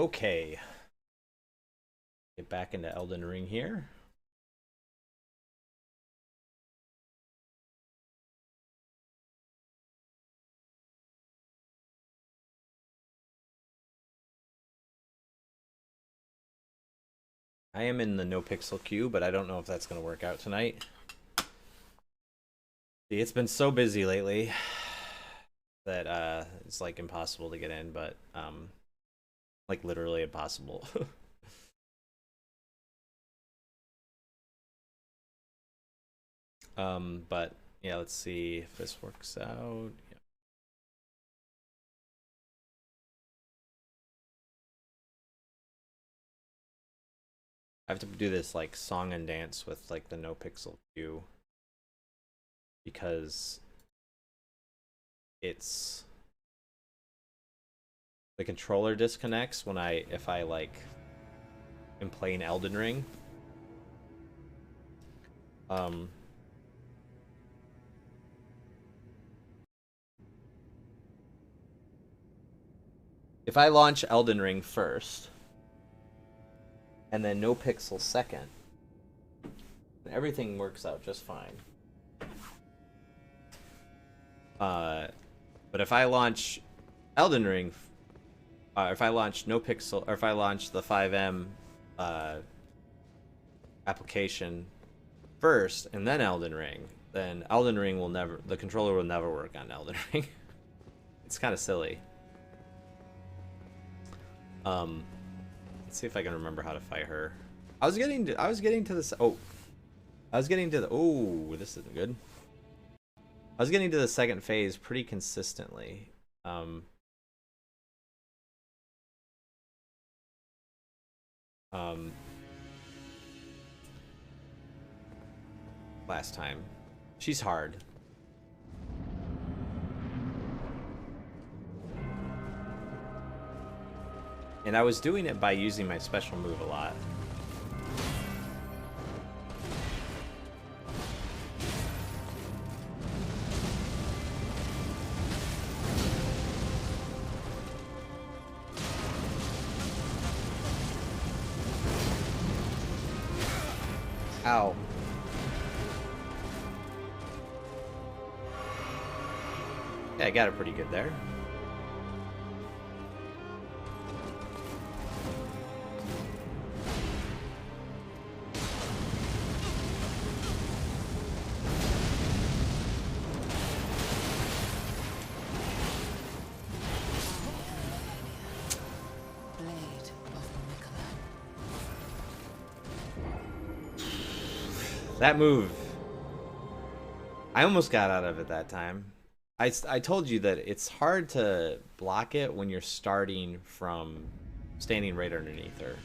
Okay, get back into Elden Ring here. I am in the no pixel queue, but I don't know if that's going to work out tonight. See, it's been so busy lately that it's like impossible to get in, but like literally impossible. But yeah, let's see if this works out. Yeah. I have to do this like song and dance with like the no pixel queue because it's the controller disconnects when if I like am playing Elden Ring. If I launch Elden Ring first and then no pixel second, everything works out just fine. But if I launch Elden Ring, if I launch no pixel, or if I launch the 5M application first and then Elden Ring, then Elden Ring will never, the controller will never work on Elden Ring. It's kind of silly. Let's see if I can remember how to fight her. I was getting to this. Oh, oh, this isn't good. I was getting to the second phase pretty consistently. Last time. She's hard. And I was doing it by using my special move a lot. Ow. Yeah, I got it pretty good there. That move, I almost got out of it that time. I told you that it's hard to block it when you're starting from standing right underneath her.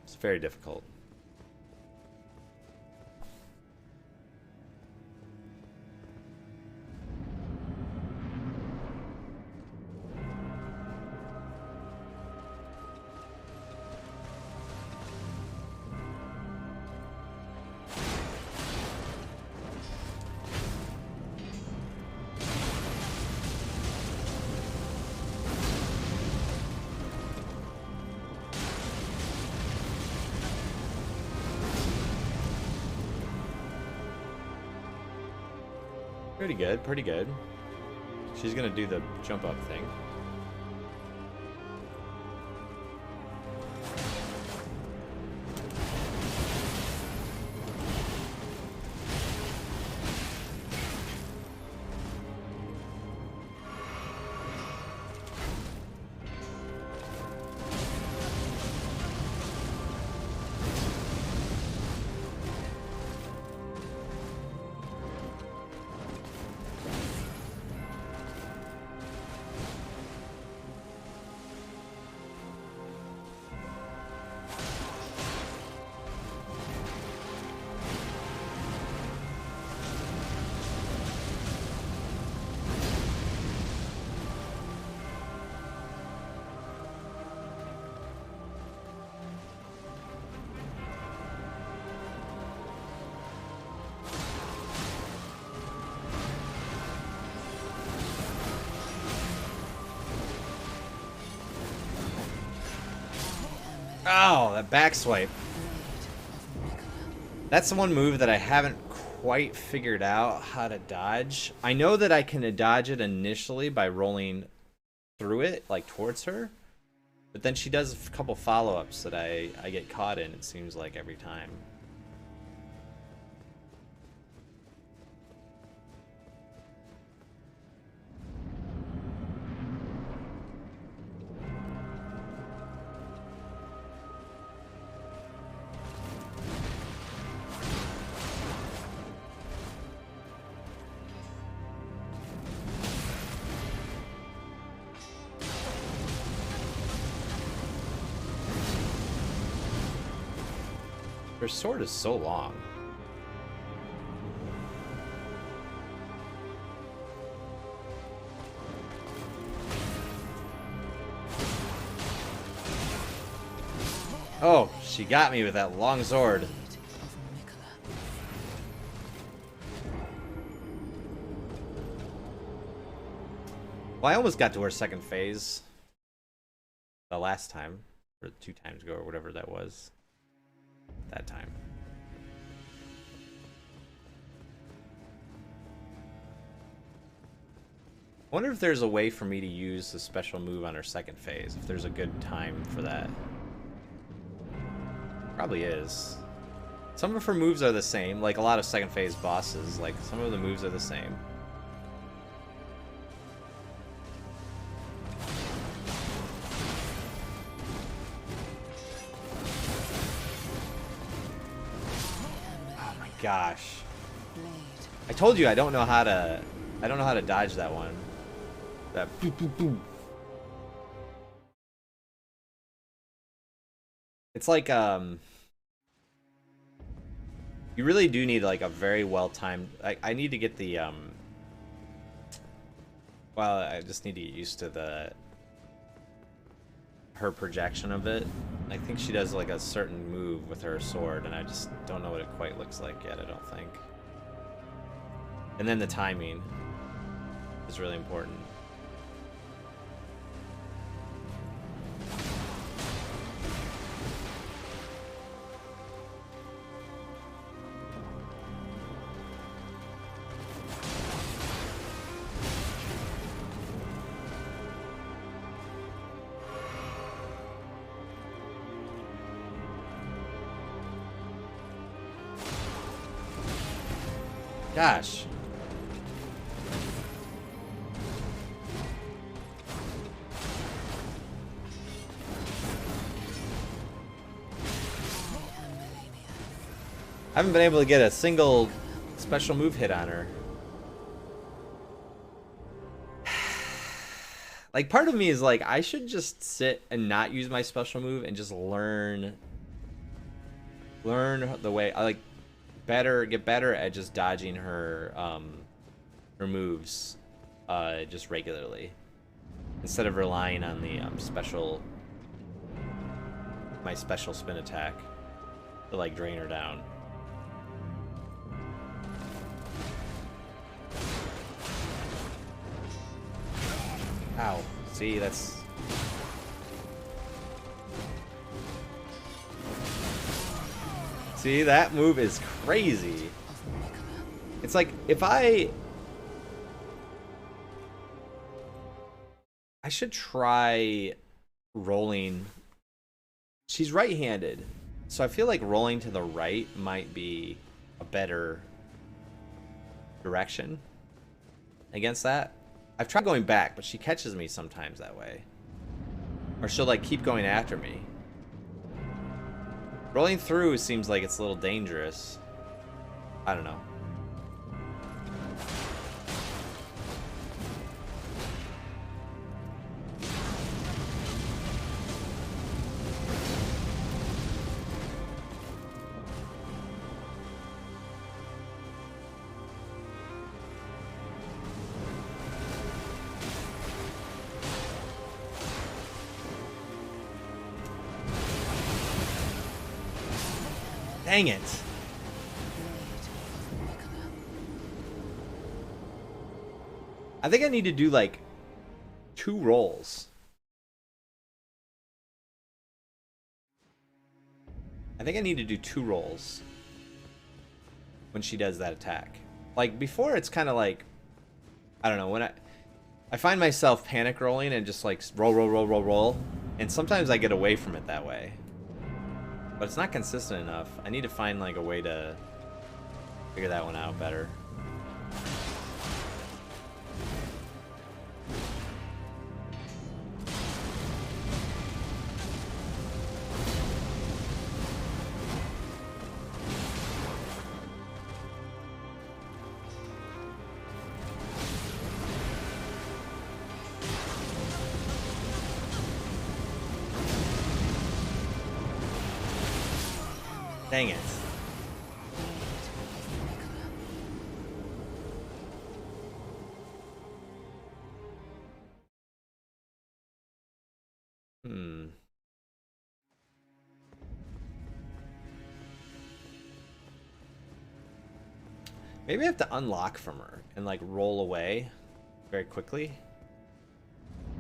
It's very difficult. Pretty good, pretty good. She's gonna do the jump up thing. Oh, that back swipe. That's the one move that I haven't quite figured out how to dodge. I know that I can dodge it initially by rolling through it, like towards her. But then she does a couple follow-ups that I get caught in, it seems like, every time. Her sword is so long. Oh, she got me with that long sword. Well, I almost got to her second phase the last time, or 2 times ago, or whatever that was. That time. I wonder if there's a way for me to use the special move on her second phase, if there's a good time for that. Probably is. Some of her moves are the same, like a lot of second phase bosses, like some of the moves are the same. Gosh, I told you I don't know how to dodge that one. That boop, boop, boop. It's like you really do need like a very well timed. I need to get the well, I just need to get used to her projection of it. I think she does like a certain move with her sword, and I just don't know what it quite looks like yet, I don't think. And then the timing is really important. Gosh. I haven't been able to get a single special move hit on her. Like, part of me is like, I should just sit and not use my special move and just learn the way. I like get better at just dodging her her moves just regularly, instead of relying on the my special spin attack to like drain her down. Ow. See, that's... See, that move is crazy. It's like, if I should try rolling. She's right-handed, so I feel like rolling to the right might be a better direction against that. I've tried going back, but she catches me sometimes that way. Or she'll like keep going after me. Rolling through seems like it's a little dangerous. I don't know. Dang it. I think I need to do like 2 rolls. think I need to do 2 rolls when she does that attack. Like before, it's kind of like, I don't know, when I find myself panic rolling and just like roll, and sometimes I get away from it that way. But it's not consistent enough. I need to find like a way to figure that one out better. Dang it. Maybe I have to unlock from her and like roll away very quickly.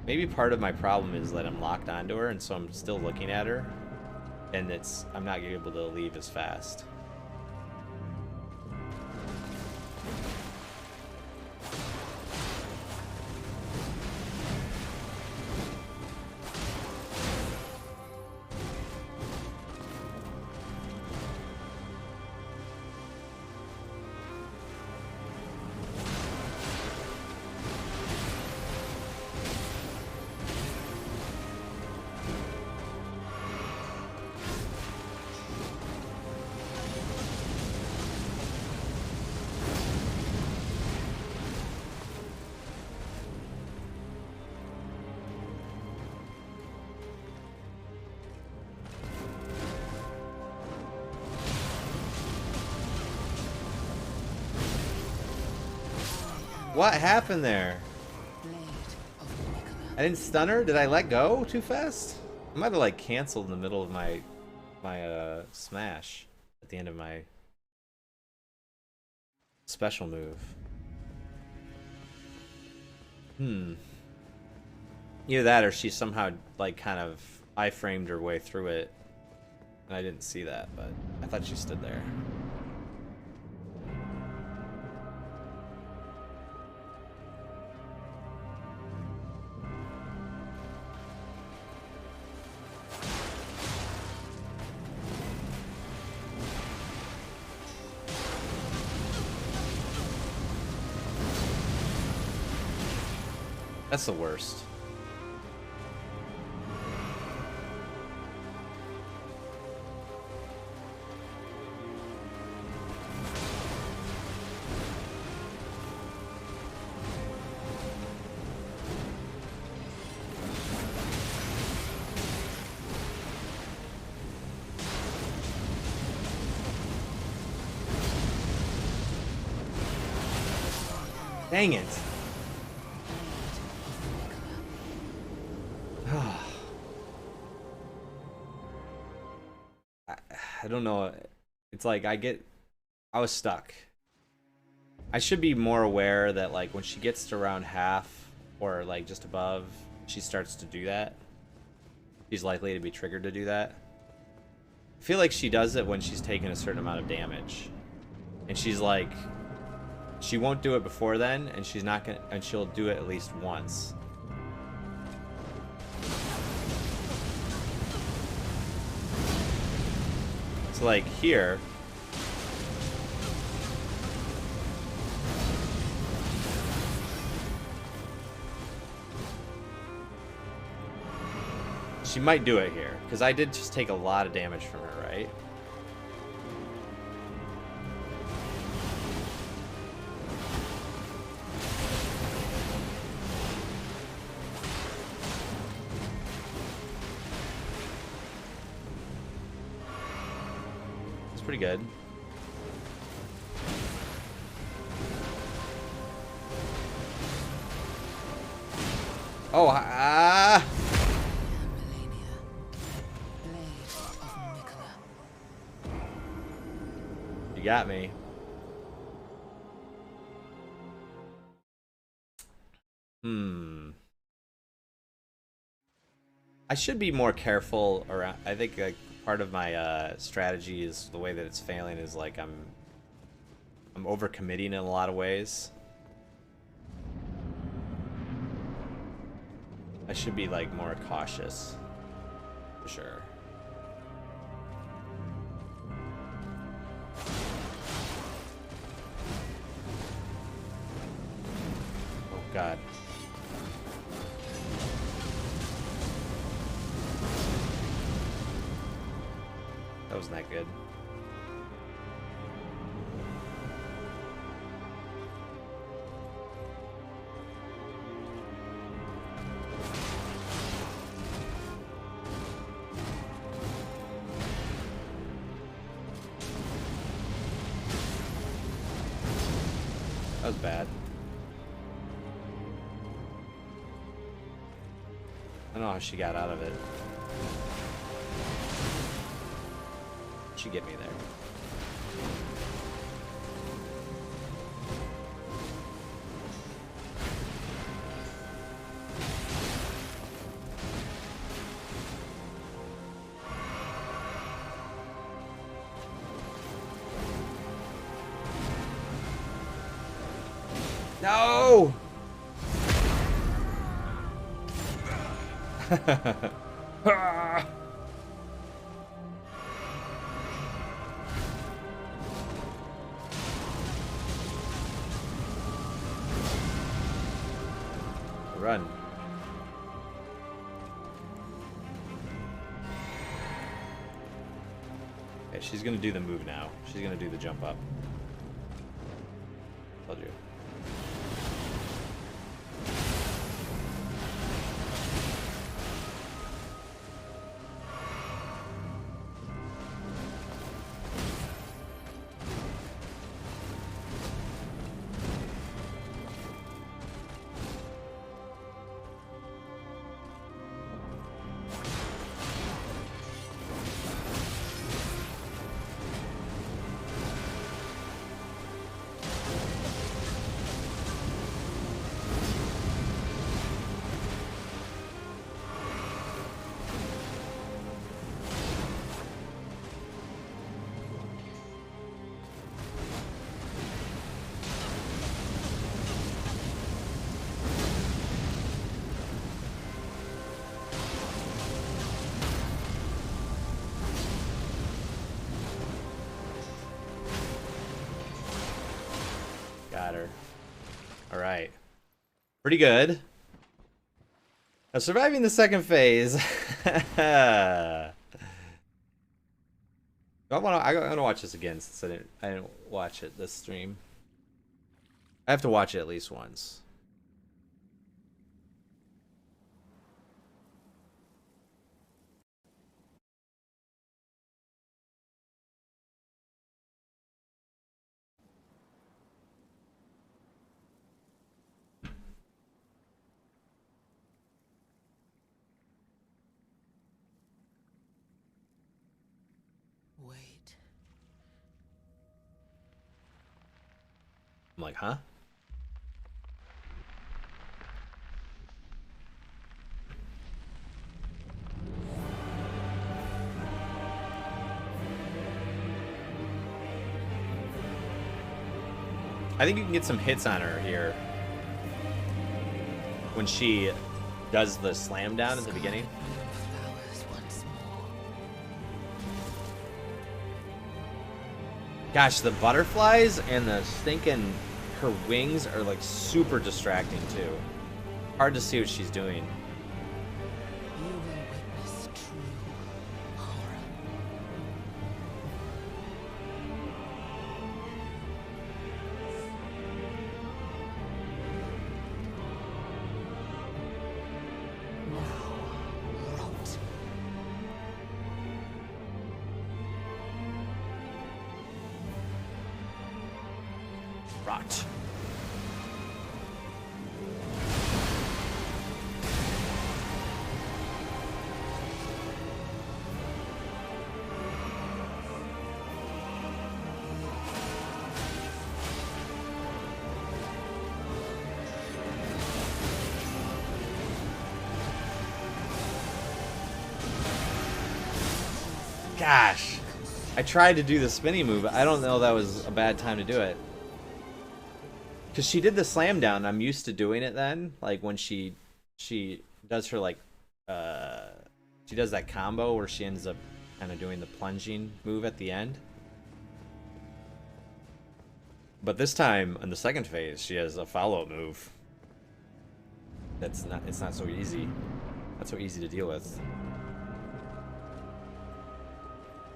Maybe part of my problem is that I'm locked onto her and so I'm still looking at her and I'm not able to leave as fast. What happened there? I didn't stun her? Did I let go too fast? I might have like canceled in the middle of my smash at the end of my special move. Either that or she somehow like kind of iframed her way through it and I didn't see that, but I thought she stood there. That's the worst. Dang it. I don't know. It's like I was stuck. I should be more aware that like when she gets to around half or like just above, she starts to do that. She's likely to be triggered to do that. I feel like she does it when she's taking a certain amount of damage. And she's like, she won't do it before then, and she's not gonna, and she'll do it at least once. So like here, she might do it here, because I did just take a lot of damage from her, right? It's pretty good. Oh, ah! You got me. I should be more careful around. I think like part of my strategy is the way that it's failing is like I'm overcommitting in a lot of ways. I should be like more cautious, for sure. Oh God. That wasn't that good. That was bad. I don't know how she got out of it. She get me there. No! Run. Okay, she's gonna do the move now. She's gonna do the jump up. Told you. Got her. All right. Pretty good. Now, surviving the second phase. I want to watch this again since I didn't watch it this stream. I have to watch it at least once. Wait. I'm like, huh? I think you can get some hits on her here when she does the slam down at the beginning. Flowers once more. Gosh, the butterflies and the stinking her wings are like super distracting too. Hard to see what she's doing. You will witness true horror. Now, rot. Rot. Gosh. I tried to do the spinny move. I don't know that was a bad time to do it. Because she did the slam down. I'm used to doing it then. Like when she does her like... she does that combo where she ends up kind of doing the plunging move at the end. But this time, in the second phase, she has a follow-up move. It's not so easy. Not so easy to deal with.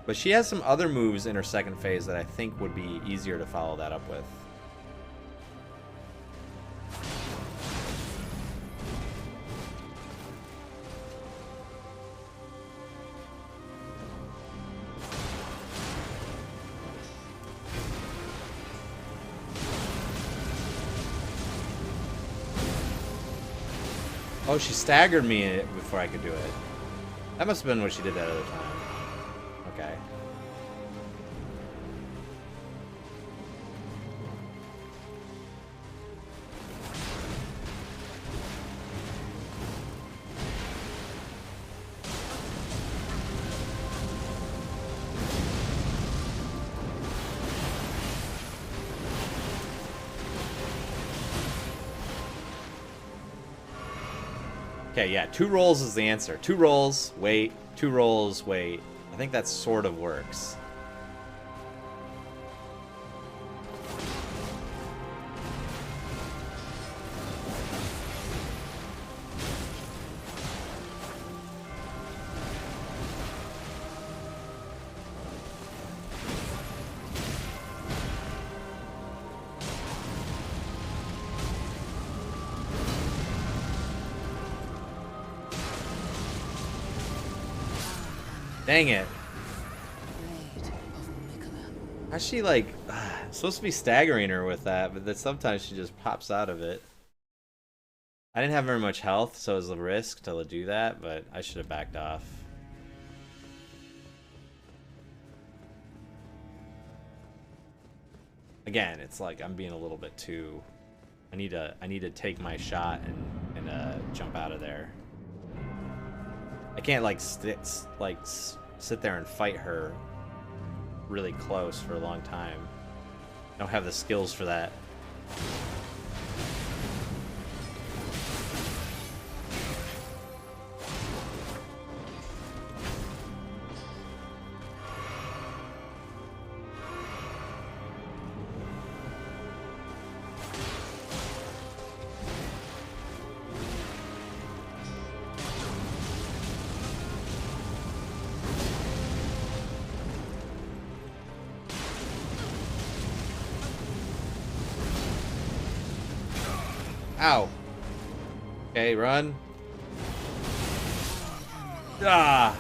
But she has some other moves in her second phase that I think would be easier to follow that up with. Oh, she staggered me before I could do it. That must have been what she did that other time. Okay. Okay, yeah, 2 rolls is the answer. 2 rolls, wait. 2 rolls, wait. I think that sort of works. Dang it. How's she like supposed to be staggering her with that, but then sometimes she just pops out of it. I didn't have very much health, so it was a risk to do that, but I should have backed off. Again, it's like I'm being a little bit too... I need to take my shot and jump out of there. I can't like sit there and fight her really close for a long time. I don't have the skills for that. Ow. Okay, run. Ah.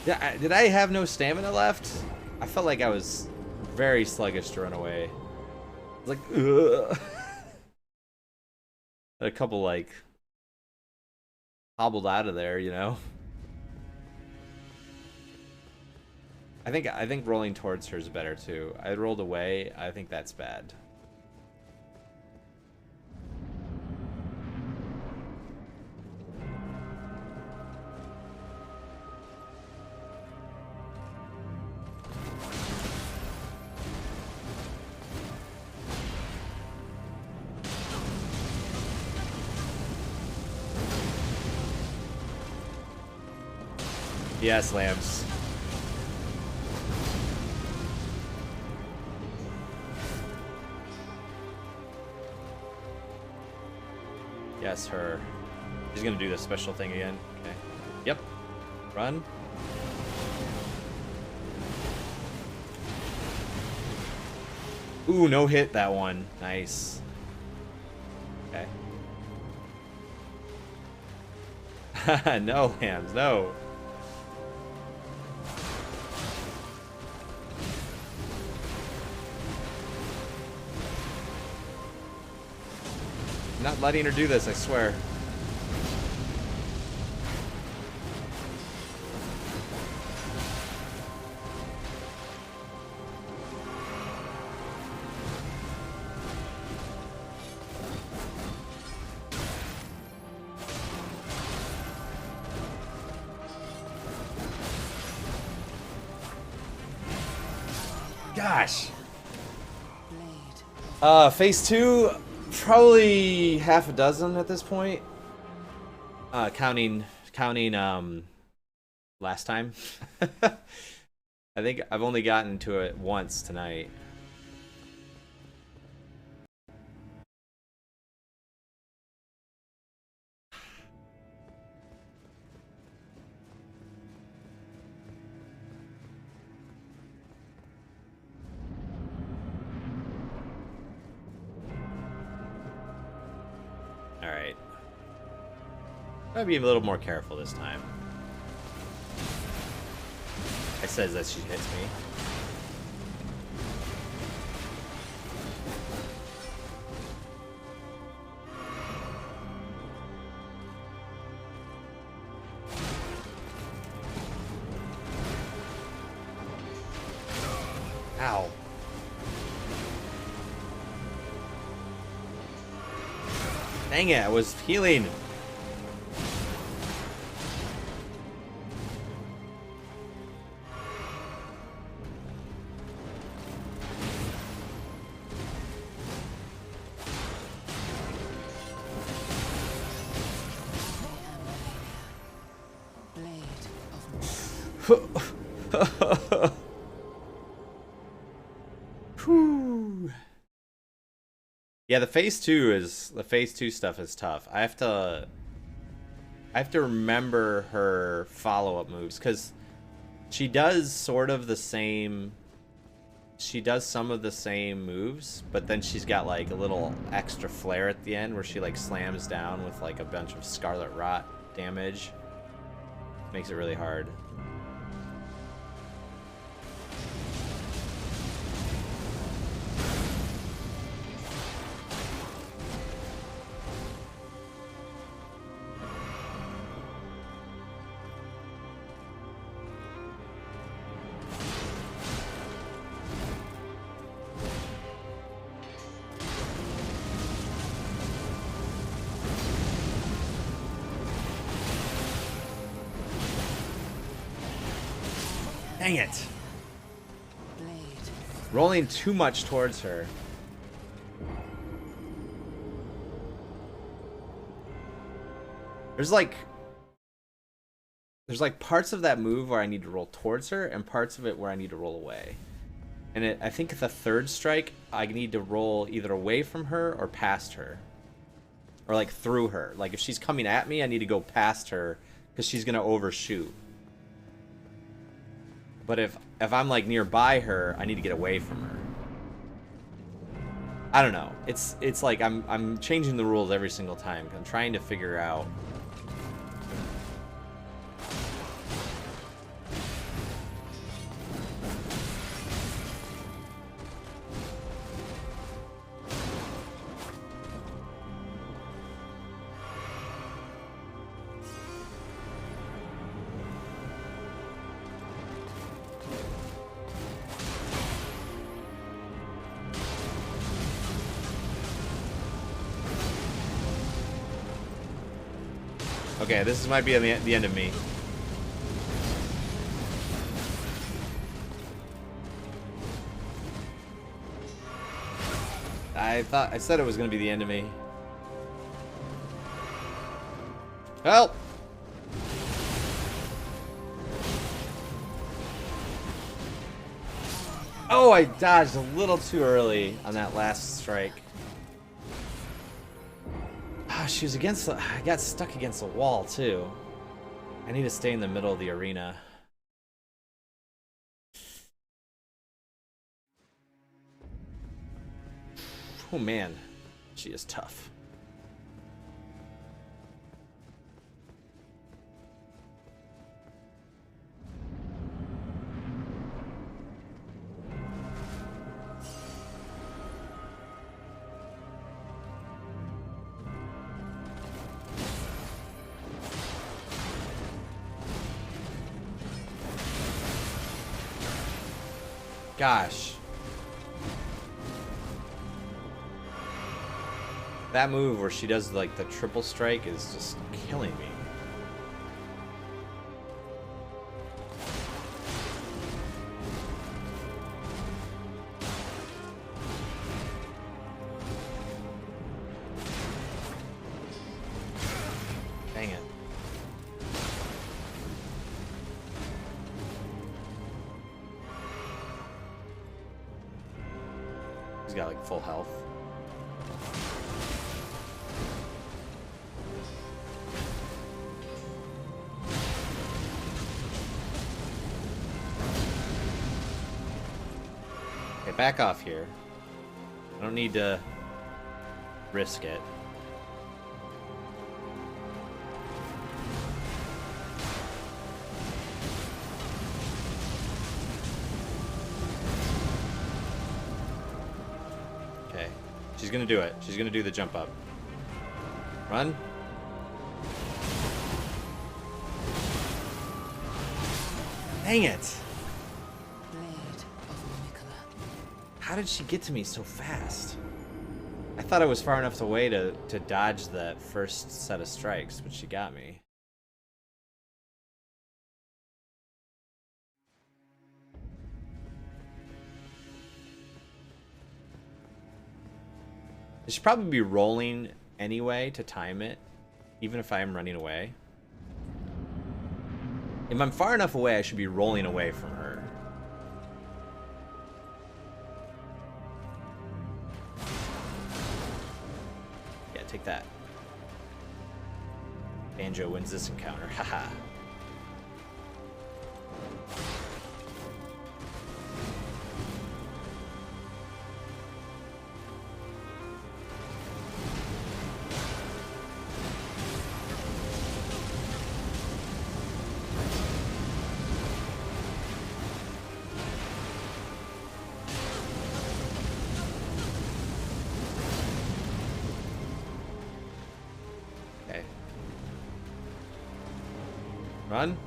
Yeah, did I have no stamina left? I felt like I was very sluggish to run away. Like, ugh. A couple like hobbled out of there, you know. I think rolling towards her is better too. I rolled away. I think that's bad. Yes, lambs. Yes, her. She's gonna do this special thing again. Okay. Yep. Run. Ooh, no hit that one. Nice. Okay. No, lambs, no. I'm not letting her do this, I swear. Gosh. Blade. Phase 2, probably half a dozen at this point. Counting last time. I think I've only gotten to it once tonight. Alright. I'll be a little more careful this time. It says that she hits me. Ow. Dang it, I was healing. Blade of Whew. Yeah, the phase 2 stuff is tough. I have to remember her follow-up moves because she does sort of the same. She does some of the same moves, but then she's got like a little extra flare at the end where she like slams down with like a bunch of Scarlet Rot damage. Makes it really hard. Dang it. blade. Rolling too much towards her. There's like parts of that move where I need to roll towards her and parts of it where I need to roll away. And I think the third strike, I need to roll either away from her or past her. Or like through her. Like if she's coming at me, I need to go past her because she's going to overshoot. But if I'm like nearby her, I need to get away from her. I don't know. It's like I'm changing the rules every single time. I'm trying to figure out. Okay, this might be the end of me. I said it was gonna be the end of me. Help! Oh, I dodged a little too early on that last strike. She was against the, I got stuck against the wall too. I need to stay in the middle of the arena. Oh man, she is tough. Gosh. That move where she does like the triple strike is just killing me. Dang it. He's got like full health. Okay, back off here. I don't need to risk it. Okay, she's gonna do it. She's gonna do the jump up. Run. Dang it! How did she get to me so fast? I thought I was far enough away to dodge that first set of strikes, but she got me. I should probably be rolling anyway to time it, even if I am running away. If I'm far enough away, I should be rolling away from her. Yeah, take that. Banjo wins this encounter. Haha. Run.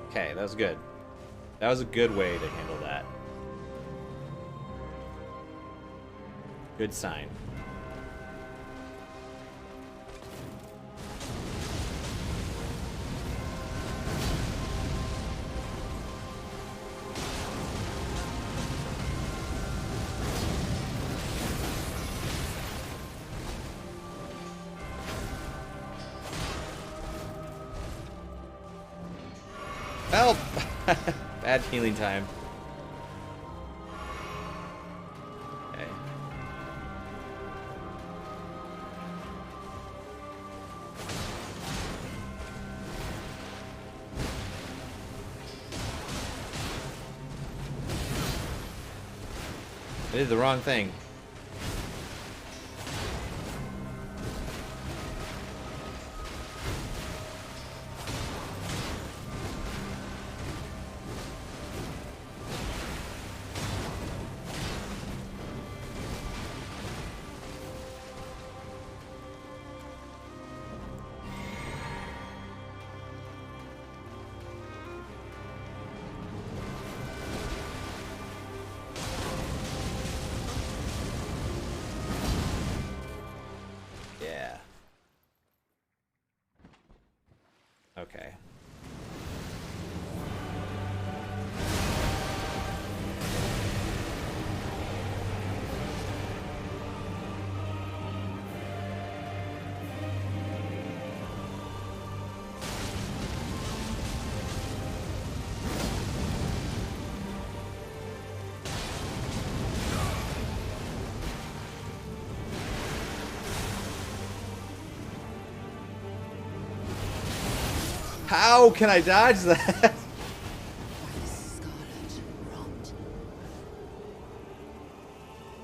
Okay, that was good. That was a good way to handle that. Good sign. Help! Bad healing time. Okay. I did the wrong thing. Yeah. Okay. How can I dodge that?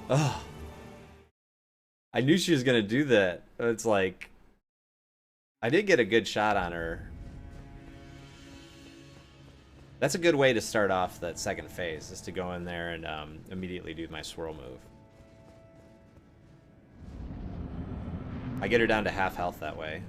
Oh. I knew she was gonna do that. It's like I did get a good shot on her. That's a good way to start off that second phase, is to go in there and immediately do my swirl move. I get her down to half health that way.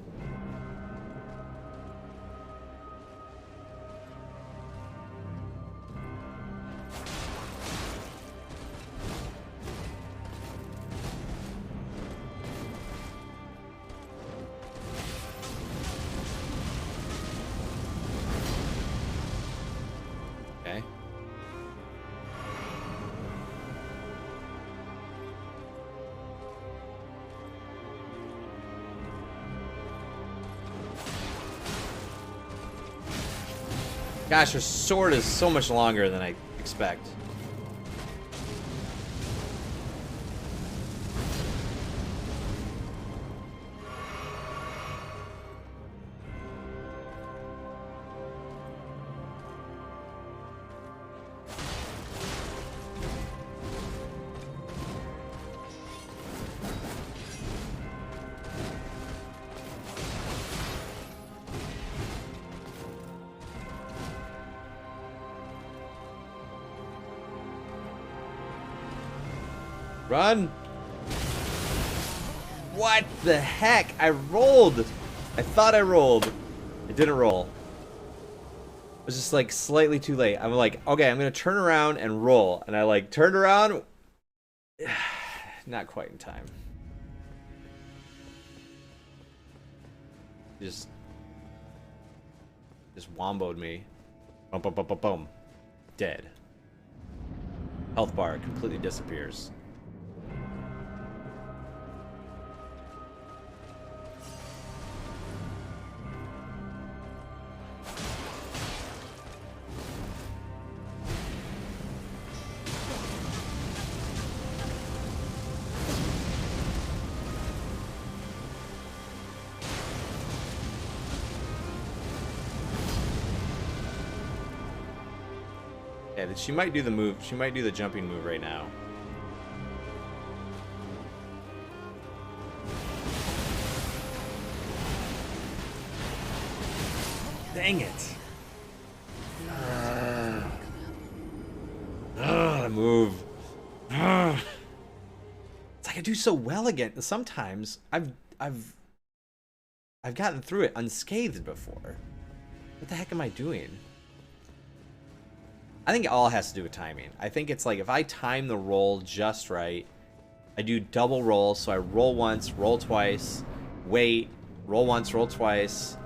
Gosh, her sword is so much longer than I expect. Run! What the heck? I rolled! I thought I rolled. It didn't roll. It was just like slightly too late. I'm like, okay, I'm gonna turn around and roll. And I like turned around. Not quite in time. Just womboed me. Boom, boom, boom, boom, boom. Dead. Health bar completely disappears. Yeah, she might do the move. She might do the jumping move right now. Dang it. Move. It's like I do so well again. Sometimes I've gotten through it unscathed before. What the heck am I doing? I think it all has to do with timing. I think it's like if I time the roll just right, I do double rolls. So I roll once, roll twice, wait, roll once, roll twice.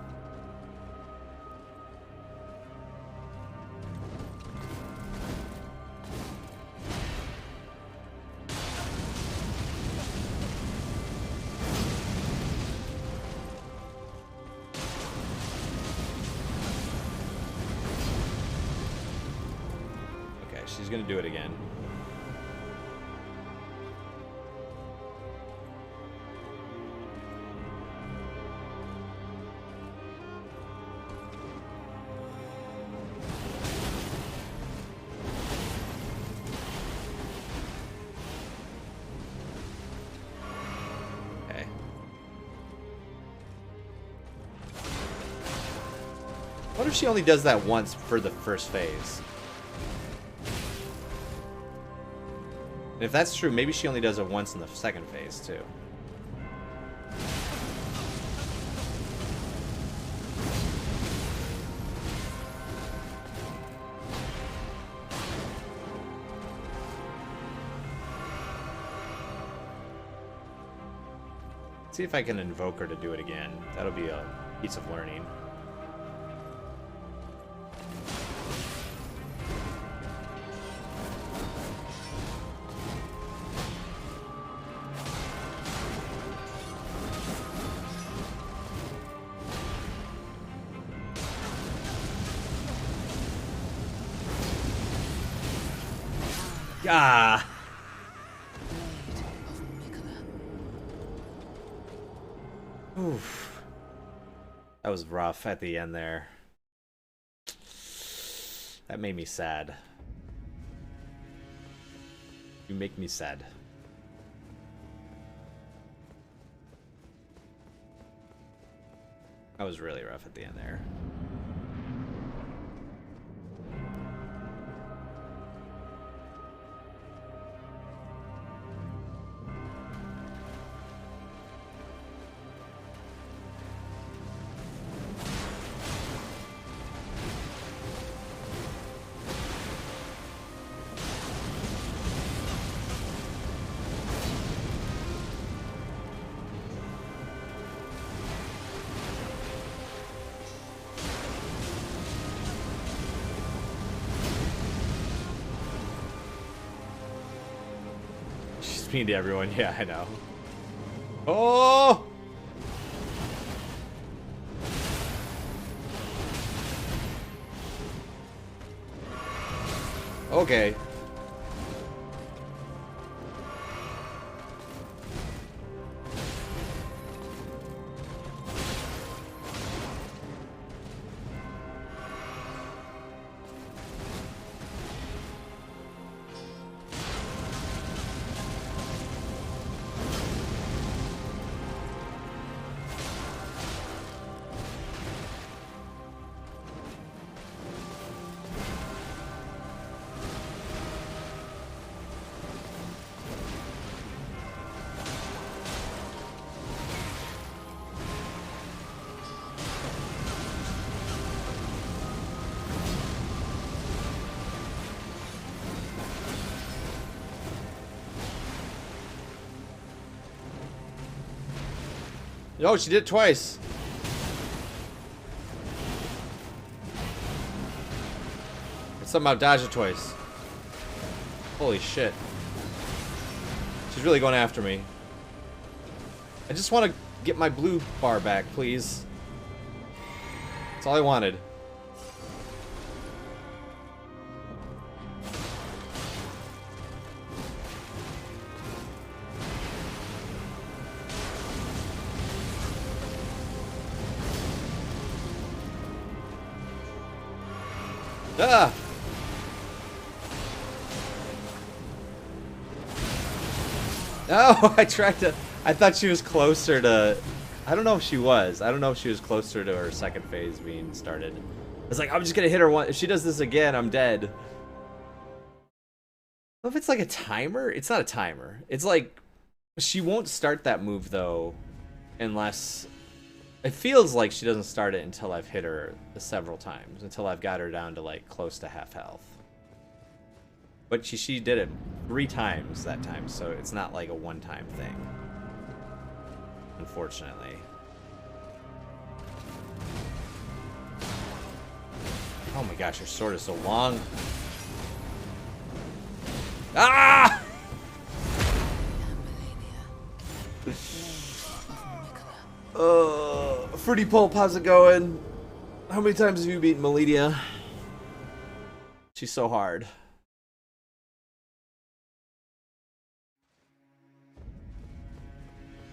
She's gonna do it again. Okay. What if she only does that once for the first phase? And if that's true, maybe she only does it once in the second phase, too. See if I can invoke her to do it again. That'll be a piece of learning. Ah. Oof. That was rough at the end there. That made me sad. You make me sad. That was really rough at the end there. She's mean to everyone. Yeah, I know. Oh! Okay. Oh, she did it twice. It's somehow dodged it twice. Holy shit. She's really going after me. I just want to get my blue bar back, please. That's all I wanted. Ah! Oh, I tried to... I thought she was closer to... I don't know if she was. I don't know if she was closer to her second phase being started. I was like, I'm just gonna hit her one... If she does this again, I'm dead. Well, if it's like a timer? It's not a timer. It's like... She won't start that move, though, unless... It feels like she doesn't start it until I've hit her several times. Until I've got her down to, like, close to half health. But she did it 3 times that time, so it's not like a one-time thing. Unfortunately. Oh my gosh, her sword is so long. Ah! Fruity Pulp, how's it going? How many times have you beaten Malenia? She's so hard.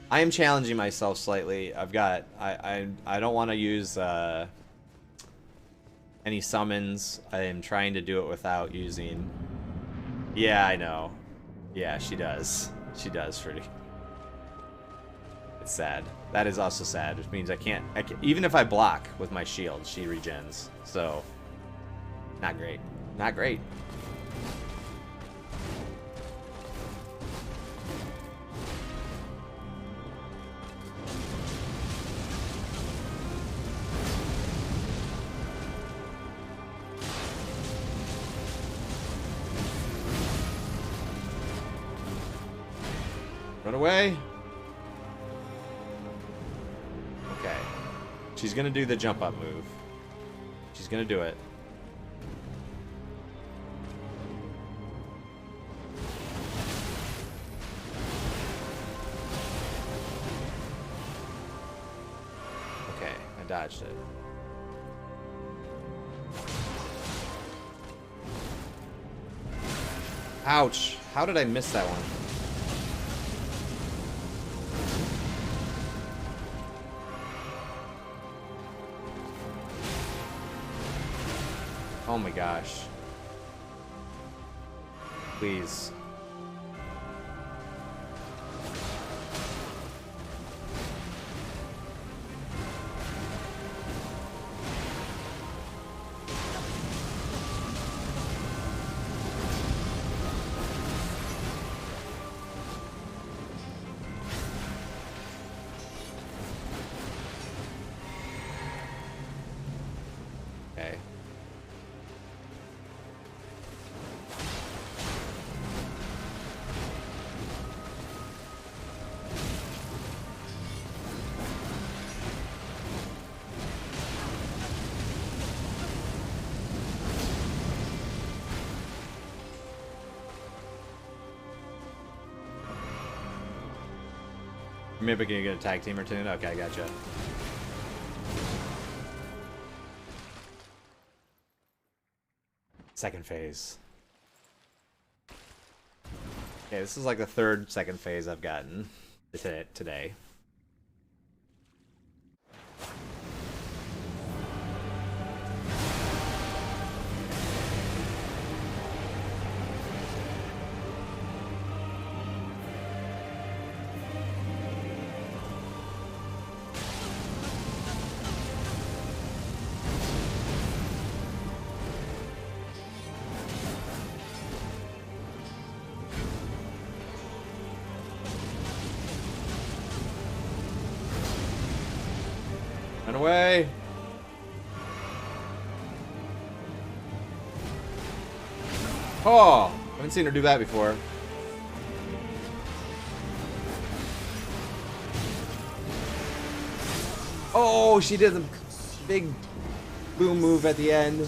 I am challenging myself slightly. I've got... I don't want to use any summons. I am trying to do it without using... Yeah, I know. Yeah, she does. She does, Fruity. It's sad. That is also sad, which means I can't even if I block with my shield, she regens. So, not great. Not great. Run away. Okay. She's gonna do the jump up move. She's gonna do it. Okay, I dodged it. Ouch. How did I miss that one? Oh my gosh. Please. Okay. Maybe can you get a tag team or two? Okay, I gotcha. Second phase. Okay, this is like the second phase I've gotten today. Run away! Oh! I haven't seen her do that before. Oh, she did the big boom move at the end.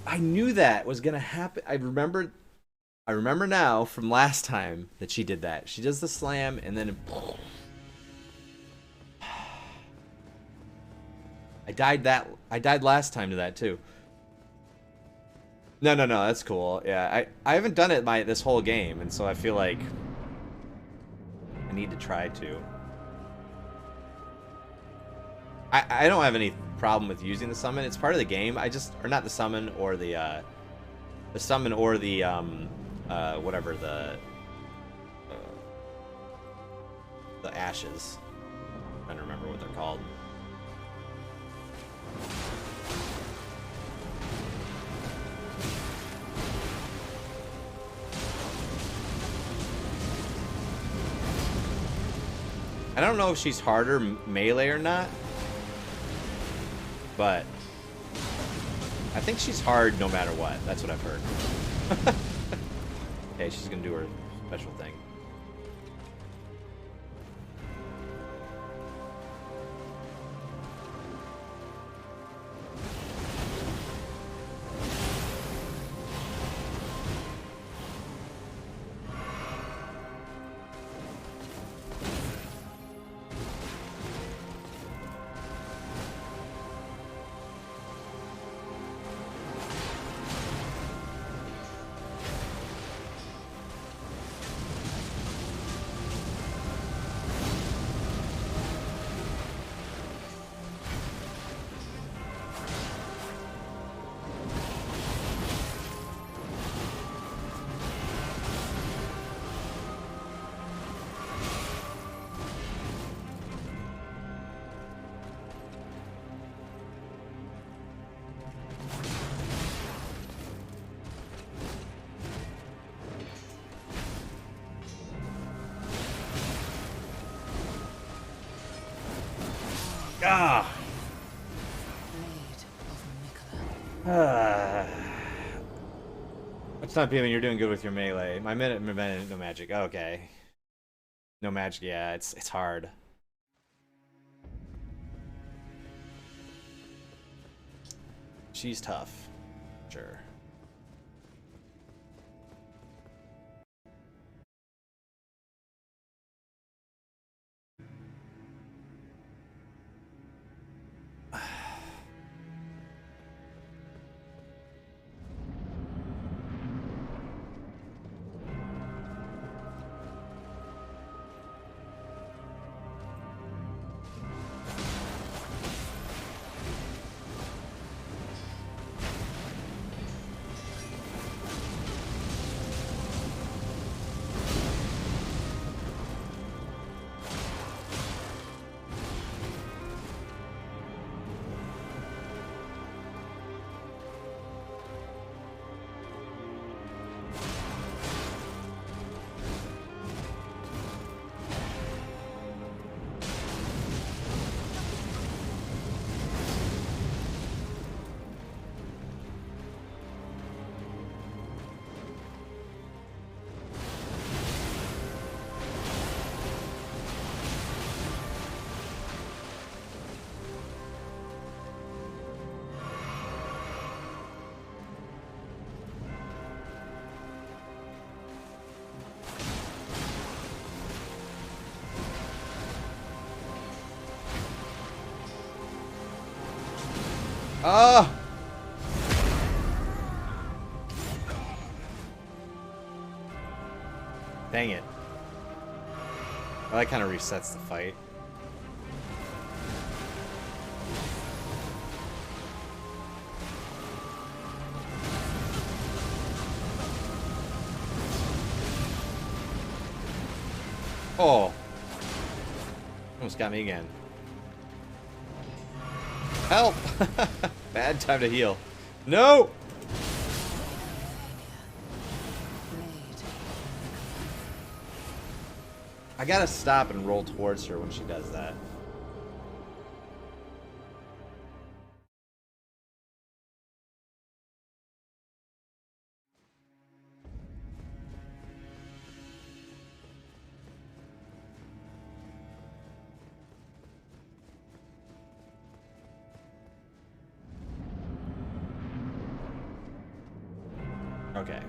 I knew that was gonna happen. I remember now from last time that she did that. She does the slam and then I died last time to that too. No, that's cool. Yeah, I haven't done it this whole game, and so I feel like I need to try to. I don't have any problem with using the summon. It's part of the game. Or not the summon or the whatever the ashes. I'm trying to remember what they're called. I don't know if she's harder melee or not, but I think she's hard no matter what. That's what I've heard. Okay, she's gonna do her special thing. Ah. It's not beaming. You're doing good with your melee. My minute, no magic. Okay. No magic. Yeah, it's hard. She's tough. Sure. Ah! Dang it. Well, that kind of resets the fight. Oh. Almost got me again. Help! Bad time to heal. No! I gotta stop and roll towards her when she does that. Okay.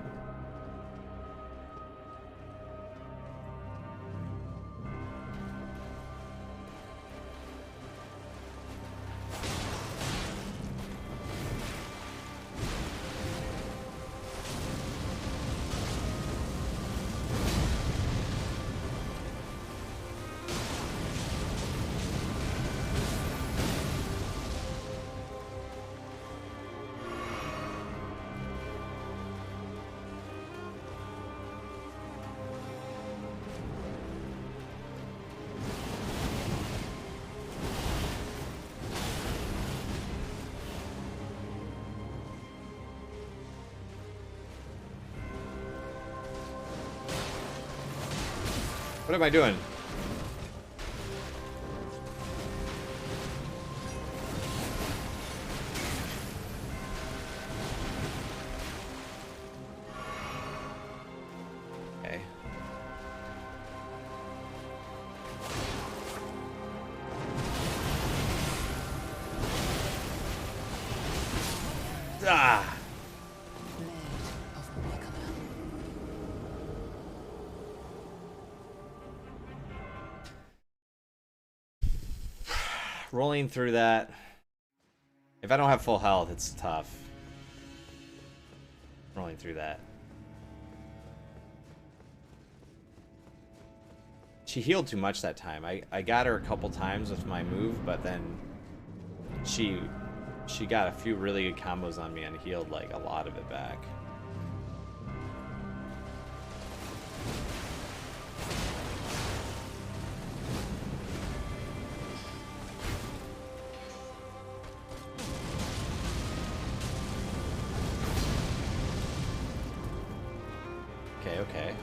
What am I doing? Okay. Ah! Rolling through that. If I don't have full health, it's tough. Rolling through that. She healed too much that time. I got her a couple times with my move, but then she got a few really good combos on me and healed like a lot of it back. Okay.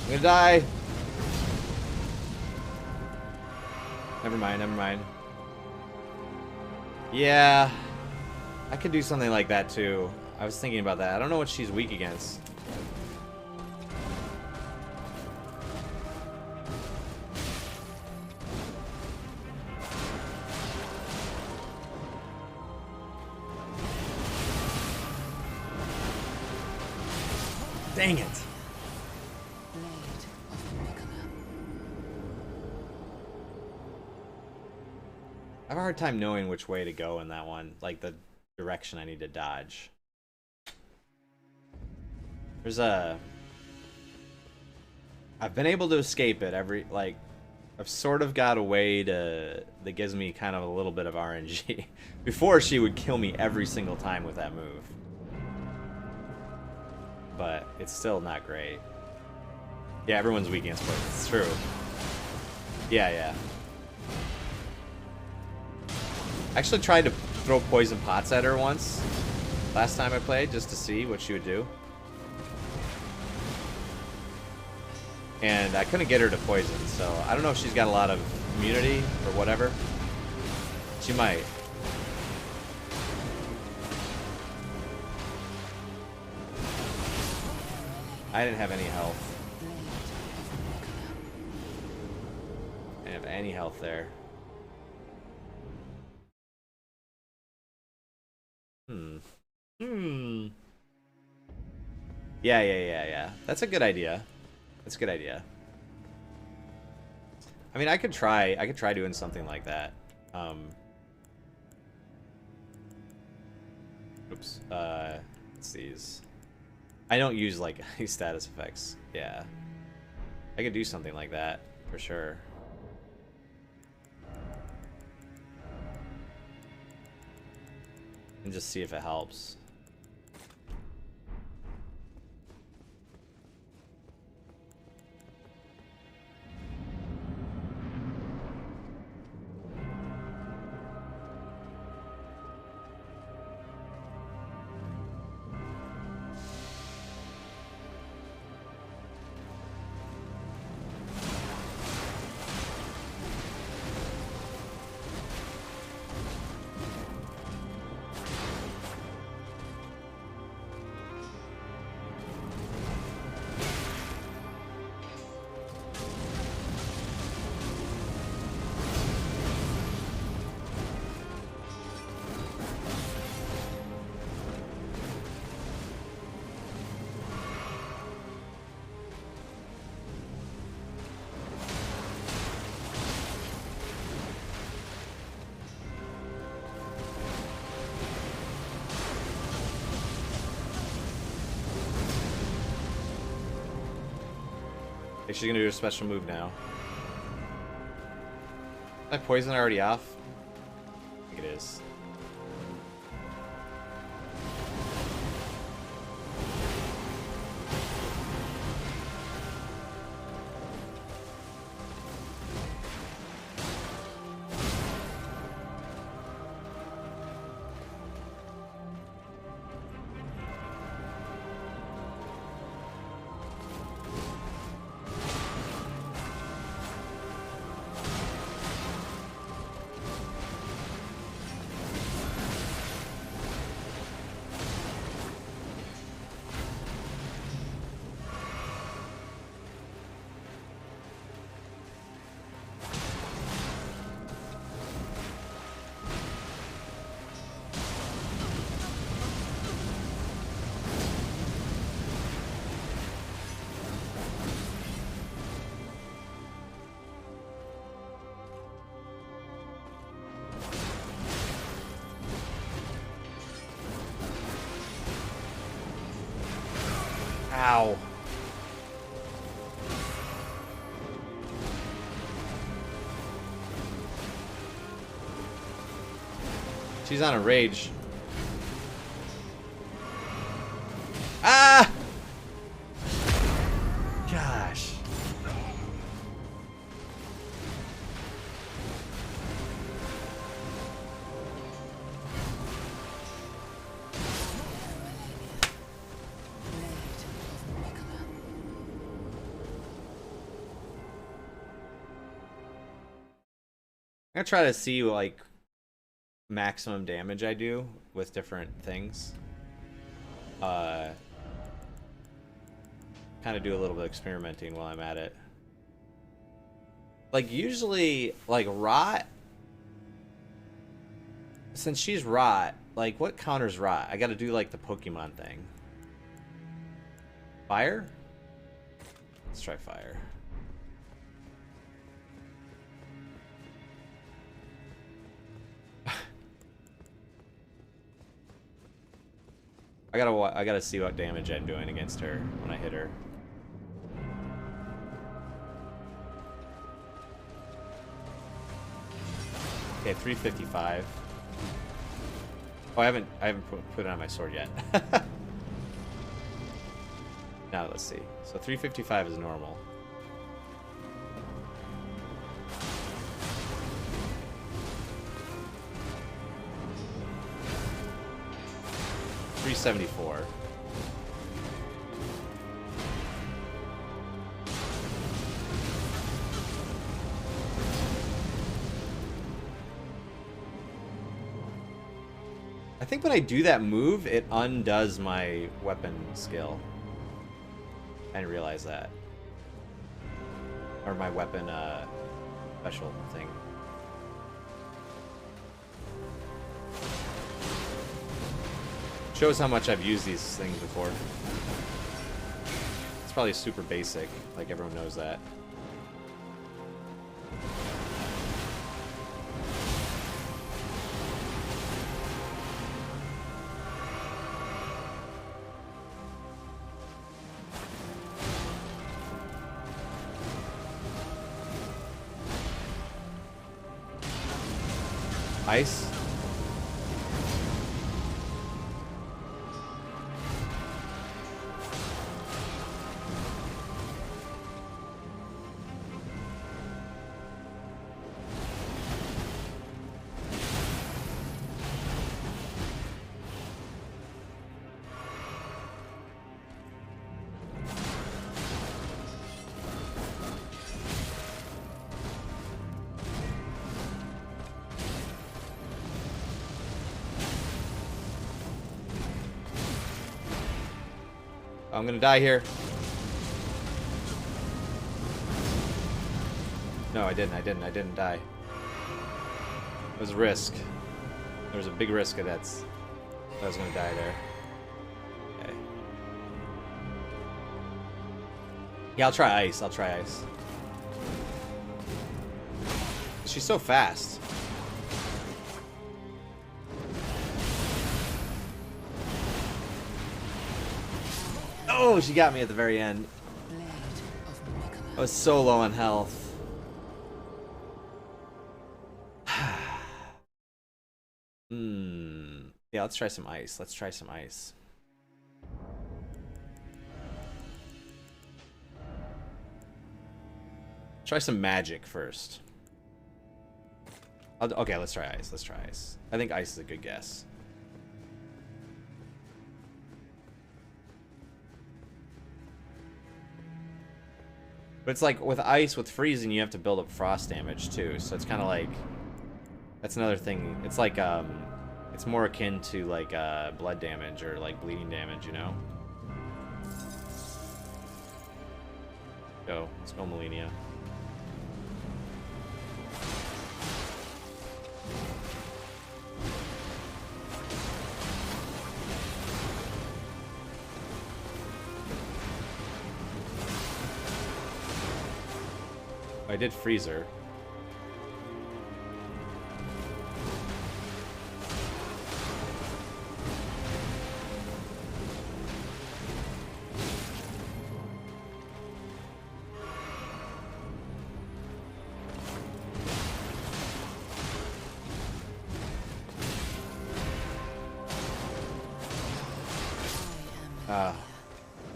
I'm gonna die. Never mind. Yeah, I could do something like that too. I was thinking about that. I don't know what she's weak against. Dang it. I have a hard time knowing which way to go in that one, like the direction I need to dodge. There's a... I've been able to escape it I've sort of got a way that gives me kind of a little bit of RNG. Before, she would kill me every single time with that move. But it's still not great. Yeah, everyone's weak against poison. It's true. Yeah. I actually tried to throw poison pots at her once. Last time I played, just to see what she would do. And I couldn't get her to poison, so I don't know if she's got a lot of immunity or whatever. She might. I didn't have any health. Blade of I didn't have any health there. Yeah. That's a good idea. That's a good idea. I mean, I could try doing something like that. Oops. It's these. I don't use like these status effects. Yeah. I could do something like that for sure. And just see if it helps. I think she's gonna do a special move now. Is that poison already off? I think it is. Ow. She's on a rage. Ah! Gosh. I'm gonna try to see like maximum damage I do with different things. Kind of do a little bit of experimenting while I'm at it. Like usually, like rot. Since she's rot, like what counters rot? I got to do like the Pokemon thing. Fire? Let's try fire. I gotta see what damage I'm doing against her when I hit her. Okay, 355. Oh, I haven't put it on my sword yet. Now let's see. So 355 is normal. $374. I think when I do that move, it undoes my weapon skill. I didn't realize that. Or my weapon special thing. Shows how much I've used these things before. It's probably super basic, like everyone knows that. Ice. I'm gonna die here. No, I didn't die. It was a risk. There was a big risk that I was gonna die there. Okay. Yeah, I'll try ice. She's so fast. Oh, she got me at the very end. I was so low on health. Yeah, let's try some ice. Try some magic first. Okay, let's try ice. I think ice is a good guess. But it's like with ice, with freezing, you have to build up frost damage too. So it's kind of like, that's another thing. It's like, it's more akin to like blood damage or like bleeding damage, you know? Let's go Malenia. I did freezer.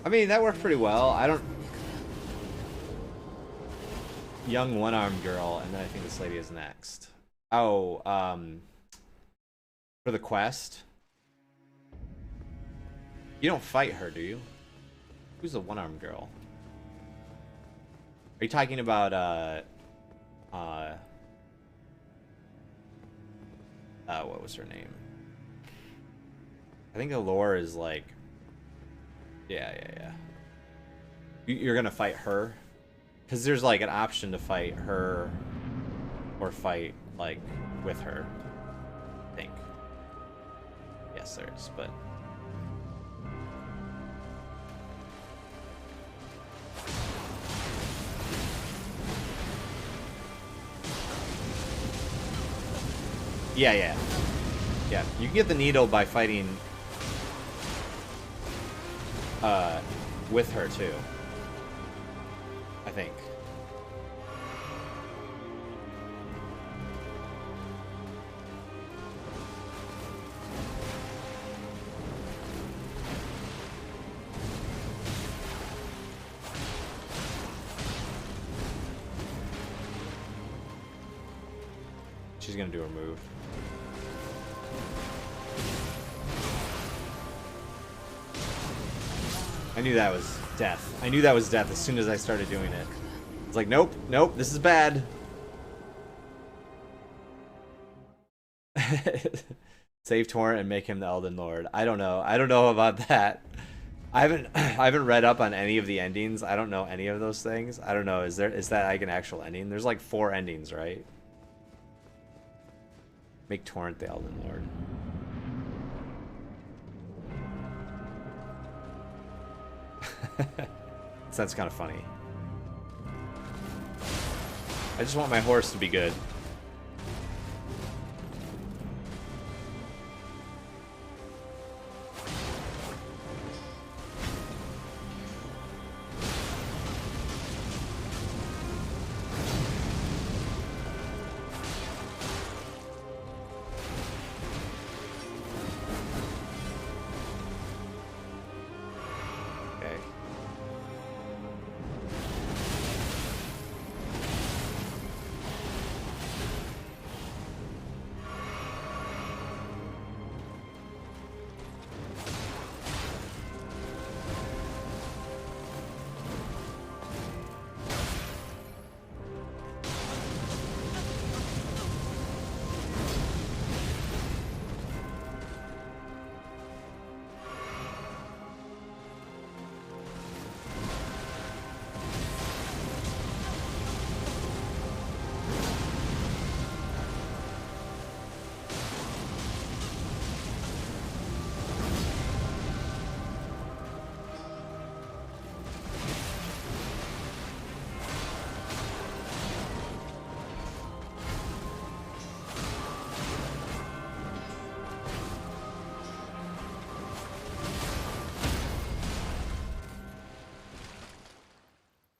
I mean, that worked pretty well. I don't... Young one-armed girl, and then I think this lady is next. Oh, for the quest? You don't fight her, do you? Who's the one-armed girl? Are you talking about, what was her name? I think the lore is like... Yeah. You're gonna fight her? Because there's like an option to fight her or fight like with her, I think. Yes, there is, but... Yeah. You can get the needle by fighting with her too, I think. She's gonna do her move. I knew that was death. I knew that was death as soon as I started doing it. It's like, nope, this is bad. Save Torrent and make him the Elden Lord. I don't know about that. I haven't read up on any of the endings. I don't know any of those things. I don't know. Is that like an actual ending? There's like 4 endings, right? Make Torrent the Elden Lord. That's kind of funny. I just want my horse to be good.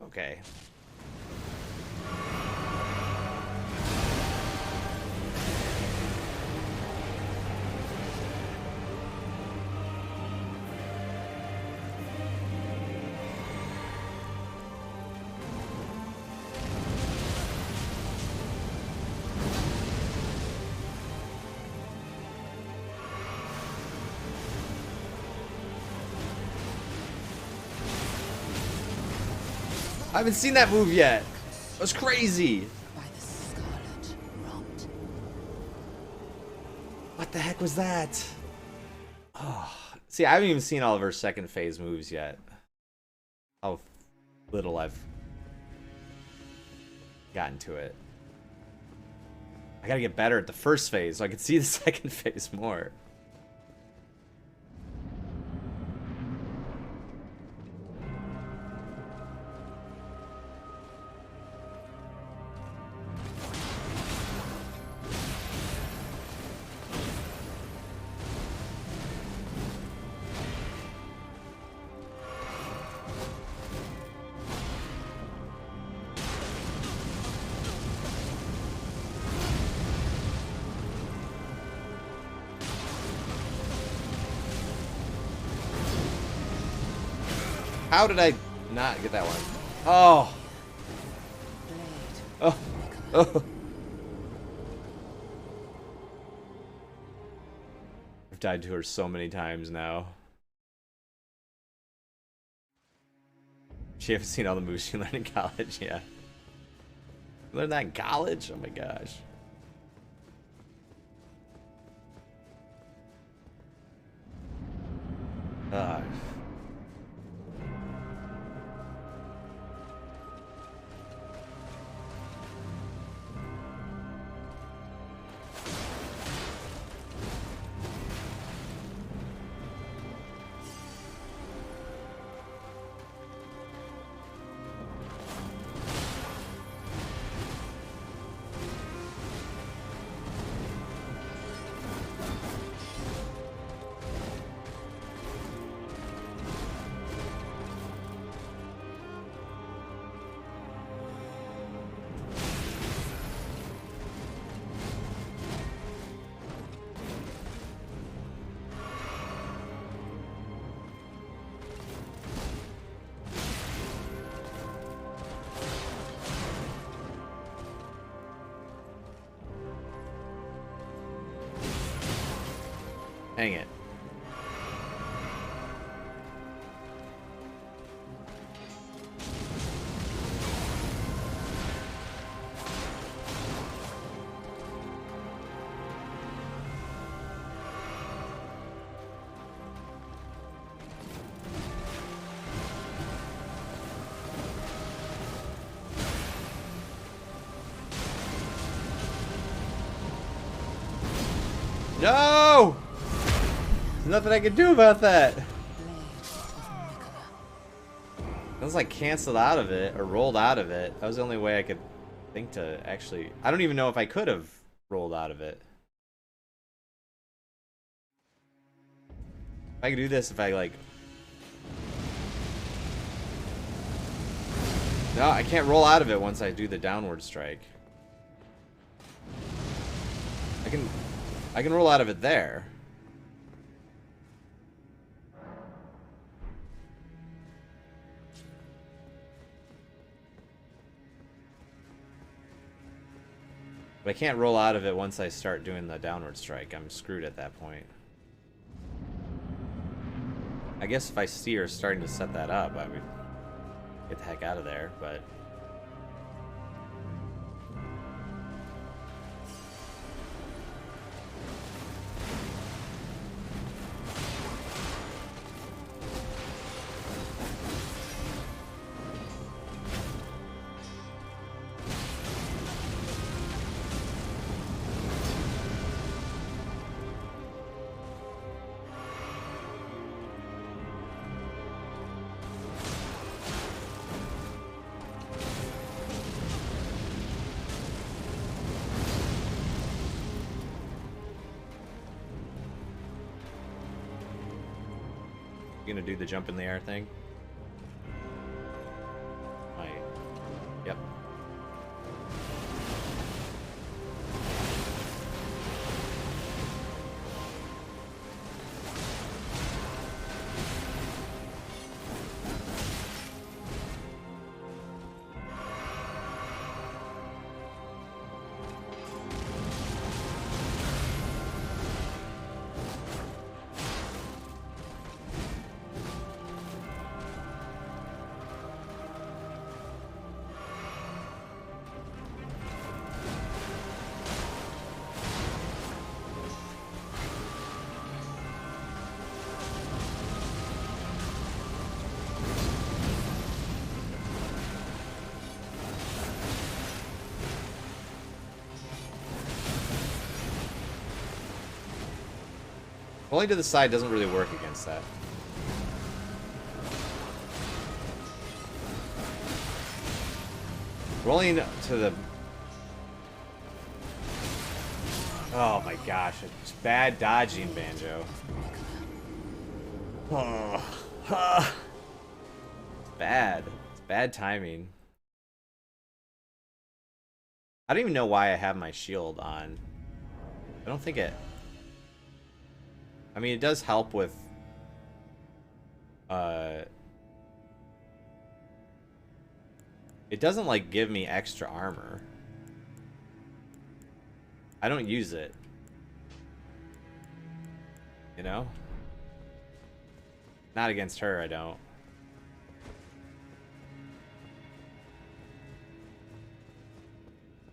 Okay. I haven't seen that move yet. That's crazy. By the scarlet rot. What the heck was that? Oh, see, I haven't even seen all of her second phase moves yet. How little I've gotten to it. I gotta get better at the first phase so I can see the second phase more. How did I not get that one? Oh. Blade. Oh. Oh. I've died to her so many times now. She haven't seen all the moves she learned in college, yeah. You learned that in college? Oh my gosh. Hang it. No! There's nothing I can do about that. Blade of Nicola. I was like canceled out of it or rolled out of it. That was the only way I could think to actually. I don't even know if I could have rolled out of it. If I could do this, if I like. No, I can't roll out of it once I do the downward strike. I can roll out of it there. But I can't roll out of it once I start doing the downward strike. I'm screwed at that point. I guess if I see her starting to set that up, I would get the heck out of there, but... You gonna do the jump in the air thing? Might. Yep. Rolling to the side doesn't really work against that. Rolling to the... Oh my gosh, it's bad dodging, Banjo. Oh. It's bad. It's bad timing. I don't even know why I have my shield on. I don't think it... I mean, it does help with... It doesn't, like, give me extra armor. I don't use it. You know? Not against her, I don't.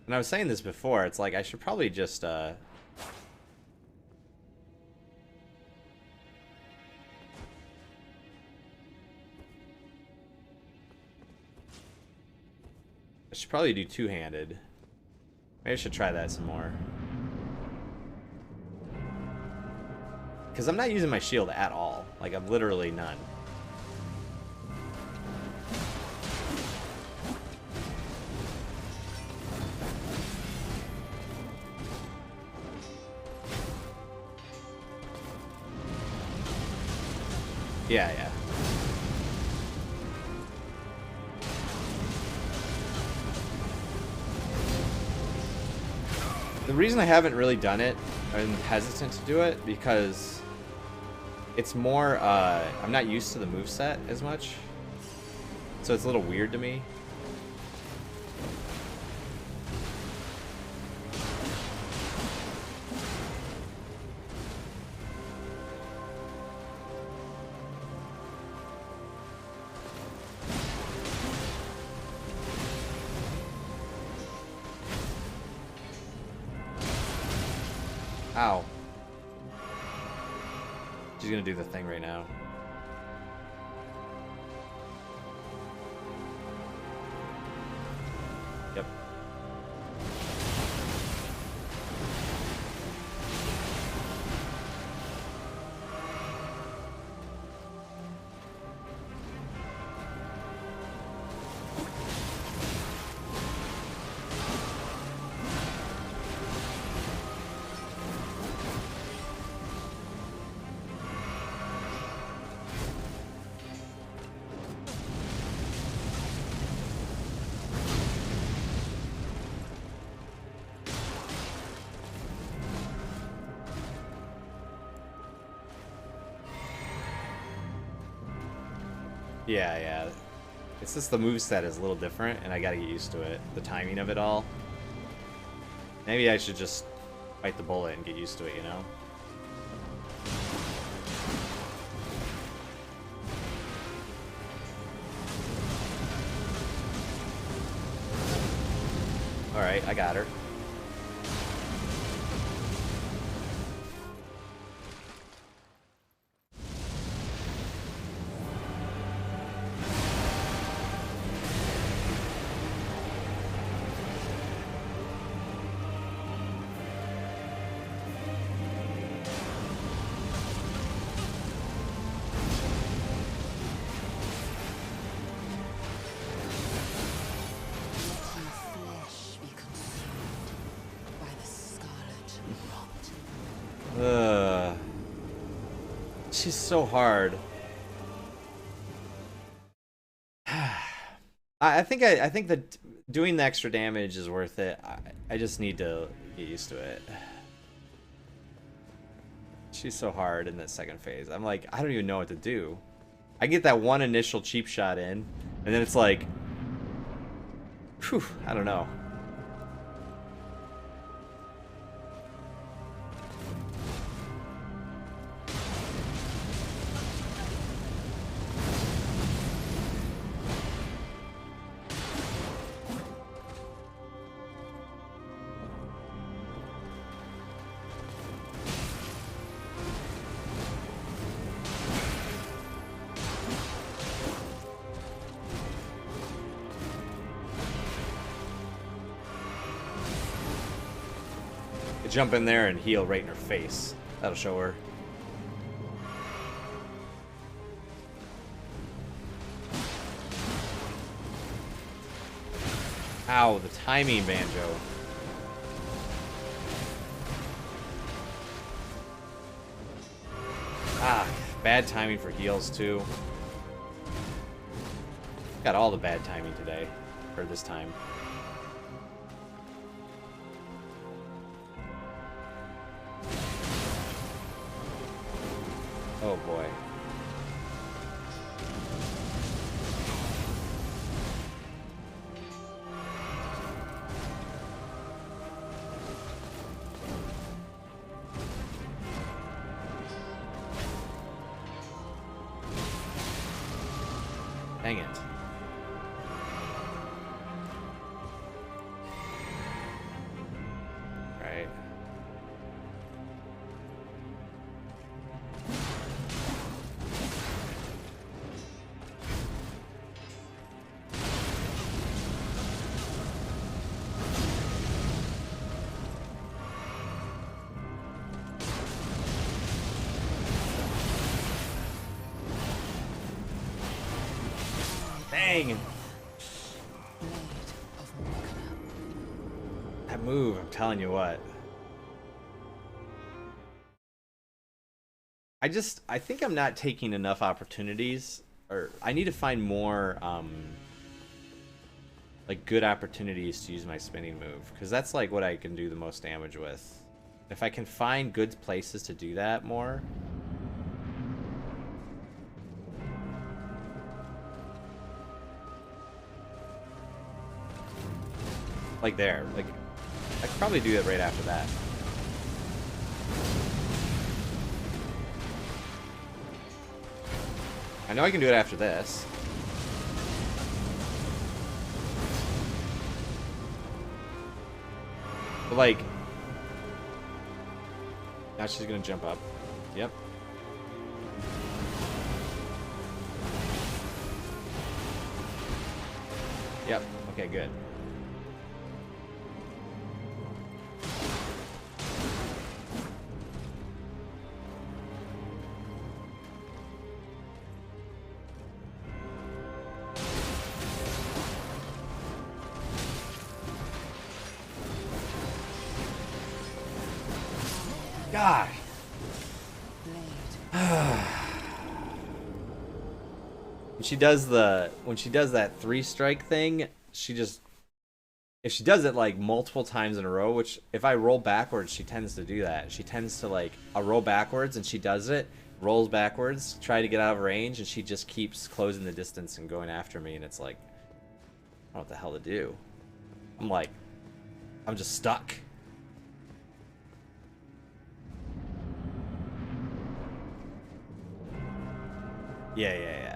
And I was saying this before, it's like, I should probably just, I should probably do two-handed. Maybe I should try that some more. Because I'm not using my shield at all. Like, I'm literally none. Yeah, yeah. The reason I haven't really done it, I'm hesitant to do it, because it's more, I'm not used to the moveset as much. So it's a little weird to me. Ow. She's gonna do the thing right now. Yep. Yeah, yeah. It's just the moveset is a little different, and I gotta get used to it. The timing of it all. Maybe I should just bite the bullet and get used to it, you know? Alright, I got her. Let your flesh be consumed by the scarlet rot. She's so hard. I think that doing the extra damage is worth it. I just need to get used to it. She's so hard in that second phase. I'm like, I don't even know what to do. I get that one initial cheap shot in, and then it's like, whew, I don't know. Jump in there and heal right in her face. That'll show her. Ow, the timing, Banjo. Ah, bad timing for heals too. Got all the bad timing today, or this time. Oh boy. Dang it. Right. Dang! Blade of Malenia. That move, I'm telling you what. I think I'm not taking enough opportunities, or I need to find more, like, good opportunities to use my spinning move, because that's, like, what I can do the most damage with. If I can find good places to do that more. Like there, like, I could probably do it right after that. I know I can do it after this. But like, now she's gonna jump up. Yep. Yep, okay, good. God. When she does that 3-strike thing, she just, if she does it like multiple times in a row, which if I roll backwards, she tends to do that. She tends to like, I'll roll backwards and she does it, rolls backwards, try to get out of range, and she just keeps closing the distance and going after me, and it's like, I don't know what the hell to do. I'm like, I'm just stuck. Yeah.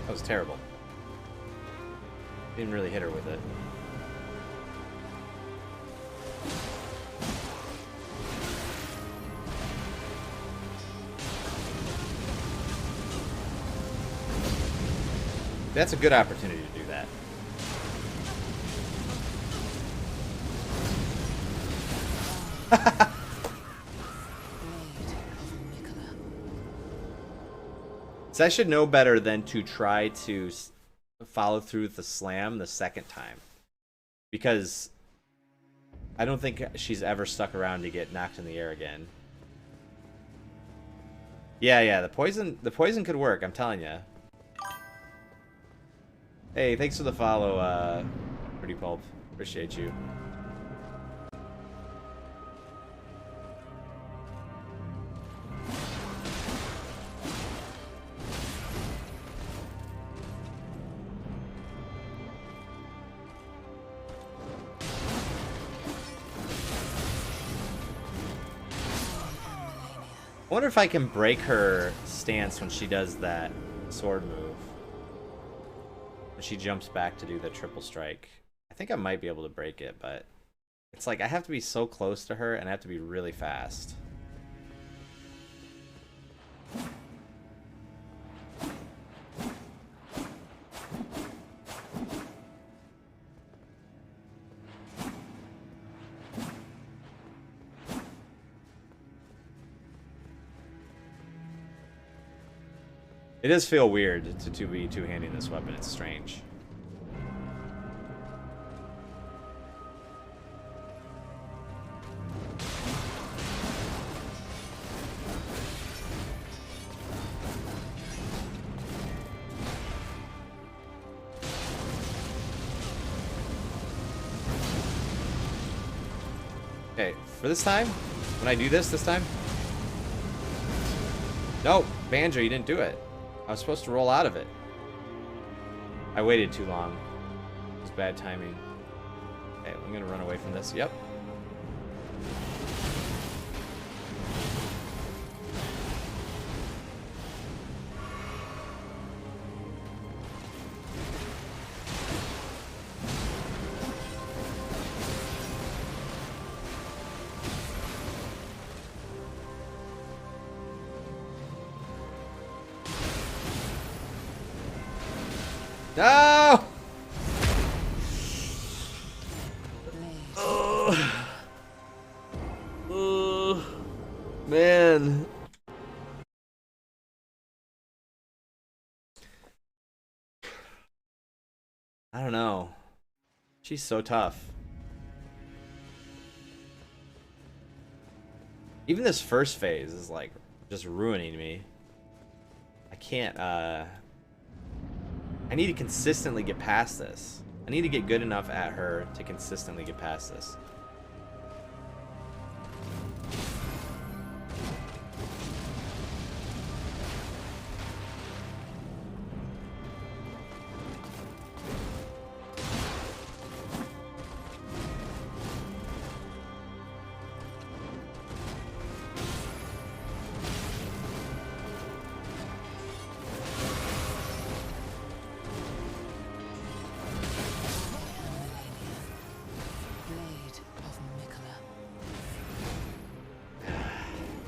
That was terrible. Didn't really hit her with it. That's a good opportunity to do that. So I should know better than to try to follow through with the slam the second time. Because I don't think she's ever stuck around to get knocked in the air again. Yeah, the poison could work, I'm telling you. Hey, thanks for the follow, Pretty Pulp. Appreciate you. I wonder if I can break her stance when she does that sword move. When she jumps back to do the triple strike. I think I might be able to break it, but it's like I have to be so close to her and I have to be really fast. It does feel weird to be two-handing this weapon. It's strange. Okay, for this time, when I do this time. No, Banjo, you didn't do it. I was supposed to roll out of it. I waited too long. It was bad timing. Okay, I'm gonna run away from this. Yep. No! Man. I don't know. She's so tough. Even this first phase is like just ruining me. I can't, I need to consistently get past this. I need to get good enough at her to consistently get past this.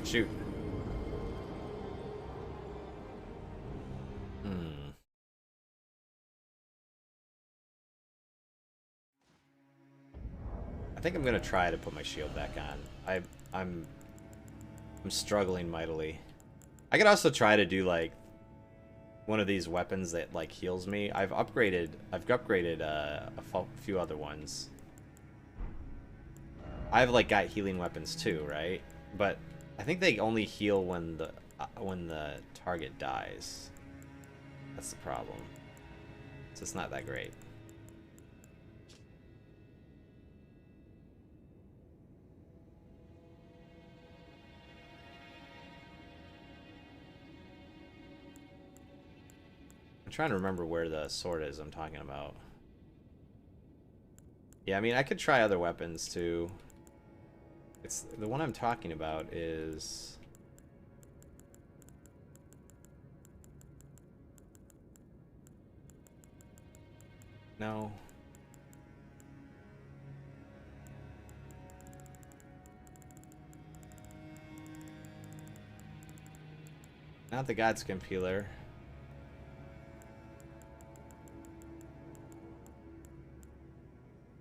Shoot. I think I'm gonna try to put my shield back on. I'm struggling mightily. I could also try to do like one of these weapons that like heals me. I've upgraded a few other ones. I've like got healing weapons too, right? But I think they only heal when the target dies. That's the problem. So it's not that great. I'm trying to remember where the sword is I'm talking about. Yeah, I mean, I could try other weapons too. It's the one I'm talking about is no. Not the Godskin Peeler.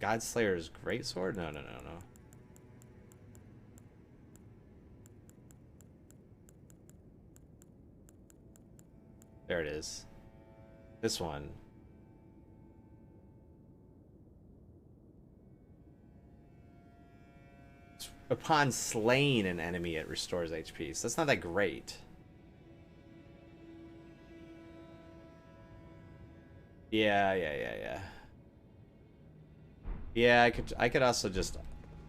Godslayer's Greatsword? No. There it is. This one. Upon slaying an enemy, it restores HP. So that's not that great. Yeah. Yeah, I could also just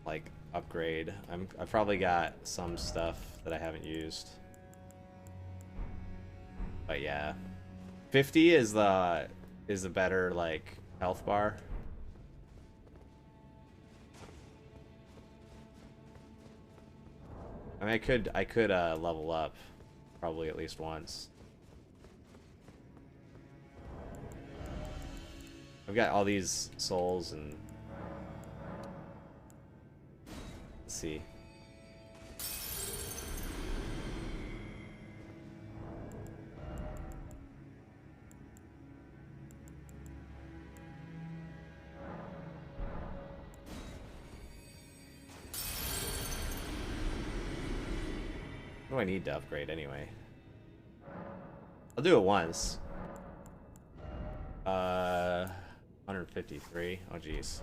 like upgrade. I've probably got some stuff that I haven't used. But yeah. 50 is the better like health bar. I mean, I could level up probably at least once. I've got all these souls and let's see. What do I need to upgrade anyway? I'll do it once. 153. Oh jeez.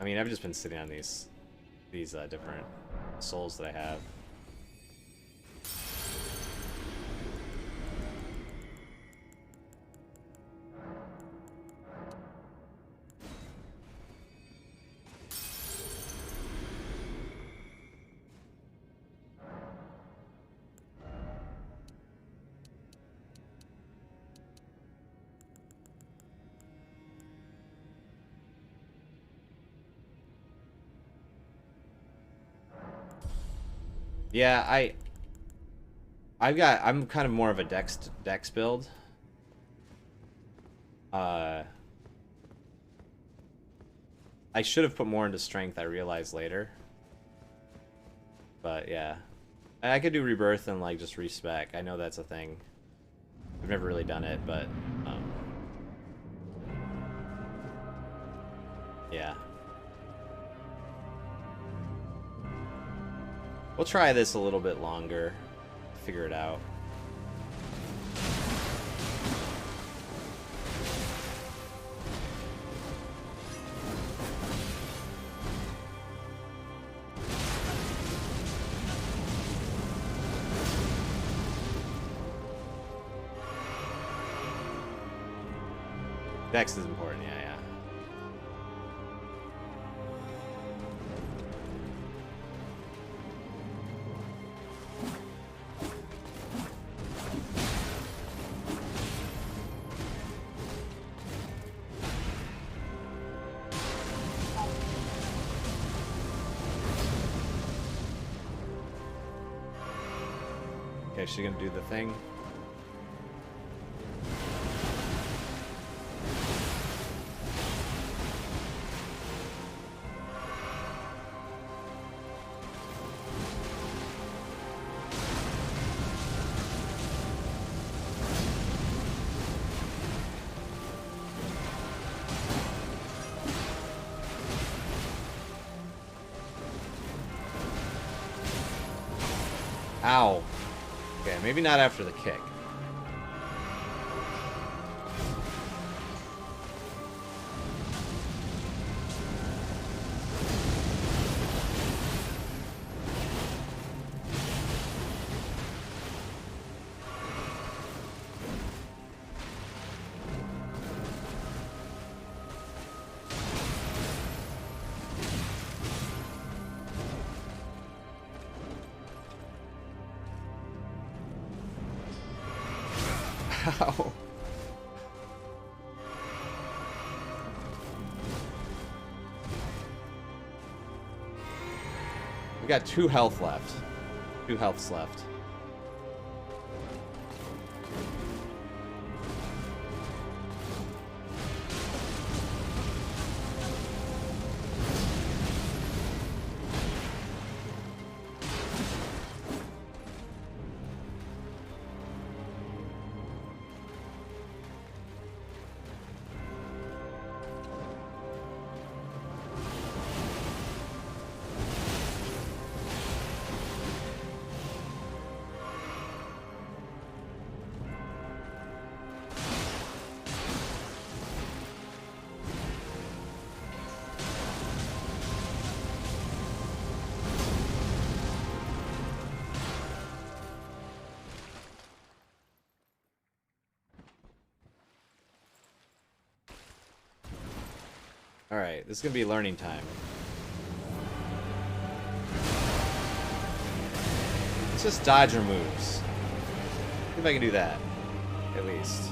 I mean, I've just been sitting on these different souls that I have. Yeah, I'm kind of more of a dex build. I should have put more into strength, I realized later. But yeah. I could do rebirth and like just respec. I know that's a thing. I've never really done it, but yeah. We'll try this a little bit longer. Figure it out. Dex is important, yeah. Okay, she's gonna do the thing. Ow. Okay, maybe not after the kick. Wow. We got 2 health left. 2 healths left. Alright, this is gonna be learning time. Let's just dodge her moves. See if I can do that. At least.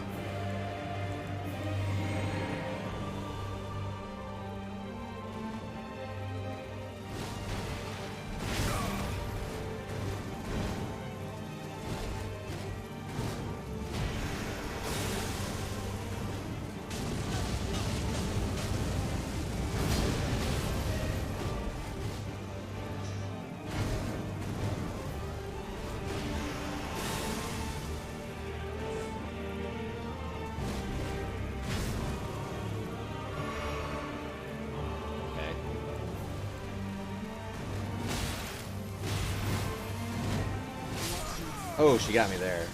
Oh, she got me there.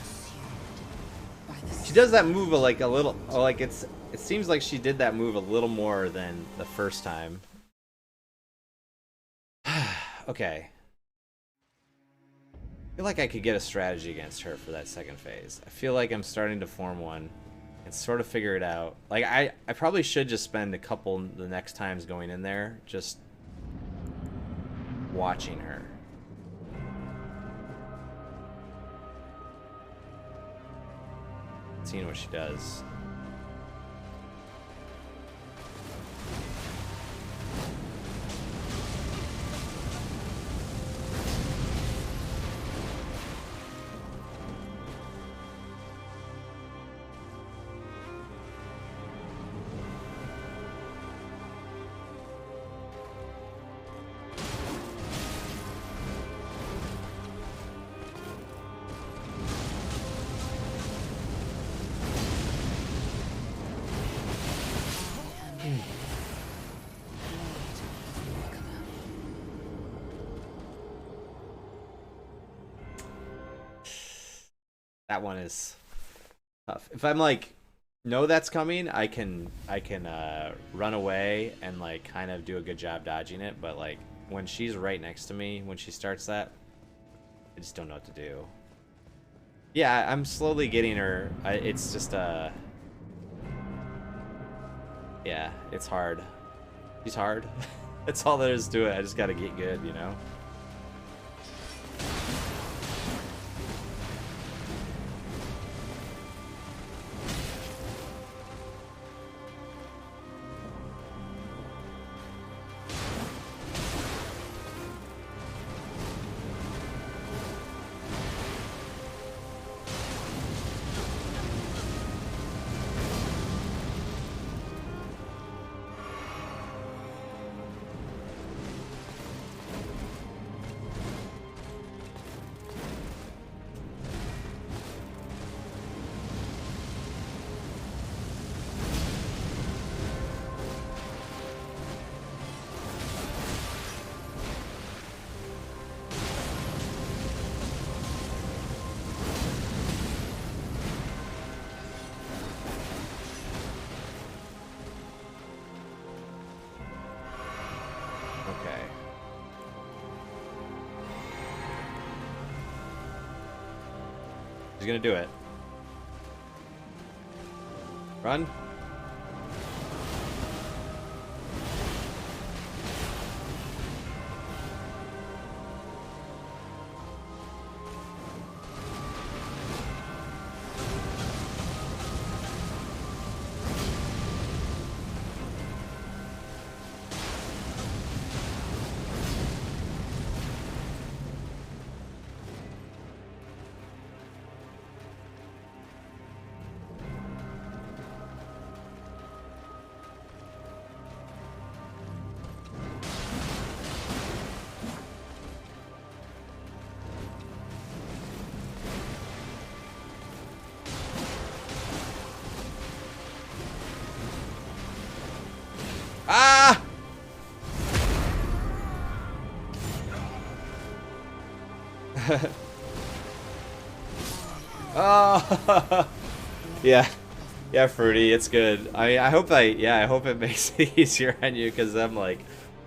She does that move like a little, like it seems like she did that move a little more than the first time. Okay. I feel like I could get a strategy against her for that second phase. I feel like I'm starting to form one and sort of figure it out. Like I probably should just spend a couple the next times going in there just watching her. Seeing what she does. That one is tough. If I'm like, know that's coming, I can run away and like kind of do a good job dodging it. But like when she's right next to me, when she starts that, I just don't know what to do. Yeah, I'm slowly getting her. It's just yeah, it's hard. She's hard. That's all there is to it. I just gotta get good, you know. Okay. He's gonna do it. Run. Oh, yeah, yeah, Fruity, it's good. I hope I hope it makes it easier on you, because I'm like,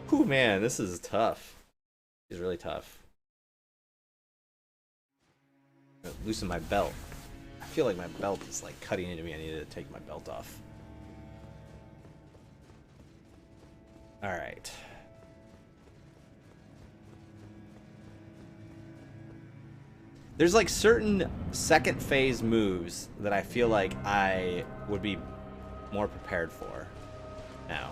whew, man, this is tough. It's really tough. Loosen my belt. I feel like my belt is like cutting into me. I need to take my belt off. All right. There's like certain second phase moves that I feel like I would be more prepared for now.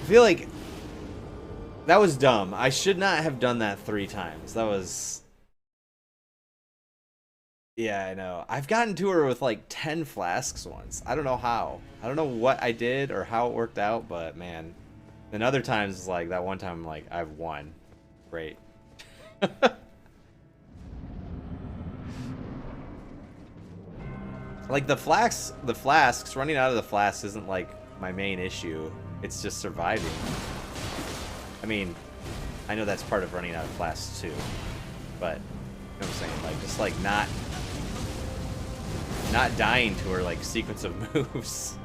I feel like that was dumb. I should not have done that 3 times. That was... Yeah, I know. I've gotten to her with like 10 flasks once. I don't know how. I don't know what I did or how it worked out, but man. Then other times, like that one time, I'm like, I've won. Great. Like the flasks, running out of the flasks isn't like my main issue. It's just surviving. I mean, I know that's part of running out of flasks too, but you know what I'm saying? Like just like not dying to her like sequence of moves.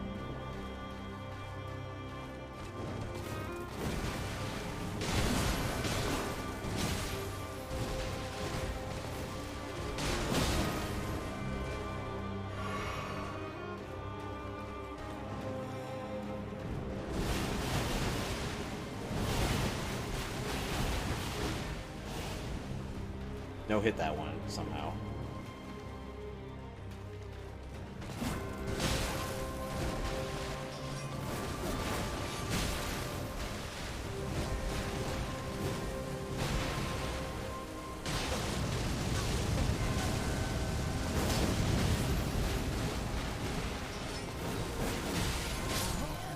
No, hit that one somehow.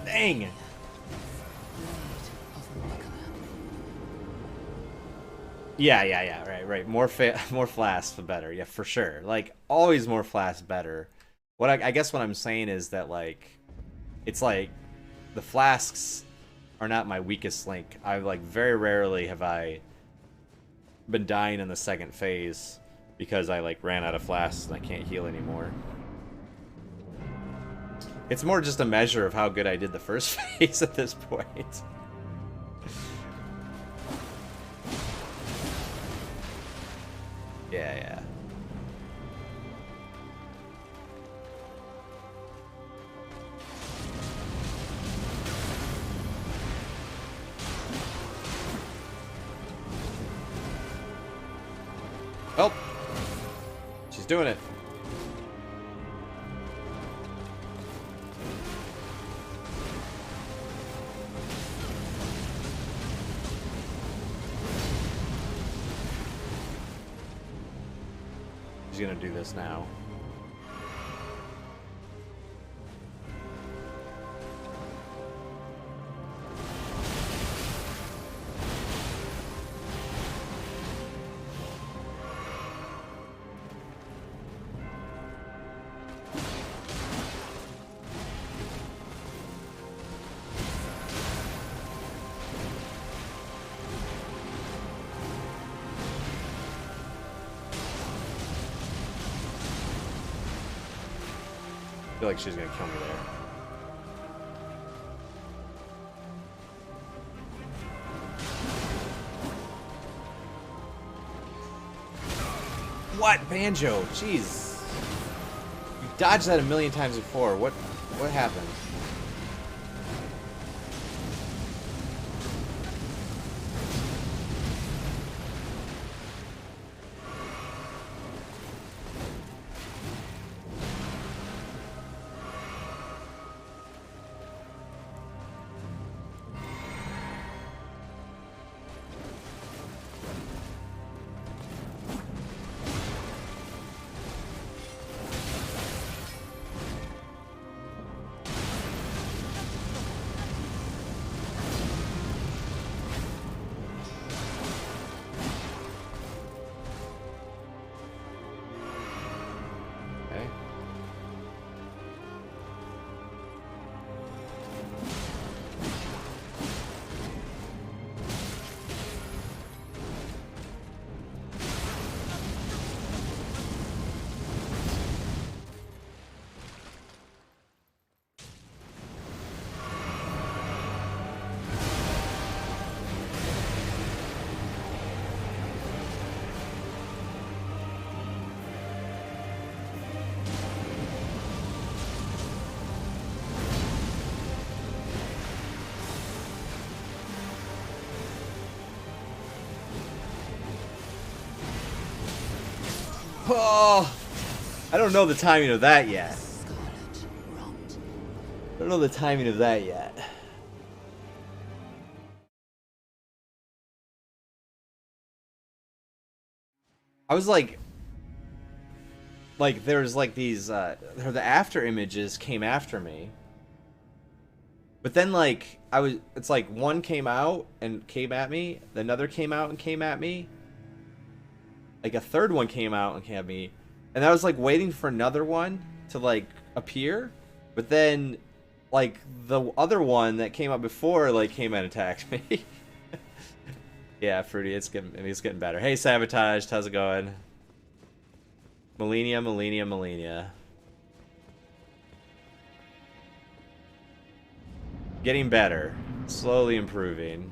Dang! Yeah, right. More flasks, the better. Yeah, for sure. Like, always more flasks, better. What I guess what I'm saying is that, like, it's like, the flasks are not my weakest link. Like, very rarely have I been dying in the second phase because I, like, ran out of flasks and I can't heal anymore. It's more just a measure of how good I did the first phase at this point. Yeah. Oh! She's doing it. She's gonna do this now. I feel like she's gonna kill me there. What? Banjo? Jeez. You dodged that a million times before. What happened? Oh, I don't know the timing of that yet. Scarlet rot. I don't know the timing of that yet. I was like there's like these the after images came after me. But then like it's like one came out and came at me, another came out and came at me. Like a third one came out and came at me. And I was like waiting for another one to like appear, but then like the other one that came up before like came and attacked me. Yeah, Fruity, it's getting better. Hey, Sabotaged, how's it going? Malenia, Malenia, Malenia. Getting better. Slowly improving.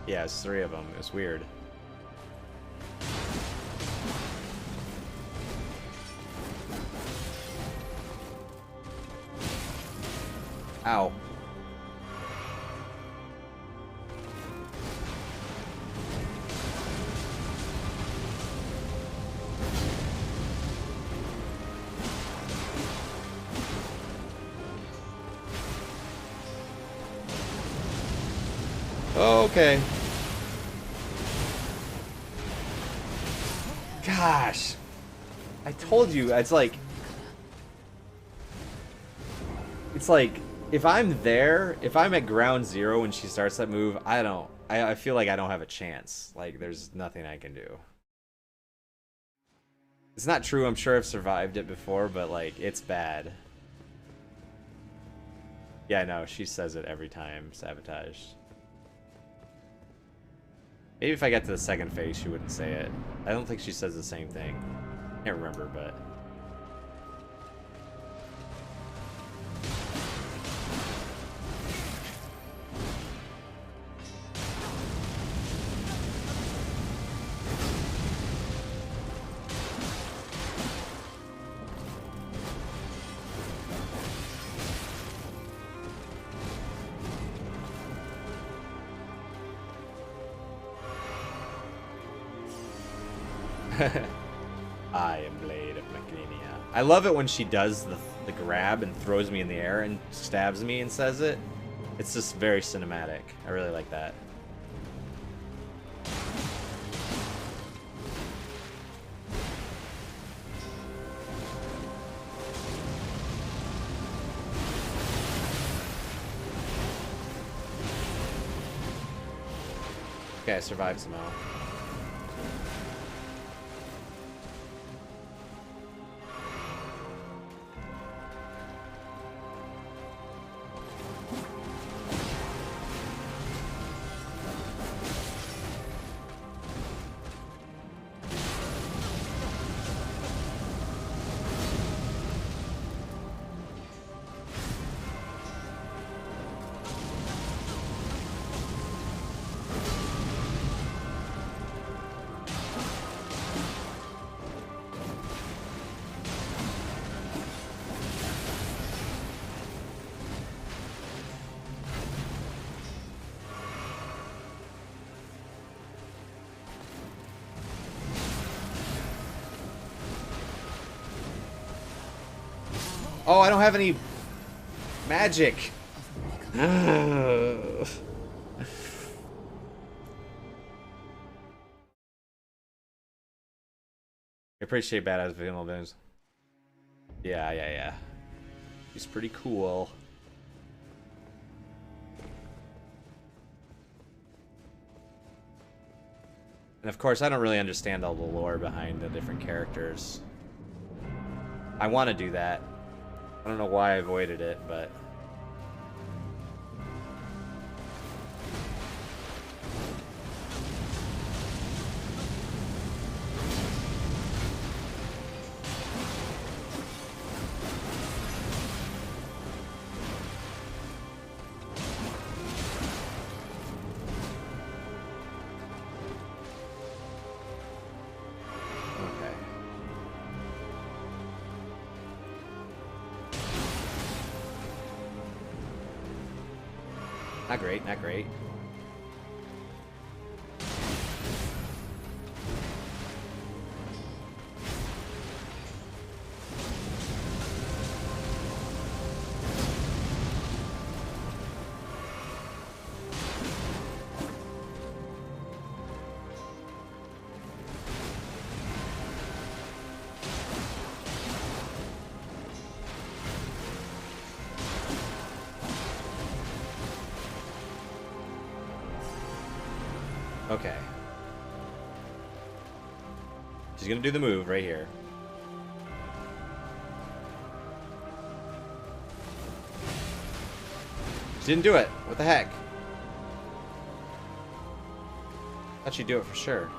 Yeah, it's 3 of them. It's weird. Ow. Okay. Gosh. I told you, it's like if I'm there, if I'm at ground zero when she starts that move, I feel like I don't have a chance. Like there's nothing I can do. It's not true, I'm sure I've survived it before, but like it's bad. Yeah, I know, she says it every time, Sabotaged. Maybe if I got to the second phase, she wouldn't say it. I don't think she says the same thing. Can't remember, but... I am Blade of Malenia. I love it when she does the grab and throws me in the air and stabs me and says it. It's just very cinematic. I really like that. Okay, I survived somehow. Oh, I don't have any magic. I appreciate Badass Vanilla Vims. Yeah. He's pretty cool. And of course, I don't really understand all the lore behind the different characters. I want to do that. I don't know why I avoided it, but... Not great, not great. Okay. She's gonna do the move right here. She didn't do it. What the heck? Thought she'd do it for sure.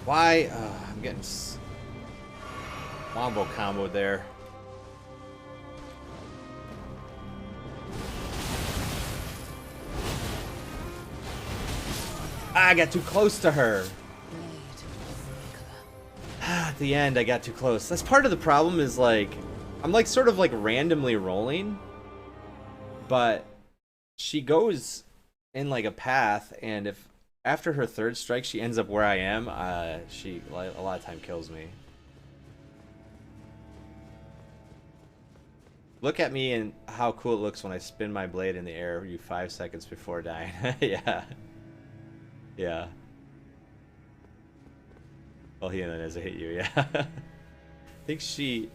Why? I'm getting wombo combo there. I got too close to her. At the end, I got too close. That's part of the problem is, like, I'm, like, sort of, like, randomly rolling. But she goes in, like, a path, and if after her third strike she ends up where I am, she, like, a lot of time kills me. Look at me and how cool it looks when I spin my blade in the air you 5 seconds before dying. Yeah. Yeah. Well, he doesn't hit you, yeah. I think she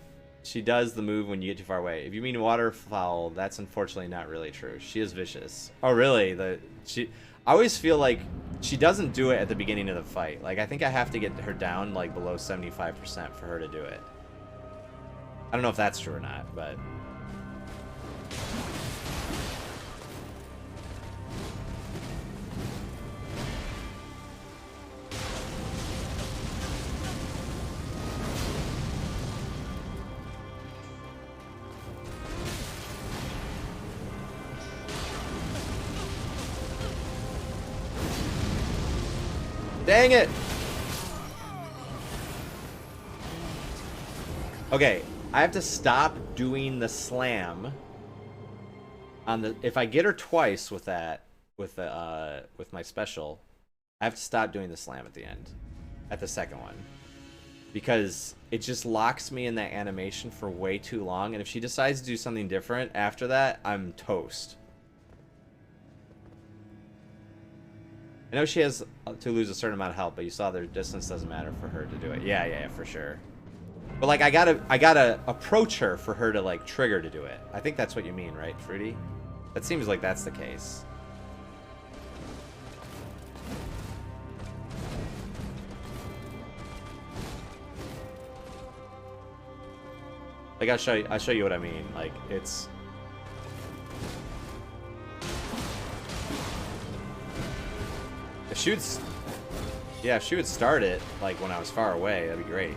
does the move when you get too far away. If you mean waterfowl, that's unfortunately not really true. She is vicious. Oh, really? I always feel like she doesn't do it at the beginning of the fight. Like, I think I have to get her down, like, below 75% for her to do it. I don't know if that's true or not, but... Dang it! Okay, I have to stop doing the slam on the. If I get her twice with that, with my special, I have to stop doing the slam at the end, at the second one, because it just locks me in that animation for way too long. And if she decides to do something different after that, I'm toast. I know she has to lose a certain amount of health, but you saw their distance doesn't matter for her to do it. Yeah, for sure. But, like, I gotta approach her for her to, like, trigger to do it. I think that's what you mean, right, Fruity? That seems like that's the case. Like, I'll show you what I mean. Like, it's... If she would, yeah, if she would start it, like, when I was far away, that'd be great.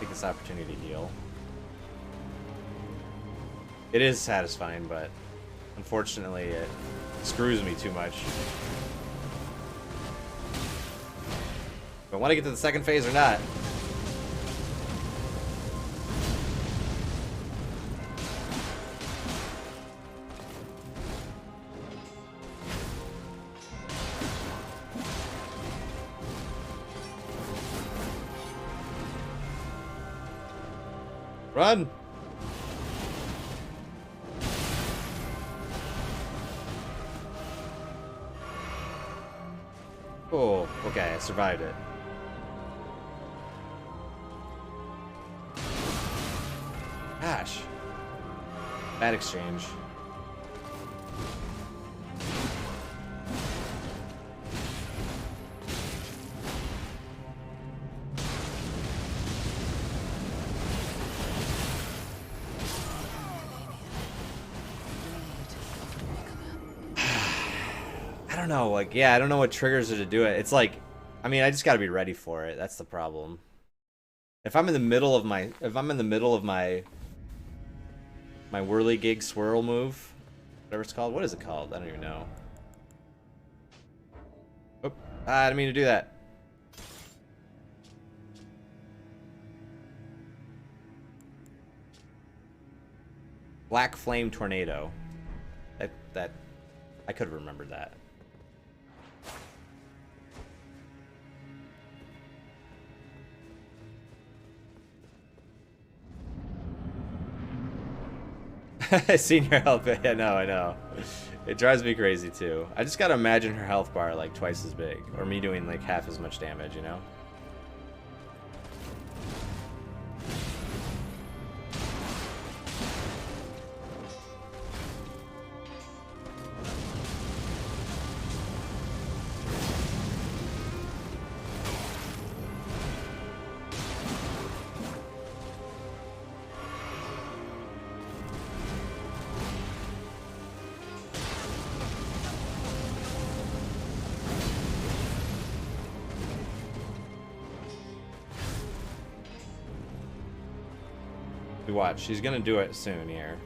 Take this opportunity to heal. It is satisfying, but unfortunately it screws me too much. Do I want to get to the second phase or not? Run! Oh, okay, I survived it. Gosh. Bad exchange. I don't know, like, yeah, I don't know what triggers her to do it. It's like, I mean, I just gotta be ready for it. That's the problem. If I'm in the middle of my, my whirligig swirl move, whatever it's called. What is it called? I don't even know. Oh, I didn't mean to do that. Black Flame Tornado. That I could have remembered that. Senior health. Yeah, no, I know. It drives me crazy too. I just gotta imagine her health bar like twice as big, or me doing like half as much damage, you know? Watch, she's gonna do it soon here.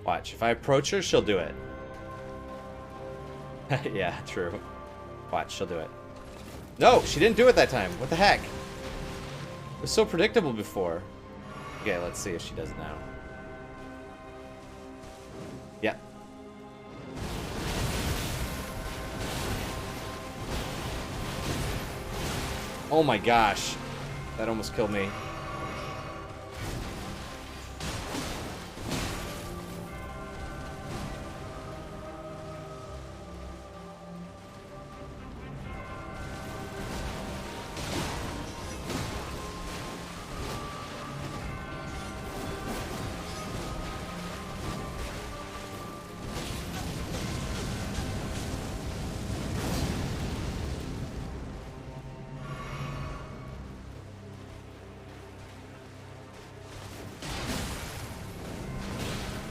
Watch, if I approach her, she'll do it. Yeah, true. Watch, she'll do it. No, she didn't do it that time. What the heck? It was so predictable before. Okay, let's see if she does it now. Yeah. Oh my gosh. That almost killed me.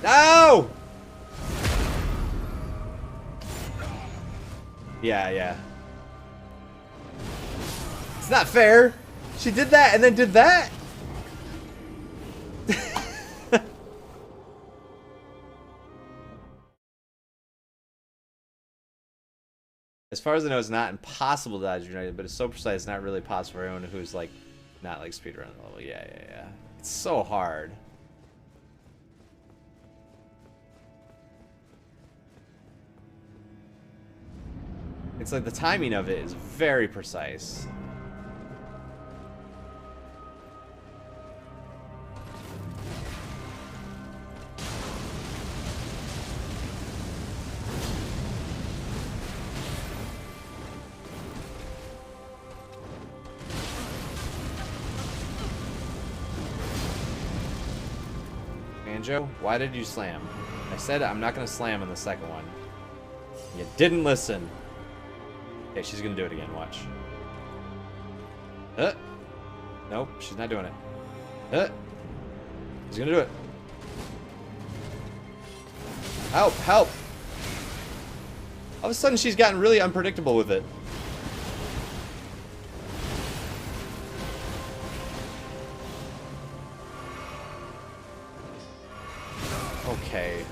No! Yeah. It's not fair. She did that and then did that? As far as I know, it's not impossible to dodge United, but it's so precise it's not really possible for anyone who's like not like speedrun level. Yeah. It's so hard. It's like the timing of it is very precise. Banjo, why did you slam? I said I'm not going to slam on the second one. You didn't listen. Okay, she's gonna do it again, watch. Nope, she's not doing it. She's gonna do it. Help! All of a sudden she's gotten really unpredictable with it. Okay.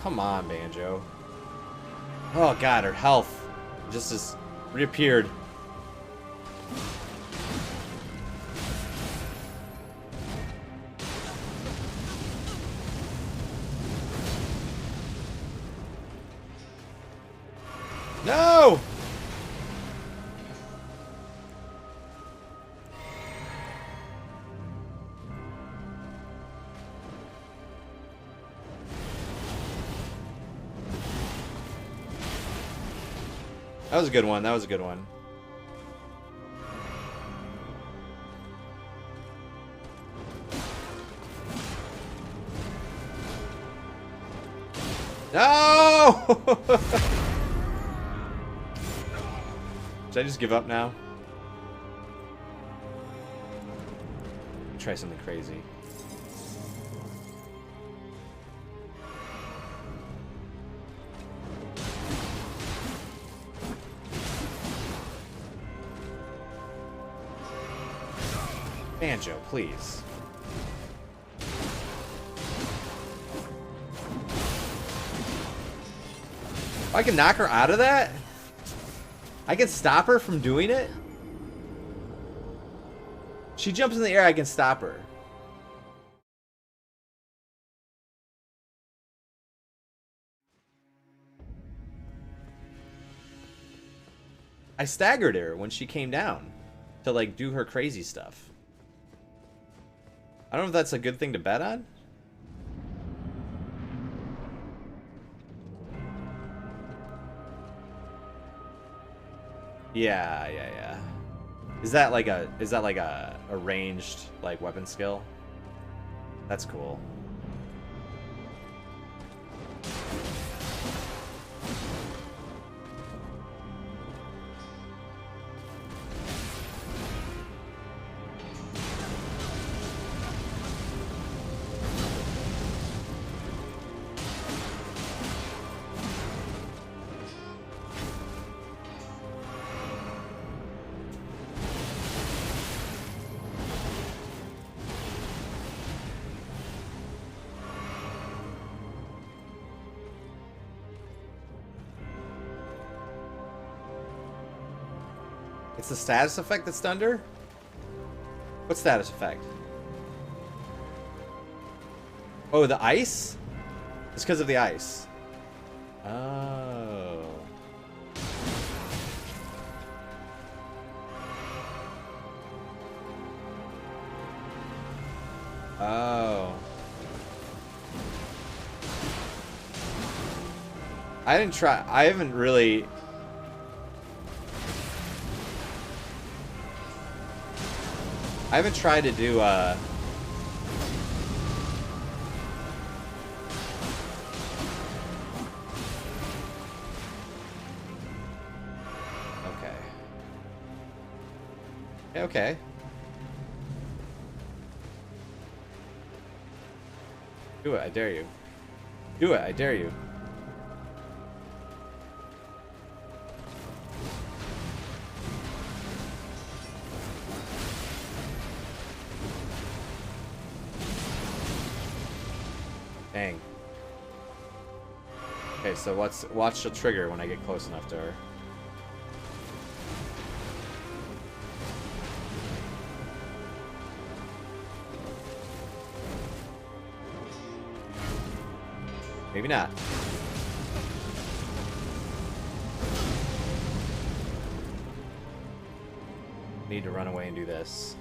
Come on, Banjo. Oh god, her health just reappeared. No! That was a good one. That was a good one. No! Should I just give up now? Try something crazy. Banjo, please. I can knock her out of that? I can stop her from doing it? She jumps in the air, I can stop her. I staggered her when she came down to like do her crazy stuff. I don't know if that's a good thing to bet on. Yeah. Is that like a ranged like weapon skill? That's cool. It's the status effect that's stunned her? What status effect? Oh, the ice? It's because of the ice. Oh. Oh. I didn't try. I haven't really. I haven't tried to do okay. Okay. Do it, I dare you. Do it, I dare you. Dang. Okay, so watch the trigger when I get close enough to her. Maybe not. Need to run away and do this.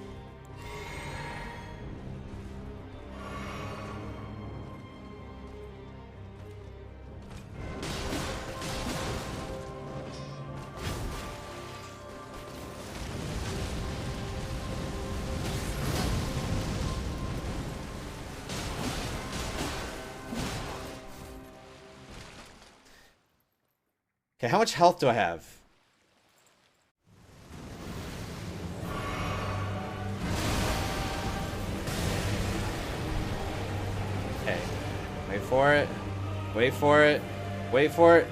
Okay, how much health do I have? Okay. Wait for it. Wait for it. Wait for it.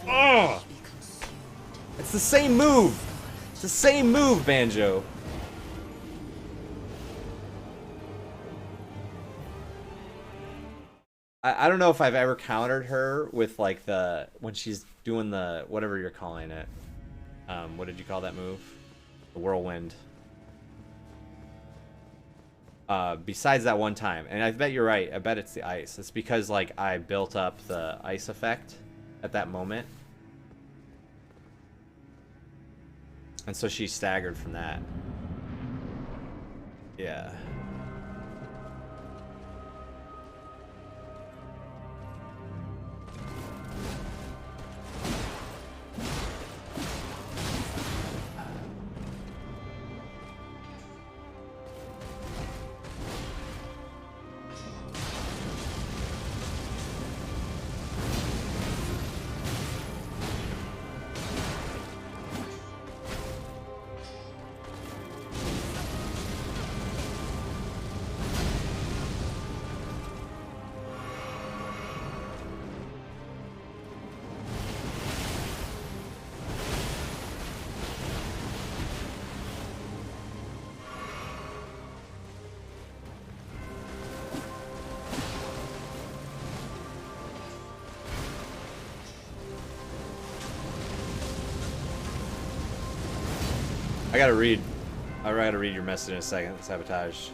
Oh! It's the same move. It's the same move, Banjo. I don't know if I've ever countered her with like the when she's doing the whatever you're calling it. What did you call that move? The whirlwind. Besides that one time, and I bet you're right. I bet it's the ice. It's because like I built up the ice effect at that moment. And so she staggered from that. Yeah. gotta read. I gotta read your message in a second. Sabotage.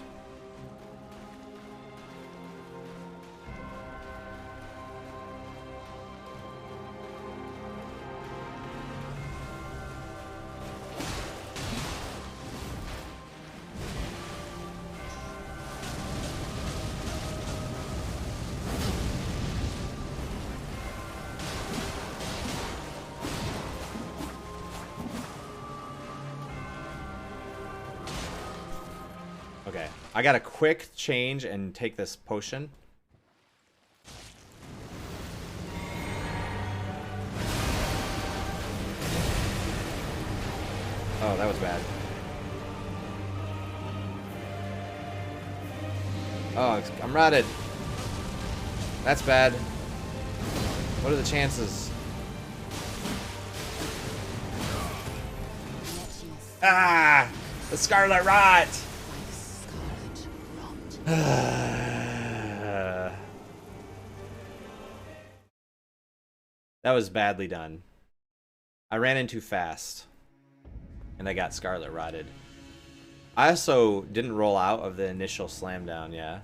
Okay, I got a quick change and take this potion. Oh, that was bad. Oh, I'm rotted. That's bad. What are the chances? Ah! The Scarlet Rot! That was badly done. I ran in too fast. And I got Scarlet Rotted. I also didn't roll out of the initial slam down, yeah.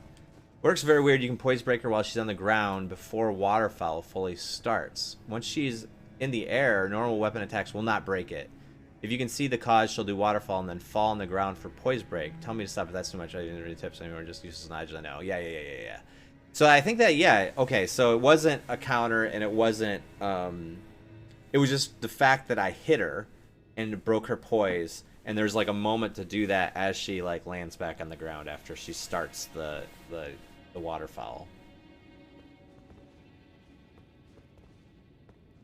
Works very weird. You can poise break her while she's on the ground before Waterfowl fully starts. Once she's in the air, normal weapon attacks will not break it. If you can see the cause, she'll do Waterfall and then fall on the ground for poise break. Tell me to stop if that's too much. I didn't read the tips anymore. Just use Nigel. I know. Yeah. So I think that, yeah. Okay, so it wasn't a counter and it wasn't... it was just the fact that I hit her and it broke her poise. And there's like a moment to do that as she like lands back on the ground after she starts the Waterfowl.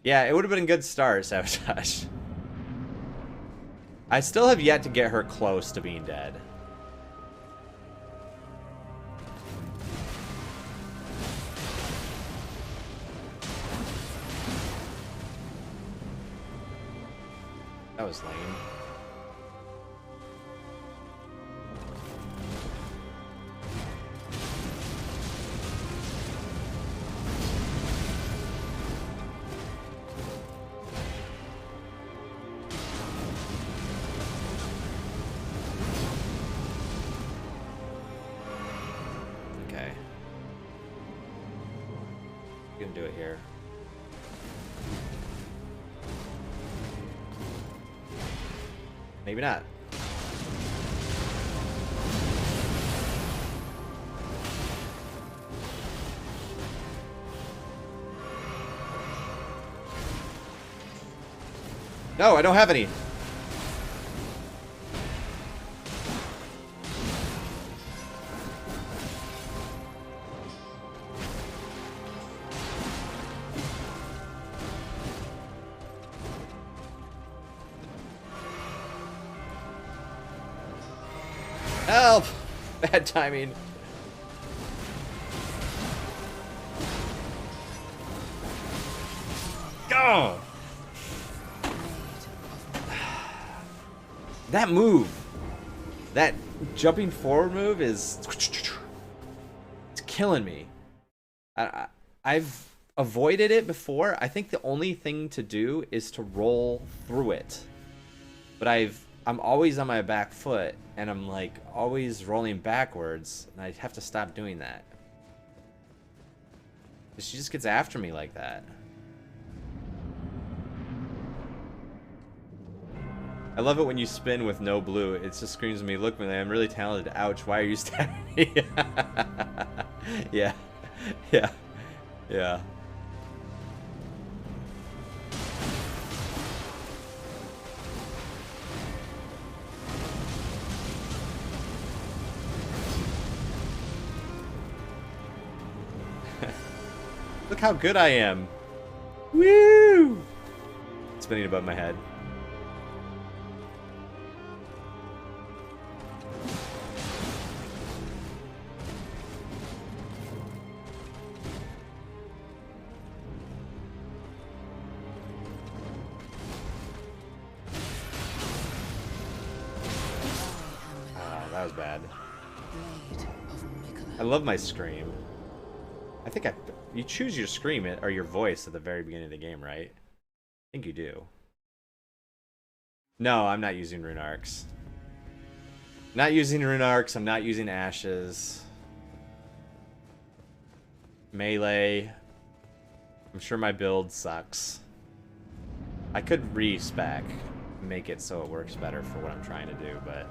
Yeah, it would have been a good start, Sabotage. I still have yet to get her close to being dead. That was lame. Do it here. Maybe not. No, I don't have any. Help! Bad timing. Go! That move, that jumping forward move is... It's killing me. I've avoided it before. I think the only thing to do is to roll through it. But I'm always on my back foot, and I'm like always rolling backwards, and I have to stop doing that. She just gets after me like that. I love it when you spin with no blue. It just screams at me, look, man, I'm really talented. Ouch, why are you stabbing me? Yeah. Look how good I am. Woo! Spinning above my head. That was bad. I love my scream. I think you choose your scream or your voice at the very beginning of the game, right? I think you do. No, I'm not using rune arcs. Not using rune arcs. I'm not using ashes. Melee. I'm sure my build sucks. I could respec, make it so it works better for what I'm trying to do, but...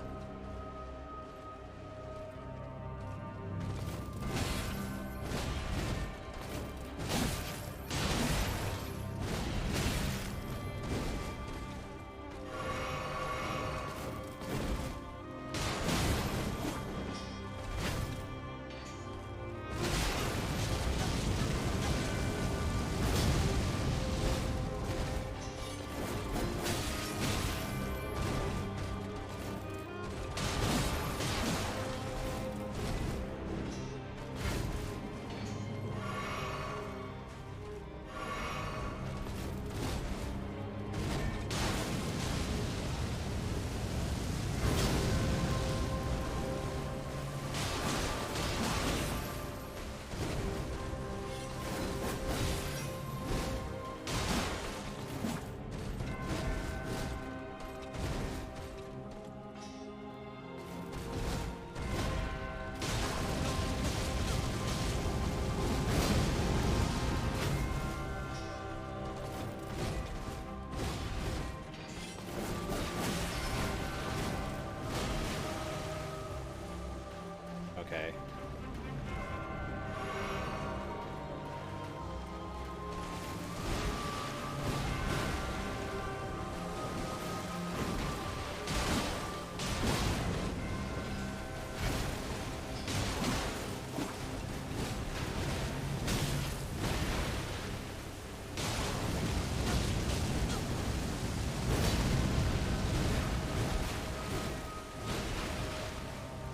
Okay.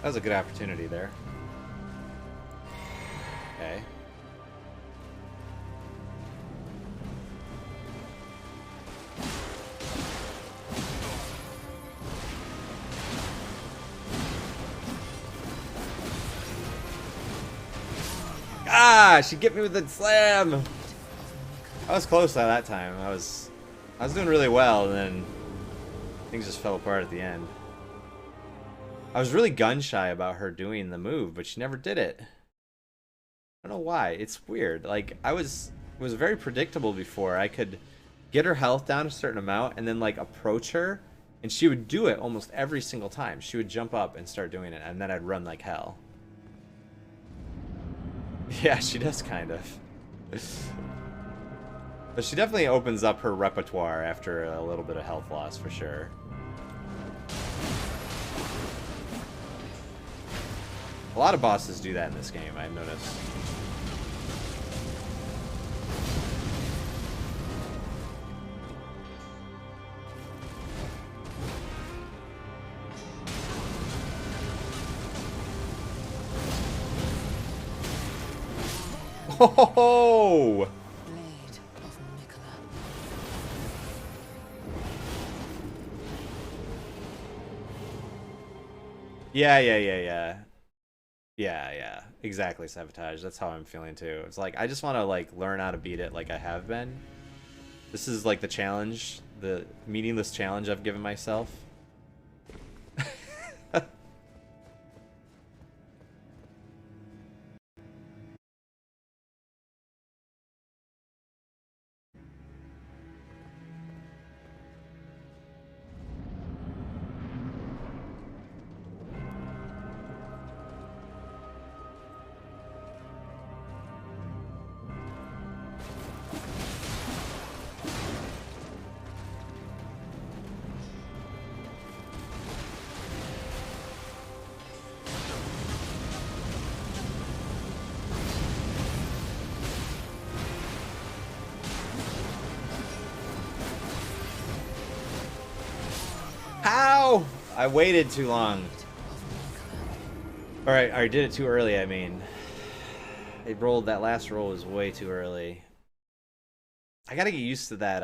That was a good opportunity there. Okay. Ah, she get me with the slam. I was close at that time. I was doing really well, and then things just fell apart at the end. I was really gun shy about her doing the move, but she never did it. I don't know why. It's weird. Like, it was very predictable before. I could get her health down a certain amount and then like approach her, and she would do it almost every single time. She would jump up and start doing it, and then I'd run like hell. Yeah, she does kind of. But she definitely opens up her repertoire after a little bit of health loss for sure. A lot of bosses do that in this game, I've noticed. Oh! Blade of Mikola. Yeah. Yeah, exactly, Sabotage. That's how I'm feeling too. It's like, I just want to like learn how to beat it like I have been. This is like the challenge, the meaningless challenge I've given myself. How? I waited too long. Alright, I did it too early, I mean. It rolled, that last roll was way too early. I gotta get used to that,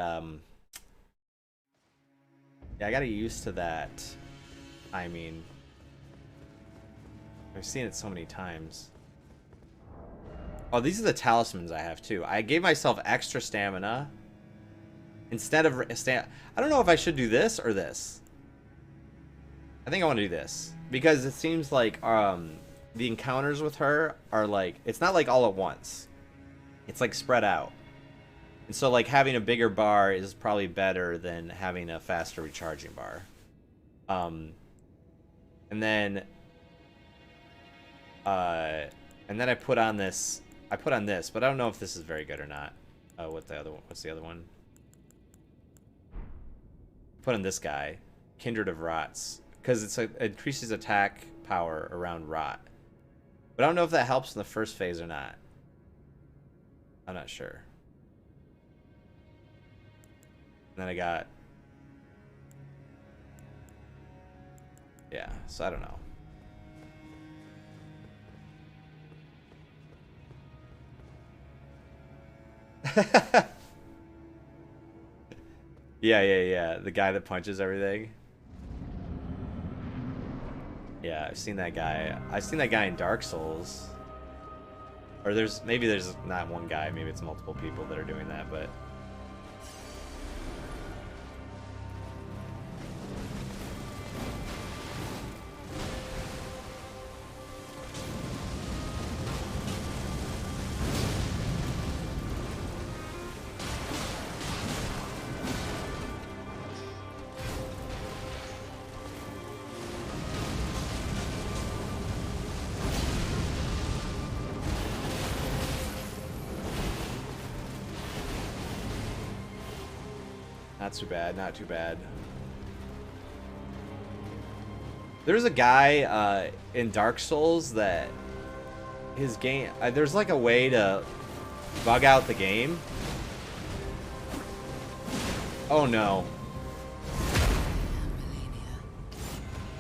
yeah, I gotta get used to that. I mean, I've seen it so many times. Oh, these are the talismans I have too. I gave myself extra stamina instead of I don't know if I should do this or this. I think I want to do this because it seems like the encounters with her are like, it's not like all at once. It's like spread out. And so like having a bigger bar is probably better than having a faster recharging bar. And then I put on this. I put on this, but I don't know if this is very good or not. What's the other one? Put on this guy, Kindred of Rots, because it increases attack power around rot. But I don't know if that helps in the first phase or not. I'm not sure. And then I got, yeah, so I don't know. Yeah. The guy that punches everything. Yeah, I've seen that guy. I've seen that guy in Dark Souls. Or maybe there's not one guy, maybe it's multiple people that are doing that, but not too bad, not too bad. There's a guy in Dark Souls that his game, there's like a way to bug out the game. Oh no.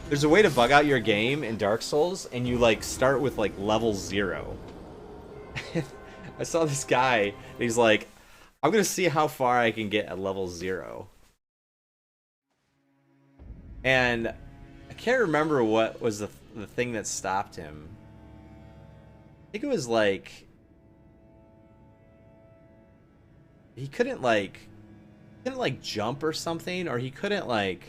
There's a way to bug out your game in Dark Souls, and you like start with like level 0. I saw this guy, he's like, I'm gonna see how far I can get at level 0. And I can't remember what was the thing that stopped him. I think it was like he couldn't jump or something, or he couldn't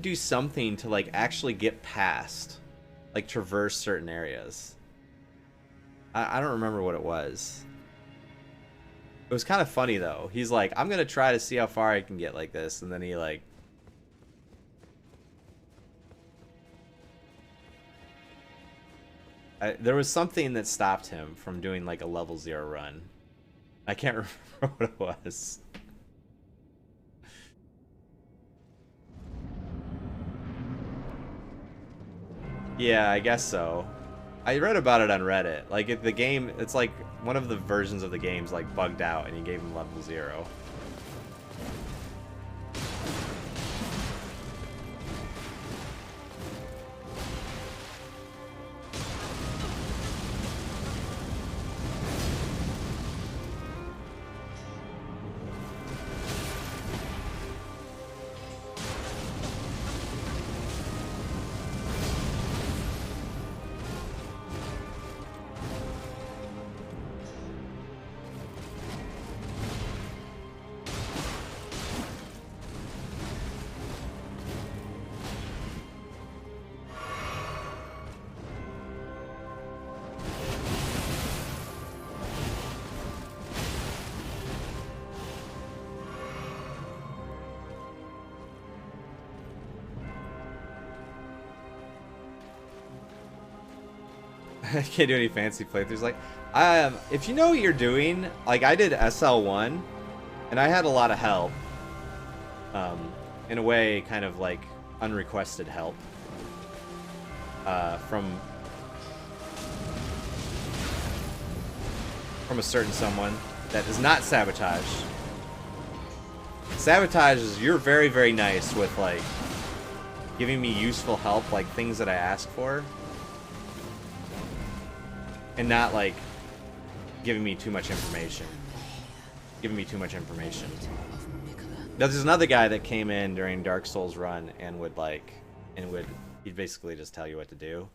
do something to like actually get past, like traverse certain areas. I don't remember what it was. It was kind of funny though. He's like, I'm gonna try to see how far I can get like this, and then he like, there was something that stopped him from doing like a level 0 run. I can't remember what it was. Yeah, I guess so. I read about it on Reddit. Like, the game, it's like one of the versions of the game's like bugged out, and he gave him level 0. I can't do any fancy playthroughs. Like, if you know what you're doing, like I did SL1, and I had a lot of help. In a way, kind of like unrequested help from a certain someone that is not Sabotage. Sabotage is, you're very, very nice with like giving me useful help, like things that I ask for. And not like giving me too much information. There's another guy that came in during Dark Souls run and he'd basically just tell you what to do.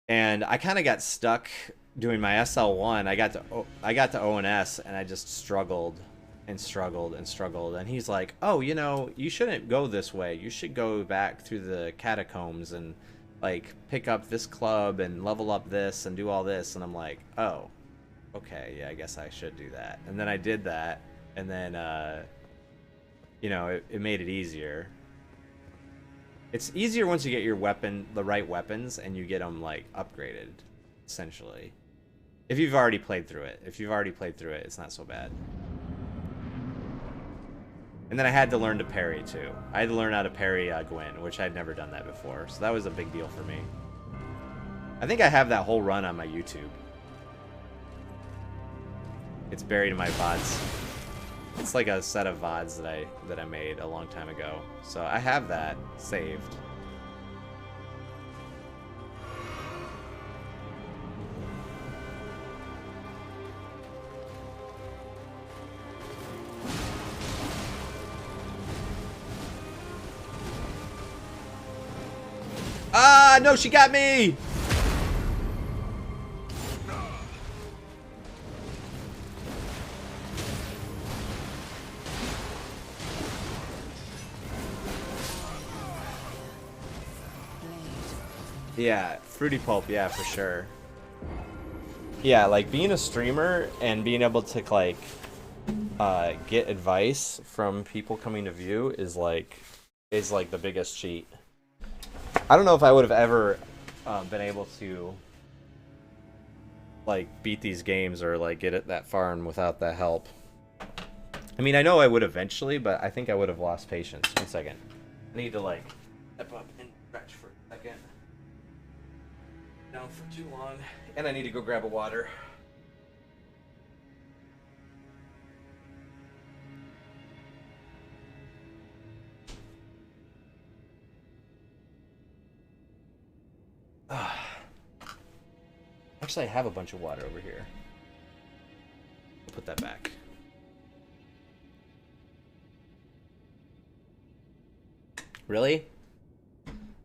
And I kind of got stuck doing my SL1, I got to ONS and I just struggled and struggled and struggled. And he's like, "Oh, you know, you shouldn't go this way. You should go back through the catacombs and like pick up this club and level up this and do all this." And I'm like, "Oh, okay, yeah, I guess I should do that." And then I did that, and then you know, it made it easier. It's easier once you get your the right weapons, and you get them like upgraded, essentially. If you've already played through it. If you've already played through it, it's not so bad. And then I had to learn to parry, too. I had to learn how to parry Gwen, which I'd never done that before. So that was a big deal for me. I think I have that whole run on my YouTube. It's buried in my VODs. It's like a set of VODs that I made a long time ago. So I have that saved. Ah, no, she got me! Yeah, Fruity Pulp, yeah, for sure. Yeah, like being a streamer and being able to like get advice from people coming to view is like the biggest cheat. I don't know if I would have ever been able to like beat these games or like get it that far and without that help. I mean, I know I would eventually, but I think I would have lost patience. 1 second. I need to like step up and stretch for a second. Down for too long, and I need to go grab a water. Actually, I have a bunch of water over here. I'll put that back. Really?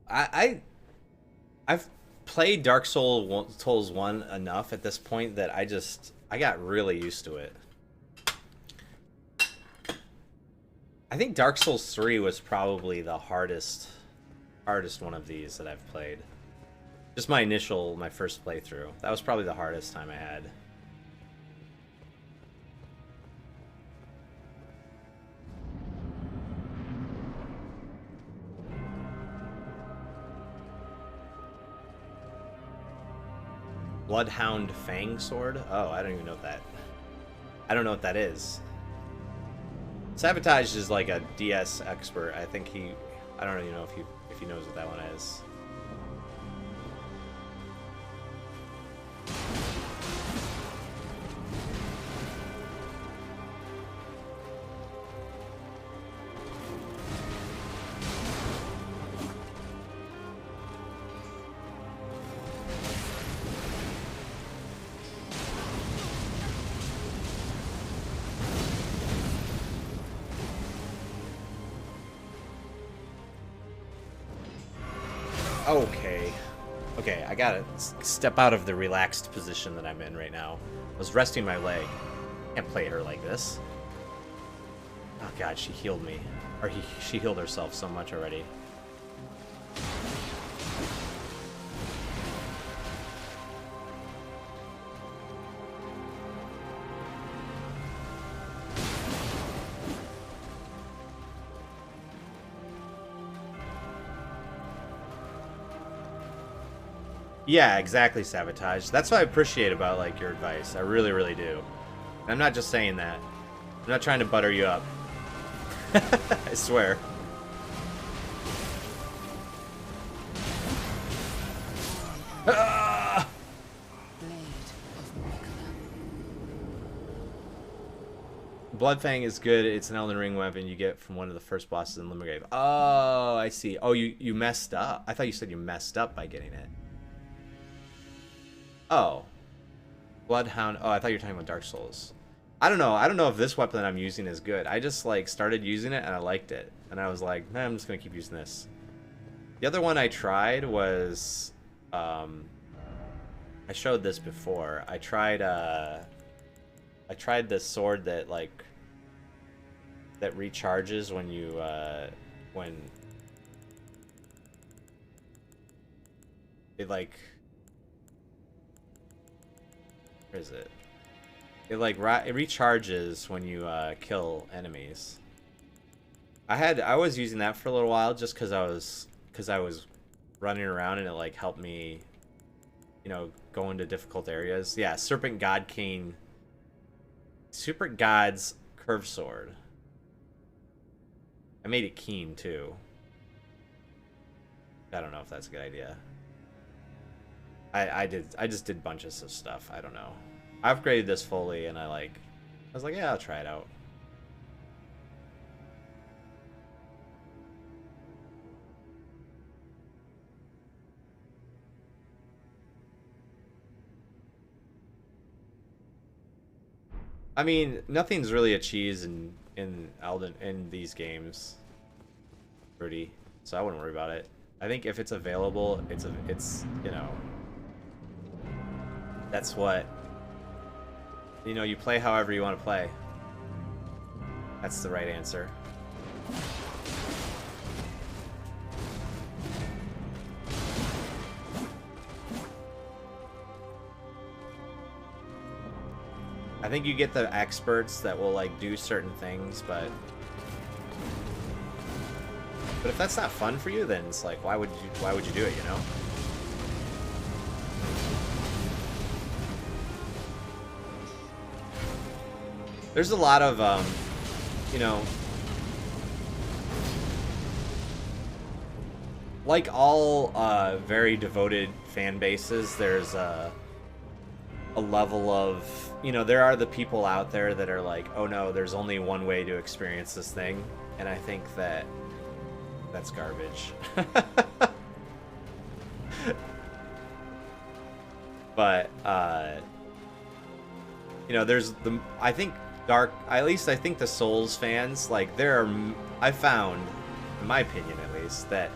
I've played Dark Souls 1 enough at this point that I got really used to it. I think Dark Souls 3 was probably the hardest one of these that I've played. Just my first playthrough. That was probably the hardest time I had. Bloodhound Fang Sword? Oh, I don't even know that. I don't know what that is. Sabotage is like a DS expert. I think I don't even know if he knows what that one is. Okay, I gotta step out of the relaxed position that I'm in right now. I was resting my leg. Can't play her like this. Oh god, she healed me. Or she healed herself so much already. Yeah, exactly, Sabotage. That's what I appreciate about like your advice. I really, really do. And I'm not just saying that. I'm not trying to butter you up. I swear. Ah! Bloodfang is good. It's an Elden Ring weapon you get from one of the first bosses in Limgrave. Oh, I see. Oh, you messed up. I thought you said you messed up by getting it. Oh. Bloodhound. Oh, I thought you were talking about Dark Souls. I don't know. I don't know if this weapon that I'm using is good. I just like started using it and I liked it. And I was like, nah, I'm just going to keep using this. The other one I tried was I showed this before. I tried this sword that like that recharges when you when it like where is it? It like it recharges when you kill enemies. I was using that for a little while just because I was running around and it like helped me, you know, go into difficult areas. Yeah, Serpent God's curved sword. I made it keen too. I don't know if that's a good idea. I just did bunches of stuff. I don't know. I upgraded this fully and I was like, yeah, I'll try it out. I mean, nothing's really a cheese in Elden in these games. Pretty. So I wouldn't worry about it. I think if it's available, it's you know, that's what, you know, you play however you want to play. That's the right answer. I think you get the experts that will like do certain things, but if that's not fun for you, then it's like why would you do it, you know? There's a lot of you know, like all very devoted fan bases, there's a level of, you know, there are the people out there that are like, oh no, there's only one way to experience this thing, and I think that that's garbage. But you know, there's the, I think at least I think the Souls fans, like I found, in my opinion at least, that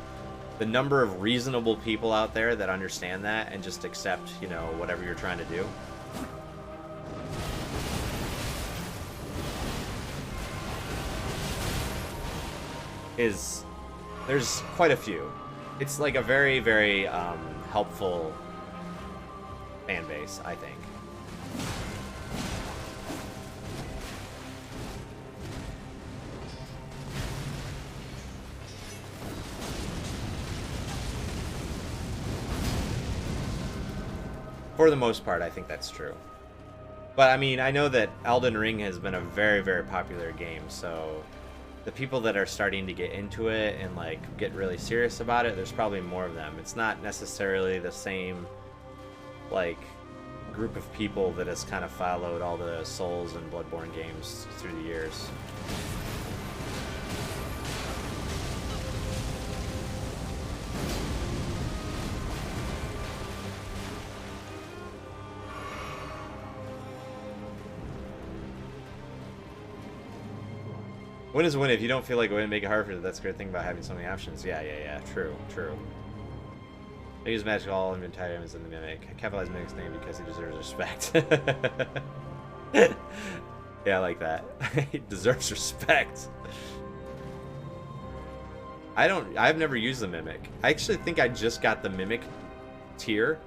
the number of reasonable people out there that understand that and just accept, you know, whatever you're trying to do. There's quite a few. It's like a very, very helpful fan base, I think. For the most part, I think that's true. But I mean, I know that Elden Ring has been a very, very popular game, so the people that are starting to get into it and like get really serious about it, there's probably more of them. It's not necessarily the same like group of people that has kind of followed all the Souls and Bloodborne games through the years. Win is a win. If you don't feel like win, make it hard for you. That's a great thing about having so many options. Yeah. True. I use magic all inventory items in the Mimic. I capitalize Mimic's name because he deserves respect. Yeah, I like that. He deserves respect. I've never used the Mimic. I actually think I just got the Mimic tier.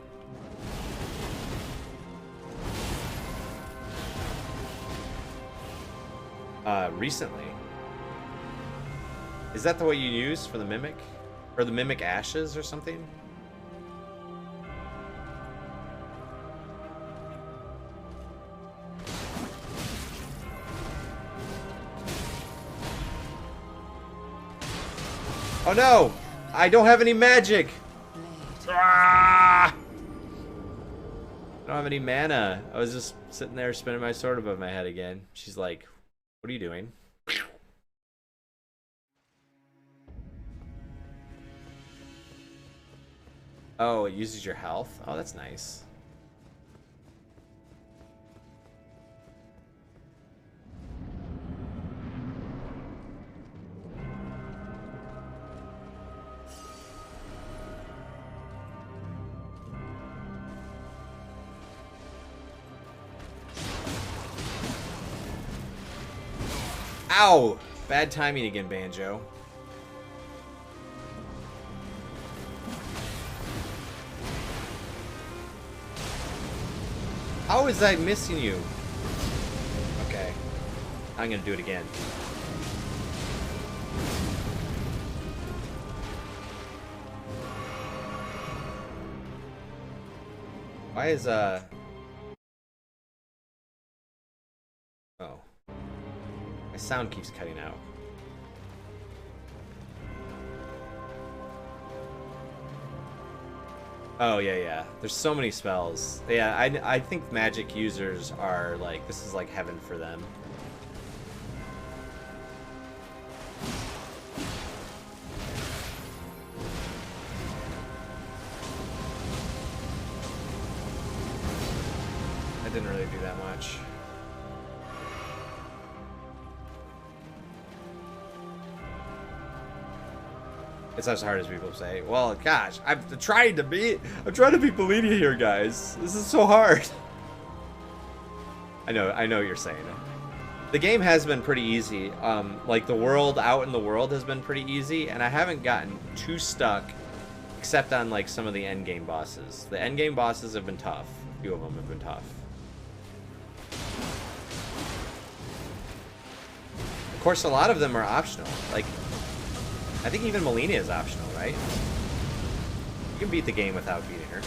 Recently. Is that the way you use for the Mimic? Or the Mimic Ashes or something? Oh no! I don't have any magic! Ah! I don't have any mana. I was just sitting there spinning my sword above my head again. She's like, what are you doing? Oh, it uses your health? Oh, that's nice. Ow! Bad timing again, Banjo. How is that missing you? Okay. I'm gonna do it again. Why is, Oh. My sound keeps cutting out. Oh, yeah. There's so many spells. Yeah, I think magic users are, like, this is like heaven for them. That didn't really do that much. It's as hard as people say. Well, gosh, I'm trying to be Malenia here, guys. This is so hard. I know what you're saying. The game has been pretty easy. Like the world out in the world has been pretty easy, and I haven't gotten too stuck, except on like some of the end game bosses. The end game bosses have been tough. A few of them have been tough. Of course, a lot of them are optional. Like, I think even Malenia is optional, right? You can beat the game without beating her.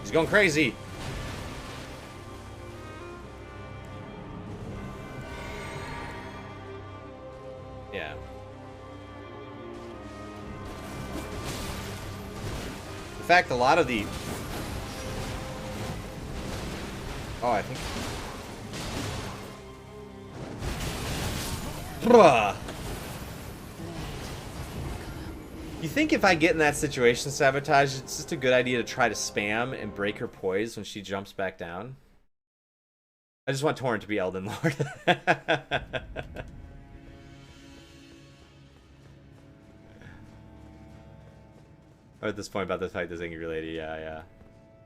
She's going crazy. Yeah. In fact, a lot of the... Oh, I think... Bruh. You think if I get in that situation, Sabotage, it's just a good idea to try to spam and break her poise when she jumps back down? I just want Torrent to be Elden Lord. At this point about this fight, this angry lady, yeah.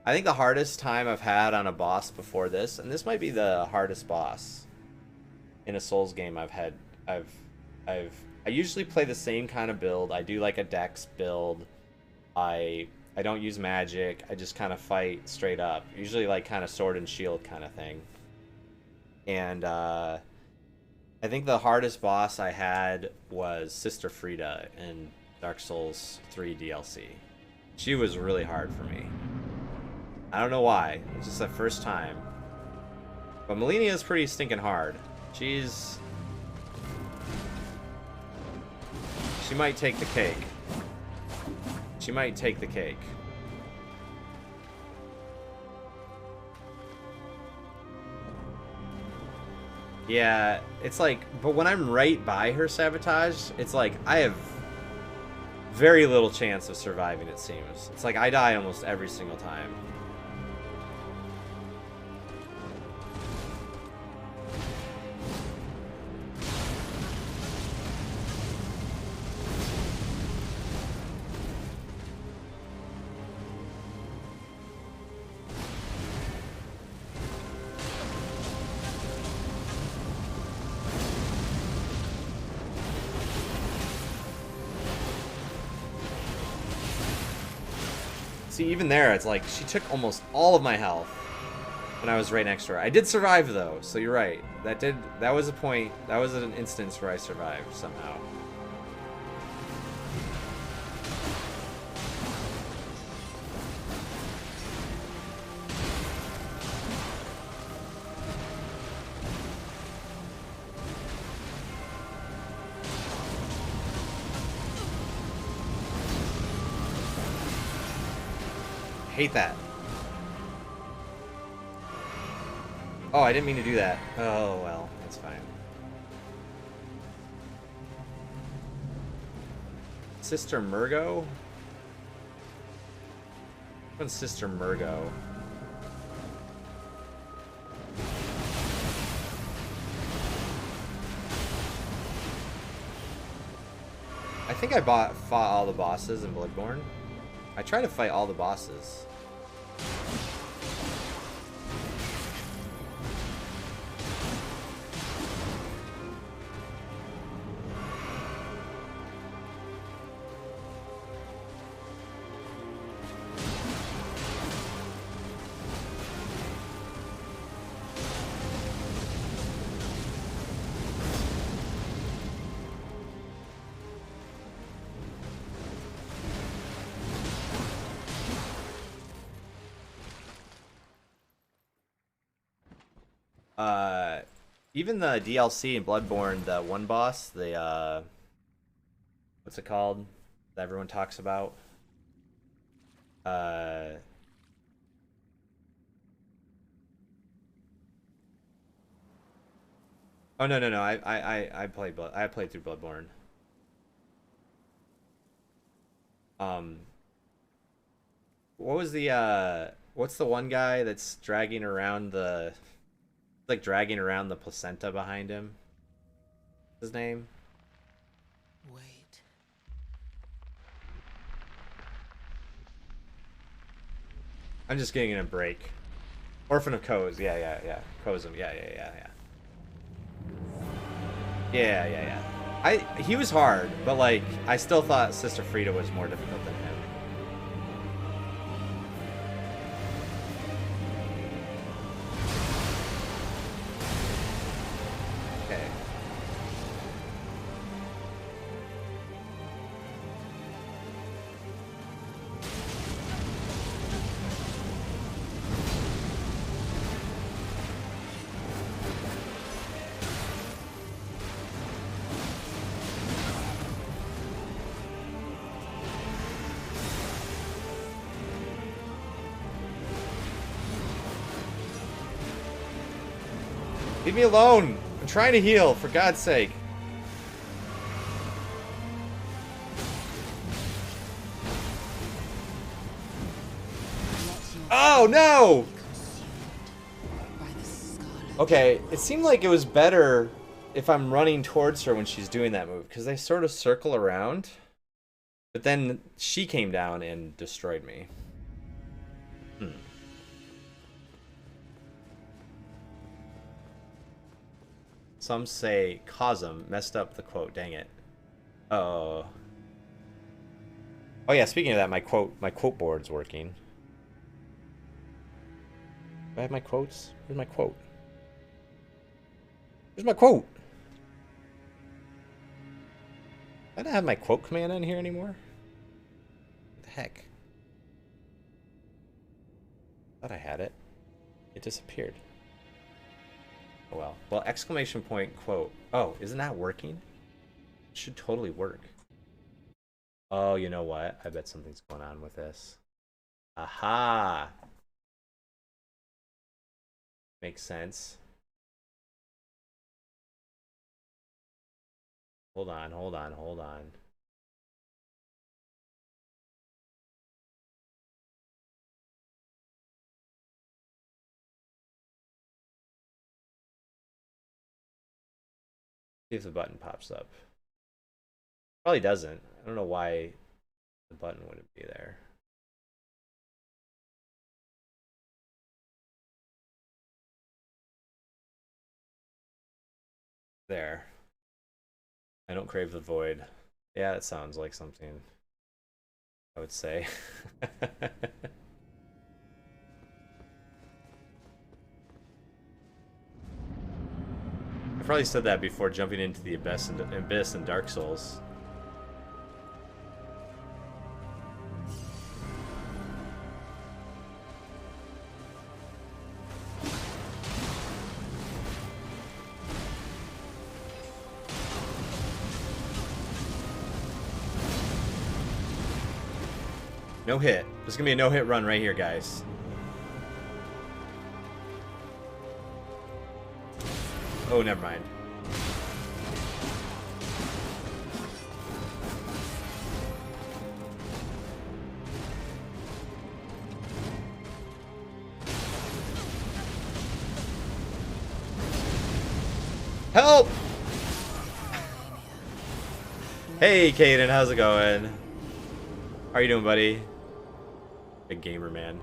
I think the hardest time I've had on a boss before this, and this might be the hardest boss in a Souls game I usually play the same kind of build. I do like a dex build. I don't use magic. I just kind of fight straight up. Usually like kind of sword and shield kind of thing. And I think the hardest boss I had was Sister Frida in Dark Souls 3 DLC. She was really hard for me. I don't know why. It was just the first time. But Malenia is pretty stinking hard. She might take the cake. She might take the cake. Yeah, it's like, but when I'm right by her, Sabotage, it's like I have very little chance of surviving, it seems. It's like I die almost every single time. See, even there, it's like she took almost all of my health when I was right next to her. I did survive though, so you're right. That was a point. That was an instance where I survived somehow. Hate that. Oh, I didn't mean to do that. Oh, well, that's fine. Sister Murgo? What's Sister Murgo? I think I fought all the bosses in Bloodborne. I try to fight all the bosses. Even the DLC in Bloodborne, the one boss, the what's it called? That everyone talks about. Oh no. I played through Bloodborne. What was the what's the one guy that's dragging around the like dragging around the placenta behind him? His name? Wait. I'm just getting in a break. Orphan of Koz, yeah. Kozum, yeah. He was hard, but like I still thought Sister Frida was more difficult than him. Okay. Leave me alone! I'm trying to heal, for God's sake. Oh no! Okay, it seemed like it was better if I'm running towards her when she's doing that move, because they sort of circle around. But then she came down and destroyed me. Some say Cosm messed up the quote, dang it. Oh yeah, speaking of that, my quote board's working. Do I have my quotes? Where's my quote? Where's my quote? I don't have my quote command on here anymore. What the heck? Thought I had it. It disappeared. Oh well. Well, exclamation point quote. Oh, isn't that working? It should totally work. Oh, you know what? I bet something's going on with this. Aha! Makes sense. Hold on. See if the button pops up. Probably doesn't. I don't know why the button wouldn't be there. There. I don't crave the void. Yeah, that sounds like something I would say. I probably said that before jumping into the abyss and Dark Souls. No hit. There's gonna be a no-hit run right here, guys. Oh, never mind. Help! Hey, Caden, how's it going? How are you doing, buddy? Big gamer, man.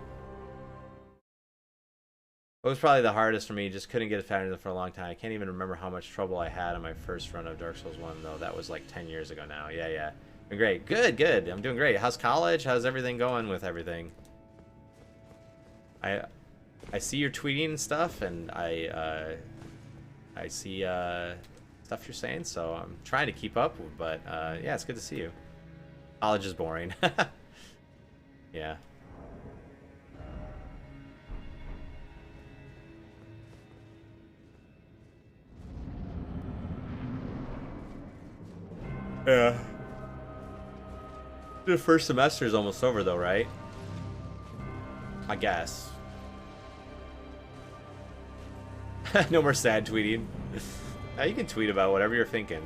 What was probably the hardest for me? Just couldn't get a pattern for a long time. I can't even remember how much trouble I had on my first run of Dark Souls 1, though. That was like 10 years ago now. Yeah, yeah. Been great. Good, good. I'm doing great. How's college? How's everything going with everything? I see you're tweeting and stuff, and I see stuff you're saying, so I'm trying to keep up. But yeah, it's good to see you. College is boring. Yeah. Yeah. The first semester is almost over, though, right? I guess. No more sad tweeting. You can tweet about whatever you're thinking.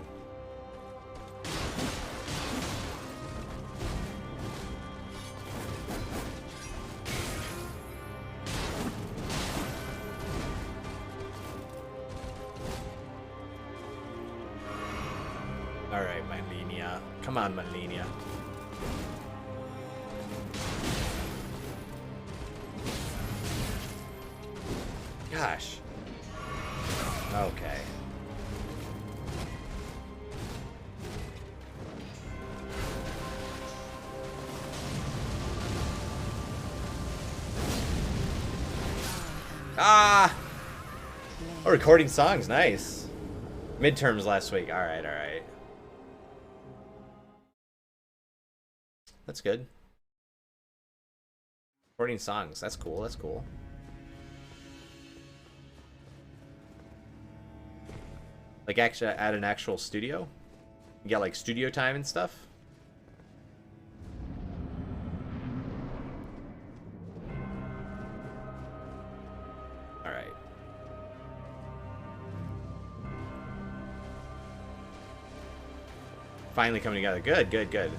Alright, Malenia. Come on, Malenia. Gosh. Okay. Ah! Oh, recording songs, nice. Midterms last week. Alright, alright. That's good. Recording songs, that's cool, that's cool. Like actually at an actual studio? You get like studio time and stuff? Alright. Finally coming together. Good, good, good.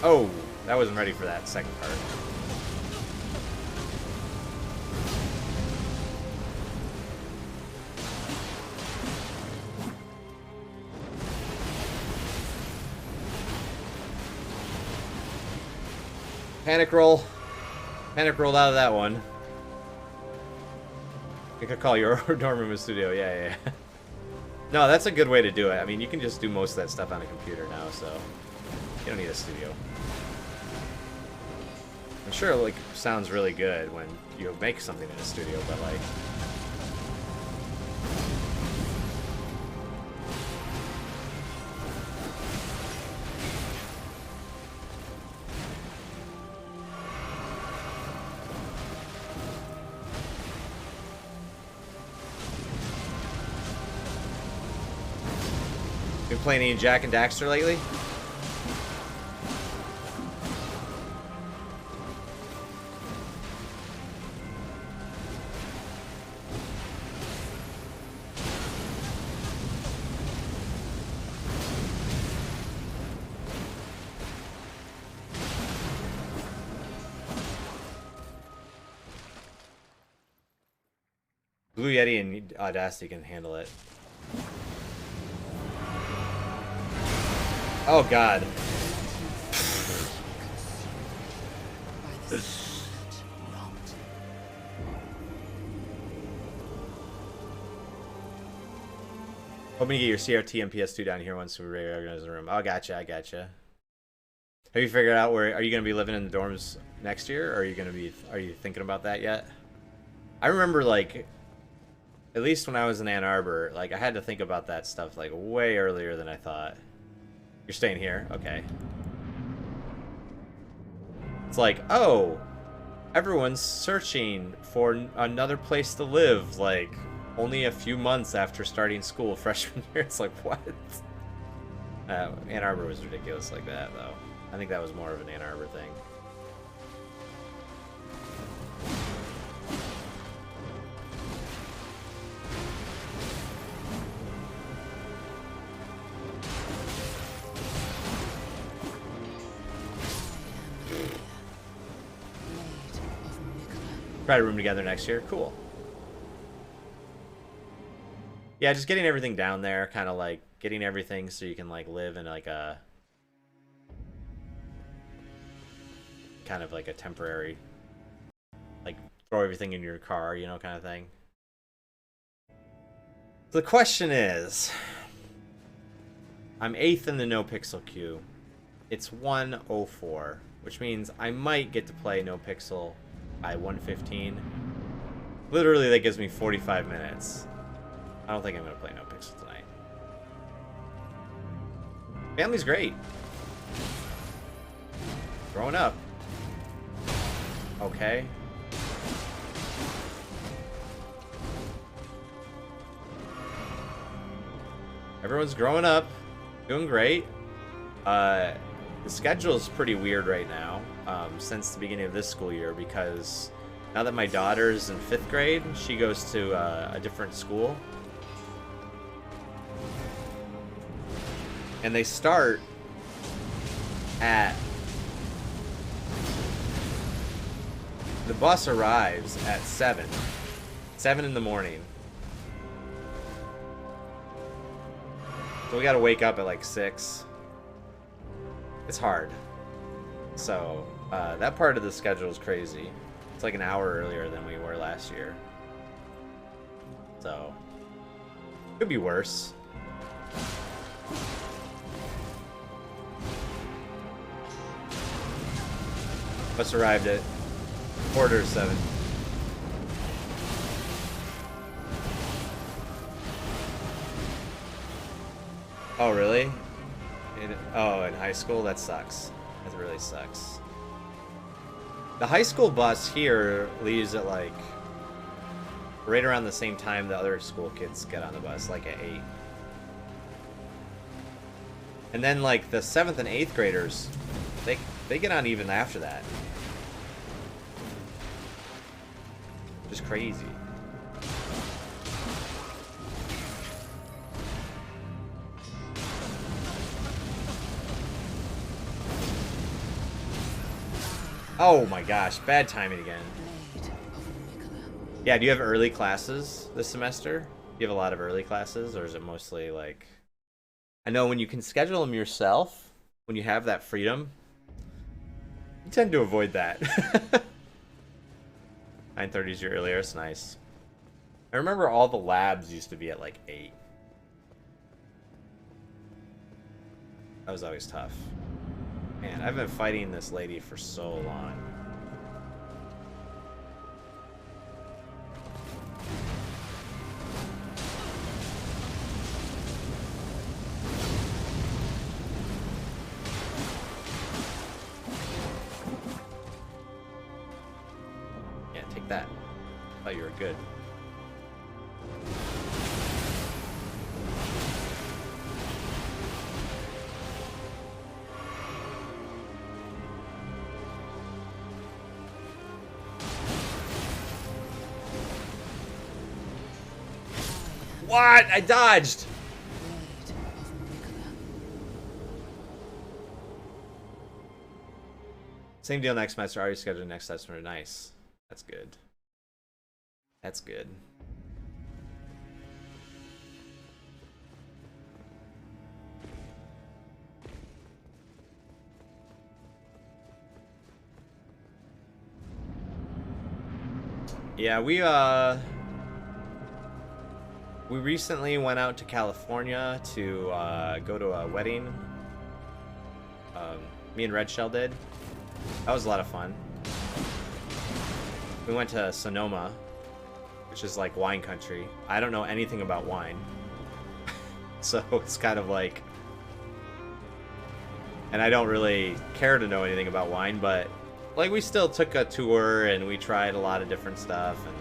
Oh, that wasn't ready for that second part. Panic roll. Panic rolled out of that one. I could call your dorm room a studio. Yeah, yeah, yeah. No, that's a good way to do it. I mean, you can just do most of that stuff on a computer now, so you don't need a studio. I'm sure it like sounds really good when you make something in a studio, but like been playing any Jack and Daxter lately? Blue Yeti and Audacity can handle it. Oh god. Hoping to get your CRT and PS2 down here once we reorganize the room. Oh, gotcha, I gotcha. Have you figured out where are you gonna be living in the dorms next year, or are you thinking about that yet? I remember like at least when I was in Ann Arbor, like I had to think about that stuff like way earlier than I thought. You're staying here? Okay. It's like, oh, everyone's searching for another place to live, like, only a few months after starting school freshman year. It's like, what? Ann Arbor was ridiculous like that, though. I think that was more of an Ann Arbor thing. Try to room together next year. Cool. Yeah, just getting everything down there, kind of like getting everything so you can like live in like a kind of like a temporary, like throw everything in your car, you know, kind of thing. The question is, I'm 8th in the no pixel queue. It's 1:04, which means I might get to play no pixel by 1:15. Literally, that gives me 45 minutes. I don't think I'm gonna play no pixel tonight. Family's great. Growing up. Okay. Everyone's growing up, doing great. The schedule is pretty weird right now, since the beginning of this school year, because now that my daughter's in 5th grade, she goes to a different school. And they start at... The bus arrives at 7 in the morning. So we gotta wake up at like 6. It's hard. So, that part of the schedule is crazy. It's like an hour earlier than we were last year. So, could be worse. Bus arrived at 7:15. Oh, really? In high school? That sucks. That really sucks. The high school bus here leaves at like right around the same time the other school kids get on the bus, like at 8. And then like the 7th and 8th graders, they get on even after that. Just crazy. Oh my gosh, bad timing again. Yeah, do you have early classes this semester? Do you have a lot of early classes, or is it mostly like... I know when you can schedule them yourself, when you have that freedom, you tend to avoid that. 9:30 is your earliest, nice. I remember all the labs used to be at like 8. That was always tough. Man, I've been fighting this lady for so long. Yeah, take that. I thought you were good. What? I dodged! Same deal next semester. Already scheduled next semester. Nice. That's good. That's good. Yeah, we recently went out to California to go to a wedding. Me and Red Shell did. That was a lot of fun. We went to Sonoma, which is like wine country. I don't know anything about wine. So it's kind of like... And I don't really care to know anything about wine, but like we still took a tour and we tried a lot of different stuff. And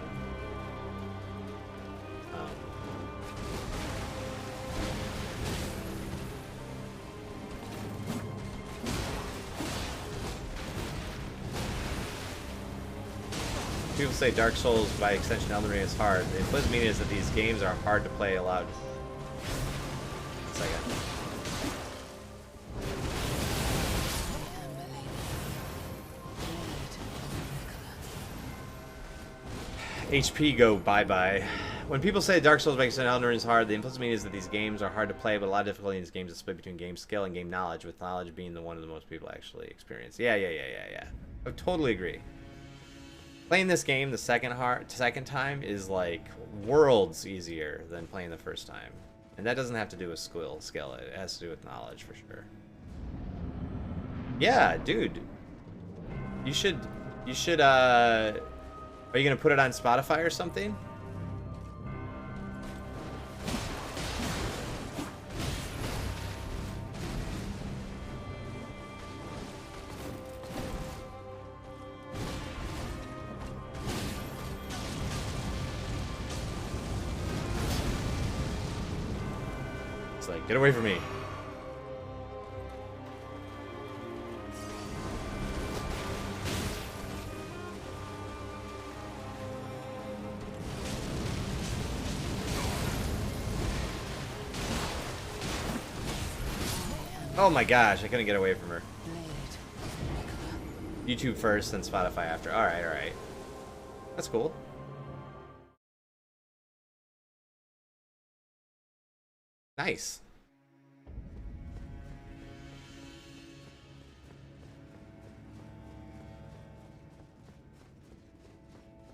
people say Dark Souls, by extension Elden Ring, is hard. The implicit meaning is that these games are hard to play aloud. One second. HP go bye-bye. When people say Dark Souls makes Elden Ring hard, the implicit meaning is that these games are hard to play, but a lot of difficulty in these games is split between game skill and game knowledge, with knowledge being the one of the most people actually experience. Yeah. I totally agree. Playing this game the second time is like worlds easier than playing the first time. And that doesn't have to do with skill. It has to do with knowledge for sure. Yeah, dude. You should are you gonna put it on Spotify or something? It's like, get away from me. Oh my gosh, I couldn't get away from her. YouTube first, then Spotify after. Alright. That's cool. Nice.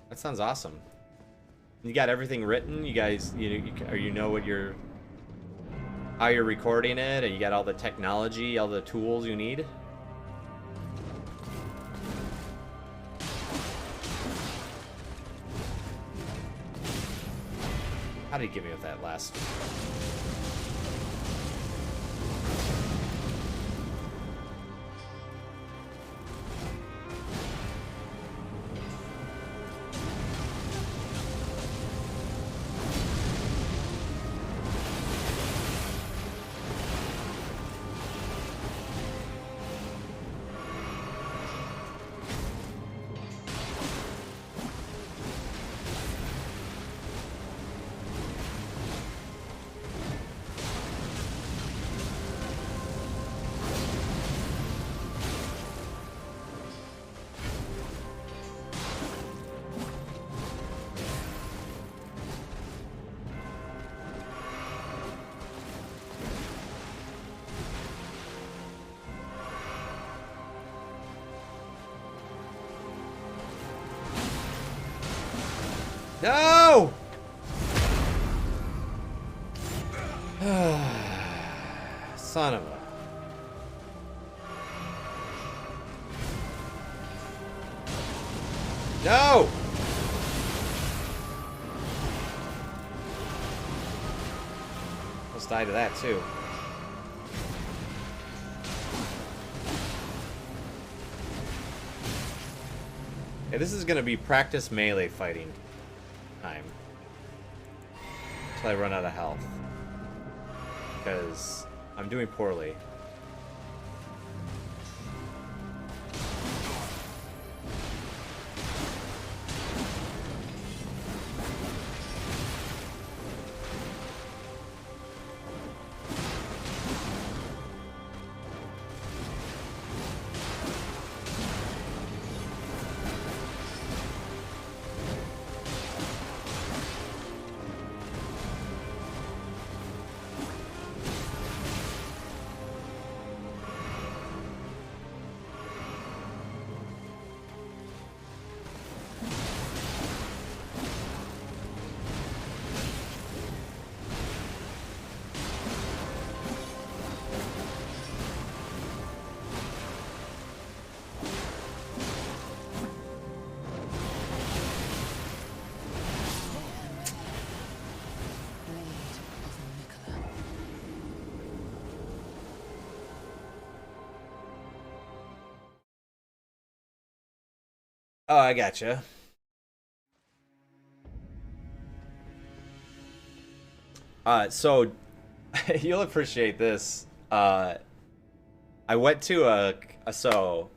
That sounds awesome. You got everything written? You guys, you know what you're... how you're recording it, and you got all the technology, all the tools you need. How did he get me with that last? No! Son of a... No! Let's die to that too. Yeah, this is gonna be practice melee fighting time until I run out of health, because I'm doing poorly. Oh, I gotcha. So you'll appreciate this. I went to so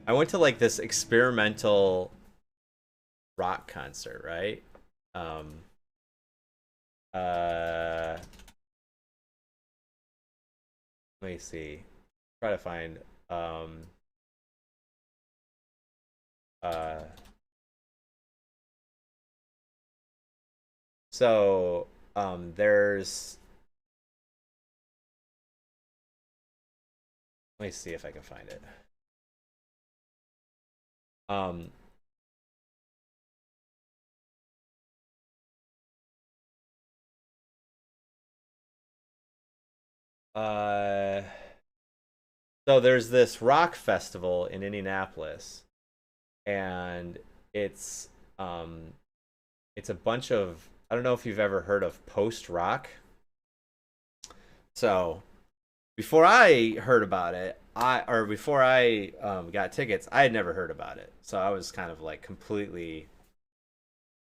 I went to like this experimental rock concert, right? Let me see. Try to find So there's, let me see if I can find it. Um, uh, so there's this rock festival in Indianapolis, and it's um, it's a bunch of, I don't know if you've ever heard of post rock. So before I heard about it, before I got tickets, I had never heard about it. So I was kind of like completely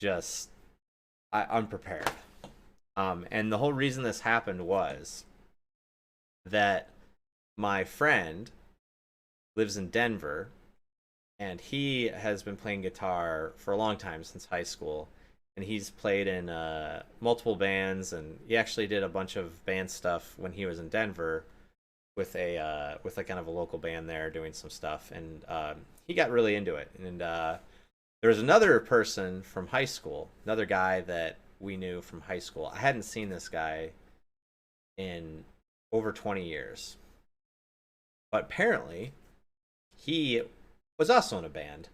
just unprepared. And the whole reason this happened was that my friend lives in Denver, and he has been playing guitar for a long time, since high school, and he's played in multiple bands, and he actually did a bunch of band stuff when he was in Denver with a kind of a local band there doing some stuff, and he got really into it. And there was another person from high school, another guy that we knew from high school. I hadn't seen this guy in over 20 years, but apparently he was also in a band,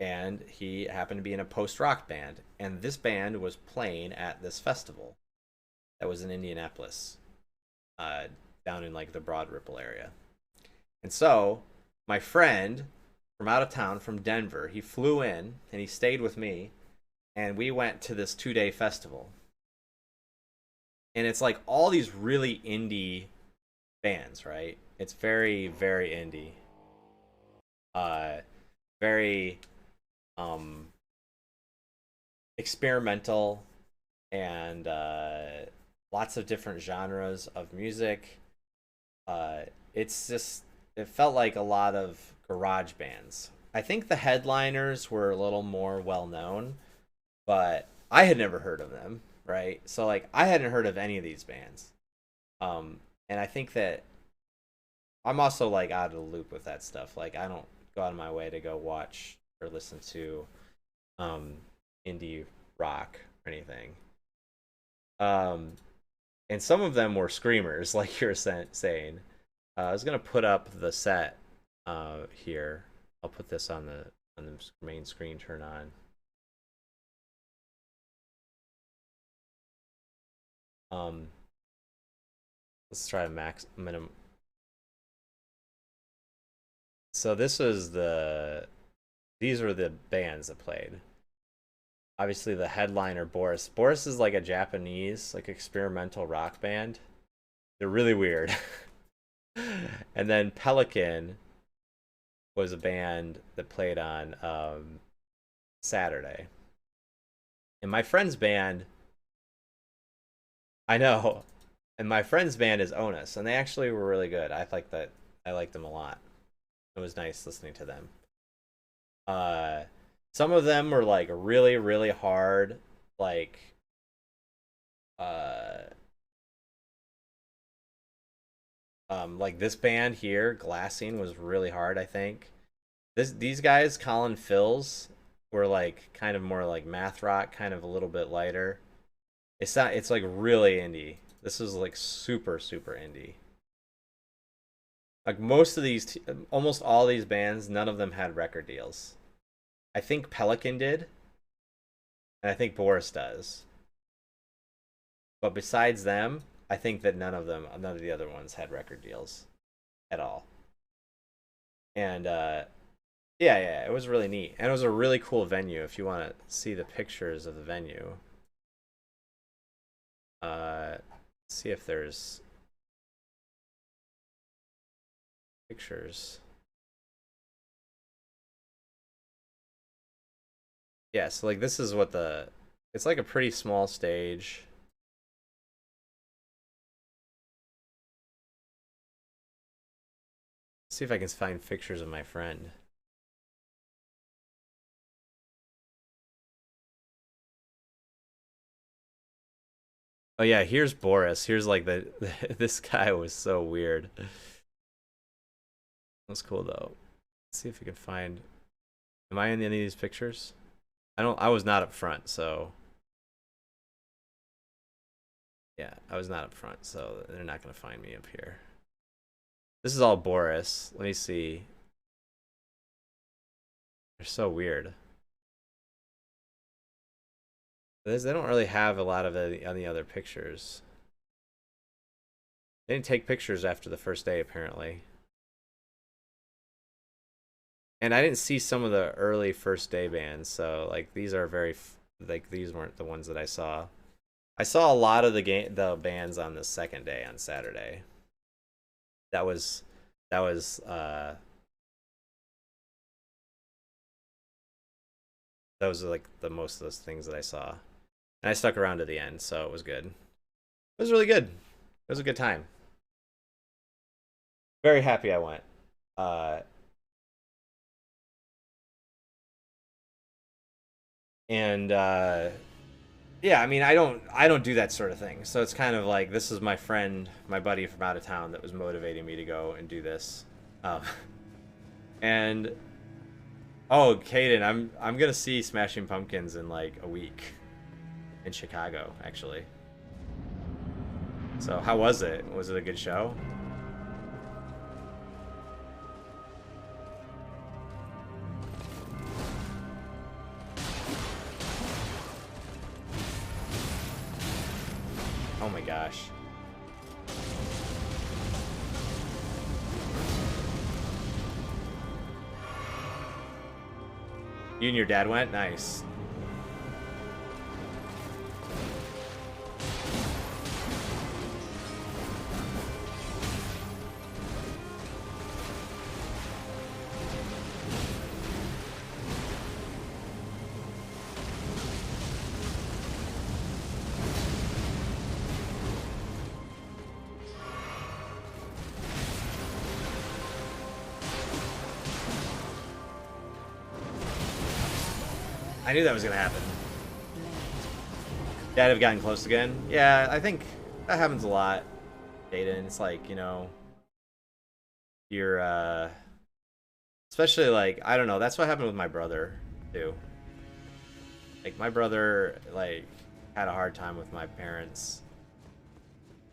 and he happened to be in a post rock band, and this band was playing at this festival that was in Indianapolis, uh, down in like the Broad Ripple area. And so my friend from out of town, from Denver, he flew in and he stayed with me, and we went to this 2 day festival. And it's like all these really indie bands, right? It's very, very indie. Uh, very experimental, and lots of different genres of music. It's just, it felt like a lot of garage bands. I think the headliners were a little more well known, but I had never heard of them, right? So like I hadn't heard of any of these bands. And I think that I'm also like out of the loop with that stuff. Like I don't go out of my way to go watch or listen to um indie rock or anything. Um and some of them were screamers, like you're saying. I was gonna put up the set here. I'll put this on the main screen. Turn on. Um, let's try a max minimum. So this was these were the bands that played. Obviously, the headliner Boris. Boris is like a Japanese like experimental rock band. They're really weird. And then Pelican was a band that played on Saturday. And my friend's band, I know, and my friend's band is Onus, and they actually were really good. I like that. I liked them a lot. It was nice listening to them. Uh, some of them were like really, really hard, like uh, like this band here, Glassing, was really hard. I think these guys, Colin Fills, were like kind of more like math rock, kind of a little bit lighter. It's not. It's like really indie. This is like super, super indie. Like most of these, almost all these bands, none of them had record deals. I think Pelican did, and I think Boris does. But besides them, I think that none of the other ones had record deals at all. And yeah, yeah, it was really neat, and it was a really cool venue. If you want to see the pictures of the venue, see if there's pictures. Yeah, so like this is what the, it's like a pretty small stage. See if I can find pictures of my friend. Oh yeah, here's Boris. Here's like this guy was so weird. That's cool though. Let's see if we can find. Am I in any of these pictures? I don't. I was not up front, so Yeah, I was not up front, so they're not gonna find me up here. This is all Boris. Let me see. They're so weird. They don't really have a lot of it on the other pictures. They didn't take pictures after the first day, apparently. And I didn't see some of the early first day bands, so like these are very like these weren't the ones that I saw. I saw a lot of the bands on the second day on Saturday. That was that was those are like the most of those things that I saw. And I stuck around to the end, so it was good. It was really good. It was a good time. Very happy I went. Uh and yeah, I mean, I don't do that sort of thing. So it's kind of like this is my friend, my buddy from out of town that was motivating me to go and do this. Um, and oh, Caden, I'm gonna see Smashing Pumpkins in like a week in Chicago, actually. So how was it? Was it a good show? Oh my gosh. You and your dad went? Nice. I knew that was gonna happen. Dad have gotten close again? Yeah, I think that happens a lot, Jaden. It's like, you know, you're especially like, I don't know, that's what happened with my brother too. Like my brother like had a hard time with my parents,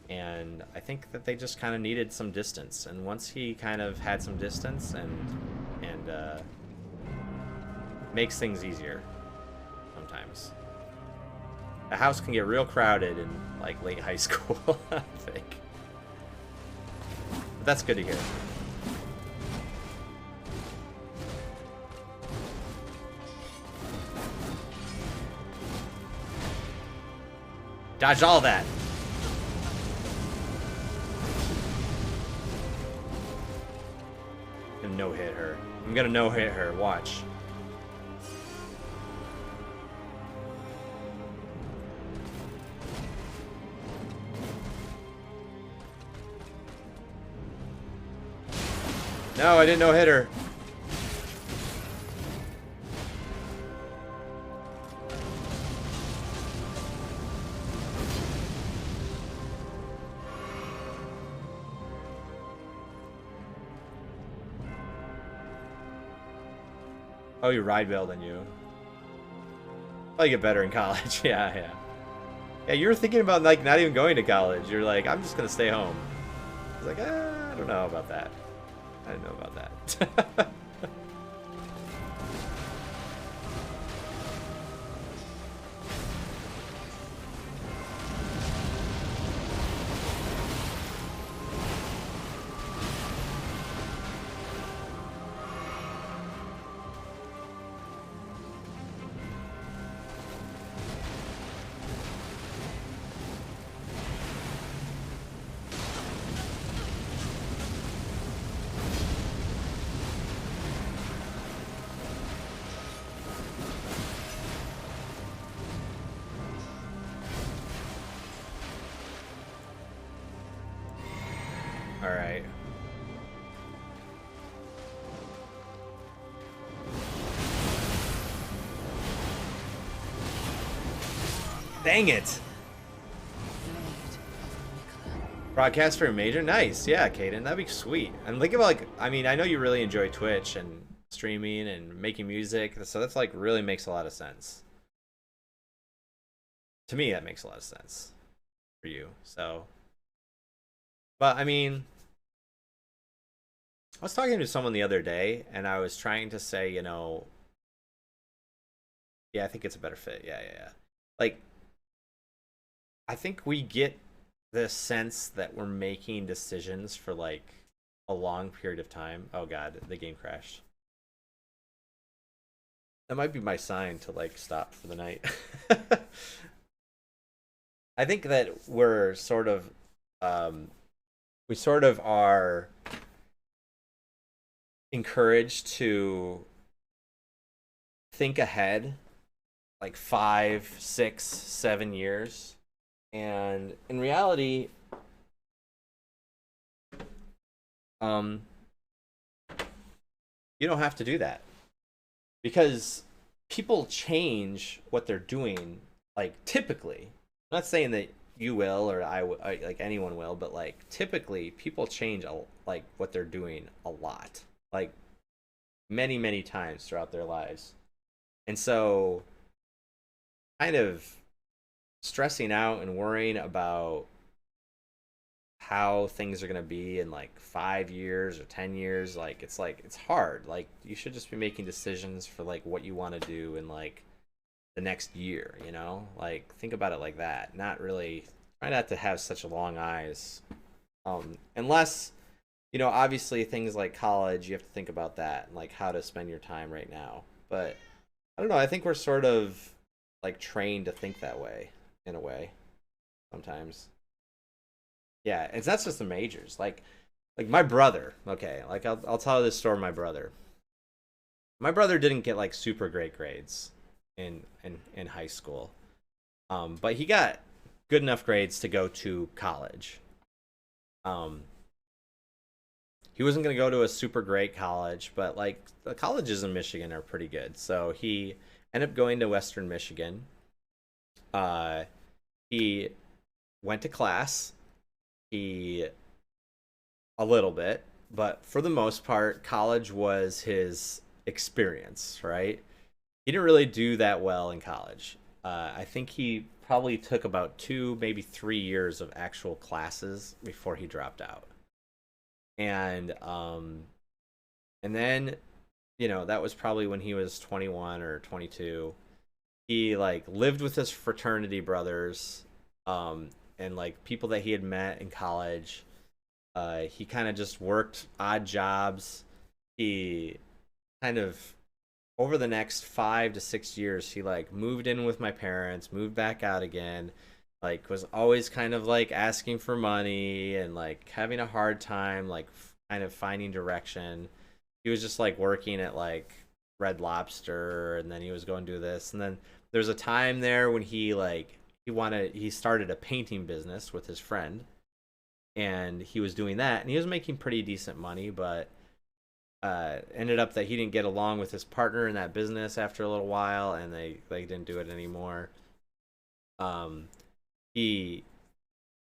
and I think that they just kind of needed some distance, and once he kind of had some distance and makes things easier sometimes. The house can get real crowded in like late high school, I think. But that's good to hear. Dodge all that. I'm gonna no-hit her. I'm gonna no-hit her. Watch. No, I didn't no-hit her. Oh, you ride bail than you. Oh, you get better in college. Yeah, yeah. Yeah, you were thinking about like not even going to college. You're like, I'm just gonna stay home. I was like, I don't know about that. I didn't know about that. All right. Dang it. Broadcast for a major? Nice. Yeah, Caden. That'd be sweet. And think about like, I mean, I know you really enjoy Twitch and streaming and making music, so that's like really makes a lot of sense. To me, that makes a lot of sense. for you. So, but I mean, I was talking to someone the other day, and I was trying to say, yeah, I think it's a better fit. Yeah, yeah, yeah. Like, I think we get the sense that we're making decisions for like a long period of time. Oh God, the game crashed. That might be my sign to like stop for the night. I think that we sort of are encouraged to think ahead like 5, 6, 7 years. And in reality, um, you don't have to do that because people change what they're doing. Like typically, I'm not saying that you will or like anyone will, but like typically people change like what they're doing a lot, like many many times throughout their lives, and so kind of stressing out and worrying about how things are going to be in like 5 years or 10 years, like it's hard. Like you should just be making decisions for like what you want to do in like the next year, like think about it like that. Not really try not to have such long eyes, unless obviously things like college, you have to think about that and like how to spend your time right now. But I don't know, I think we're sort of like trained to think that way in a way sometimes. Yeah, it's not just the majors. Like my brother. Okay, like I'll tell this story. My brother didn't get like super great grades in high school, but he got good enough grades to go to college. Um, he wasn't gonna go to a super great college, but like the colleges in Michigan are pretty good. So he ended up going to Western Michigan. Uh, he went to class. He a little bit, but for the most part, college was his experience, right? He didn't really do that well in college. I think he probably took about 2, maybe 3 years of actual classes before he dropped out. And and then that was probably when he was 21 or 22. He like lived with his fraternity brothers, and like people that he had met in college. He kind of just worked odd jobs. He kind of over the next 5 to 6 years, he like moved in with my parents, moved back out again, like was always kind of like asking for money and like having a hard time, like kind of finding direction. He was just like working at like Red Lobster, and then he was going to do this, and then there's a time there when he started a painting business with his friend, and he was doing that, and he was making pretty decent money, but ended up that he didn't get along with his partner in that business after a little while, and they didn't do it anymore. He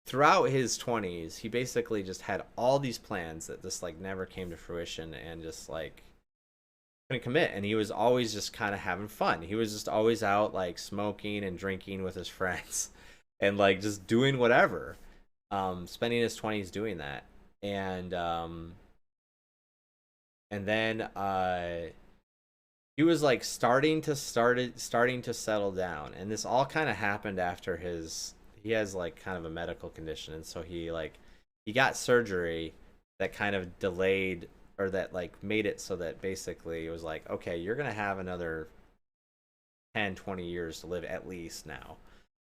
throughout his 20s, he basically just had all these plans that just like never came to fruition, and just like couldn't commit. And he was always just kind of having fun. He was just always out like smoking and drinking with his friends, and like just doing whatever, spending his 20s doing that. And then he was like starting to settle down, and this all kind of happened after he has like kind of a medical condition, and so he got surgery that kind of delayed, or that like made it so that basically it was like, okay, you're gonna have another 10, 20 years to live at least now,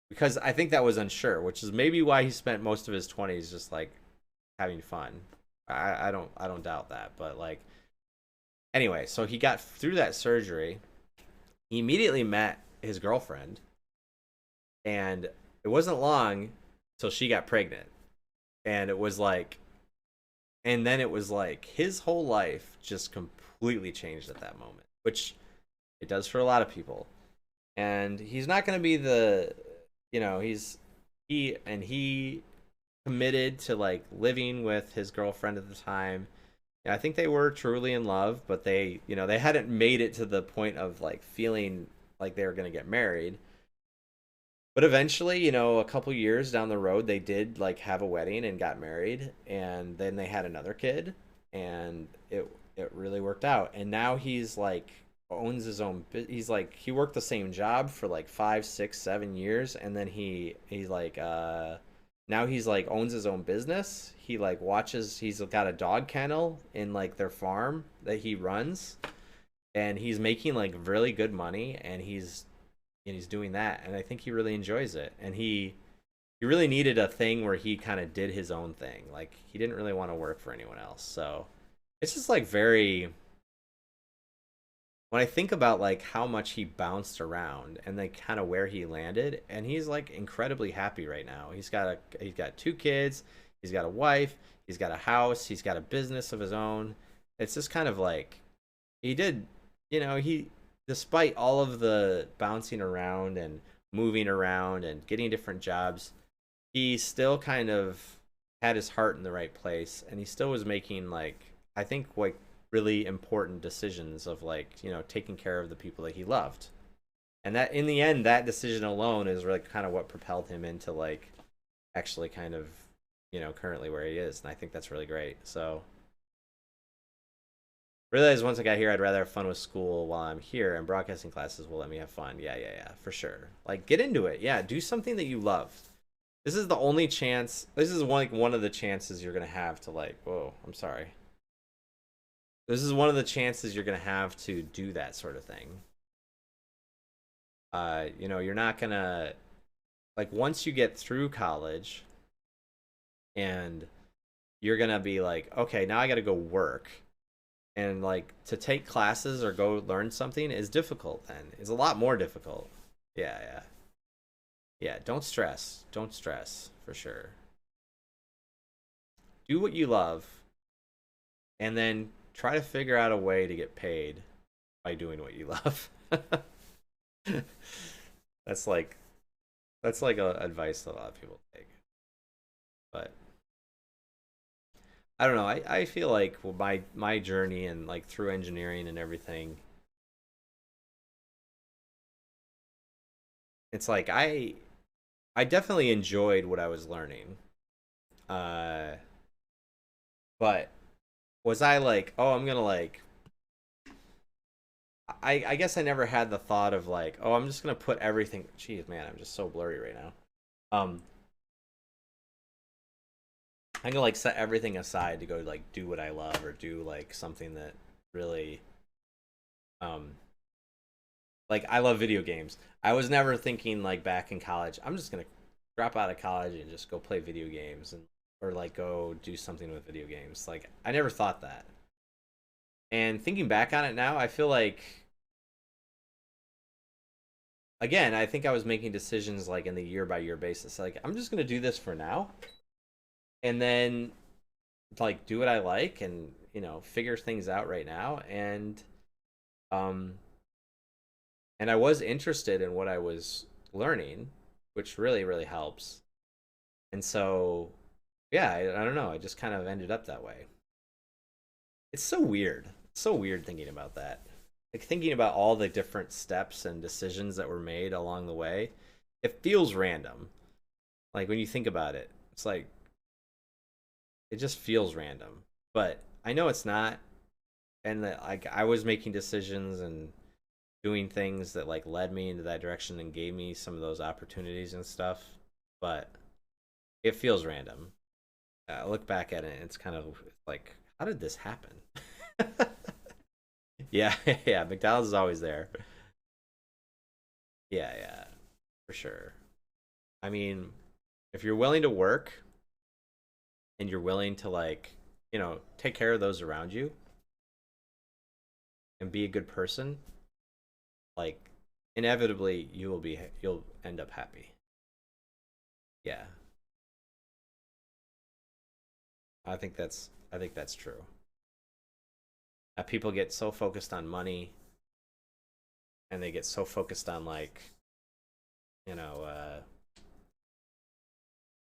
because I think that was unsure, which is maybe why he spent most of his 20s just like having fun. I don't doubt that, but like anyway, so he got through that surgery. He immediately met his girlfriend, and it wasn't long till she got pregnant. And it was like, and then it was like his whole life just completely changed at that moment, which it does for a lot of people. And he's not going to be he committed to like living with his girlfriend at the time. I think they were truly in love, but they hadn't made it to the point of like feeling like they were going to get married. But eventually, you know, a couple years down the road, they did like have a wedding and got married, and then they had another kid, and it really worked out. And now he's like owns his own. He's like he worked the same job for like 5, 6, 7 years, and then he's like now he's like owns his own business. He like watches. He's got a dog kennel in like their farm that he runs, and he's making like really good money, and he's doing that, and I think he really enjoys it. And he really needed a thing where he kind of did his own thing. Like he didn't really want to work for anyone else. So it's just like very when I think about like how much he bounced around and like kind of where he landed, and he's like incredibly happy right now. He's got 2 kids, he's got a wife, he's got a house, he's got a business of his own. It's just kind of like he did, you know, he despite all of the bouncing around and moving around and getting different jobs, he still kind of had his heart in the right place, and he still was making like I think like really important decisions of like, you know, taking care of the people that he loved. And that in the end that decision alone is really kind of what propelled him into like actually kind of, you know, currently where he is. And I think that's really great. So realized once I got here, I'd rather have fun with school while I'm here, and broadcasting classes will let me have fun. Yeah, yeah, yeah, for sure. Like, get into it. Yeah, do something that you love. This is the only chance. This is one of the chances you're gonna have to like. Whoa, I'm sorry. This is one of the chances you're gonna have to do that sort of thing. You know, you're not gonna like once you get through college, and you're gonna be like, okay, now I got to go work, and like to take classes or go learn something is difficult. Then it's a lot more difficult. Yeah, yeah, yeah. Don't stress for sure. Do what you love, and then try to figure out a way to get paid by doing what you love. that's like that's like a advice that a lot of people take. But I don't know. I feel like my journey and like through engineering and everything, it's like I definitely enjoyed what I was learning. Uh, but was I like, oh, I'm gonna like I guess I never had the thought of like, oh, I'm just gonna put everything. Jeez, man, I'm just so blurry right now. Um, I'm gonna like set everything aside to go like do what I love or do like something that really um like I love video games. I was never thinking like back in college, I'm just gonna drop out of college and just go play video games and or like go do something with video games. Like I never thought that. And thinking back on it now, I feel like again, I think I was making decisions like in the year by year basis. Like I'm just gonna do this for now, and then like do what I like, and you know figure things out right now. Um and I was interested in what I was learning, which really helps. And so yeah, I don't know. I just kind of ended up that way. It's so weird. It's so weird thinking about that. Like thinking about all the different steps and decisions that were made along the way. It feels random. Like when you think about it, it's like it just feels random. But I know it's not, and that like I was making decisions and doing things that like led me into that direction and gave me some of those opportunities and stuff. But it feels random. I look back at it and it's kind of like, how did this happen? Yeah, yeah. McDonald's is always there. Yeah, yeah, for sure. I mean, if you're willing to work and you're willing to like, you know, take care of those around you and be a good person, like inevitably you'll end up happy. Yeah. I think that's true. People get so focused on money, and they get so focused on like, you know,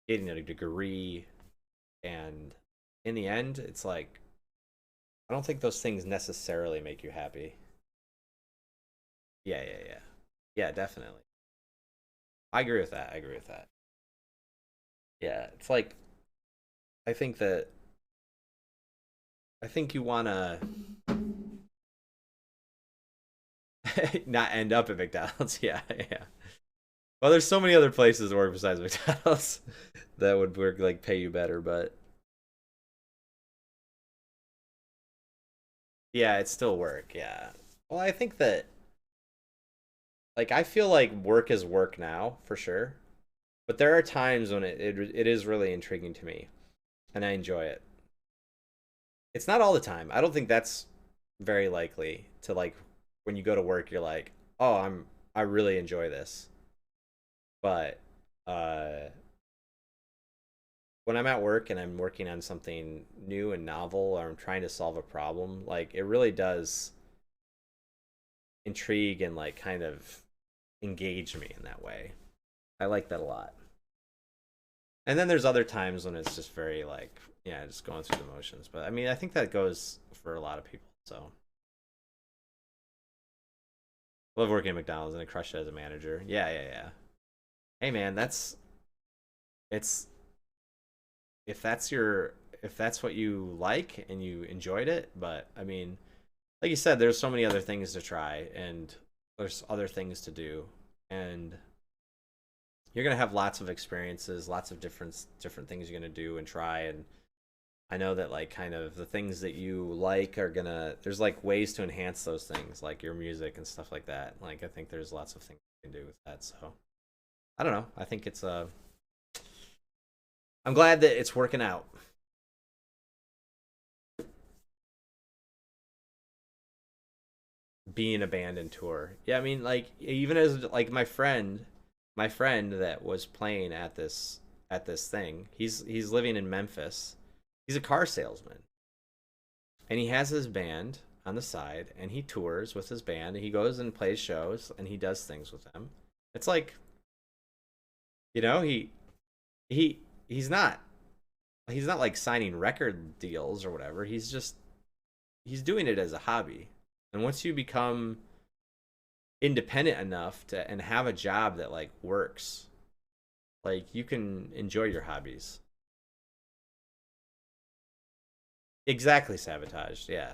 getting a degree, and in the end it's like I don't think those things necessarily make you happy. Yeah, yeah, yeah. Yeah, definitely. I agree with that. I agree with that. Yeah, it's like I think that I think you want to not end up at McDonald's. Yeah, yeah. Well, there's so many other places to work besides McDonald's that would work like pay you better, but yeah, it's still work. Yeah. Well, I think that like I feel like work is work now for sure, but there are times when it is really intriguing to me and I enjoy it. It's not all the time. I don't think that's very likely to like when you go to work you're like, "Oh, I really enjoy this." But uh when I'm at work and I'm working on something new and novel or I'm trying to solve a problem, like it really does intrigue and like kind of engage me in that way. I like that a lot. And then there's other times when it's just very like, yeah, just going through the motions. But I mean, I think that goes for a lot of people. So I love working at McDonald's and I crush it as a manager. Yeah, yeah, yeah. Hey man, that's it's if that's your if that's what you like and you enjoyed it, but I mean, like you said, there's so many other things to try and there's other things to do. And you're gonna have lots of experiences, lots of different things you're gonna do and try. And I know that like kind of the things that you like are gonna there's like ways to enhance those things, like your music and stuff like that. Like I think there's lots of things you can do with that. So I don't know. I think it's I'm glad that it's working out. Being a band and tour. Yeah, I mean like even as like my friend that was playing at this thing, he's living in Memphis. He's a car salesman. And he has his band on the side and he tours with his band and he goes and plays shows and he does things with them. It's like, you know, he he's not he's not like signing record deals or whatever. He's doing it as a hobby. And once you become independent enough to and have a job that like works, like you can enjoy your hobbies. Exactly, sabotaged. Yeah.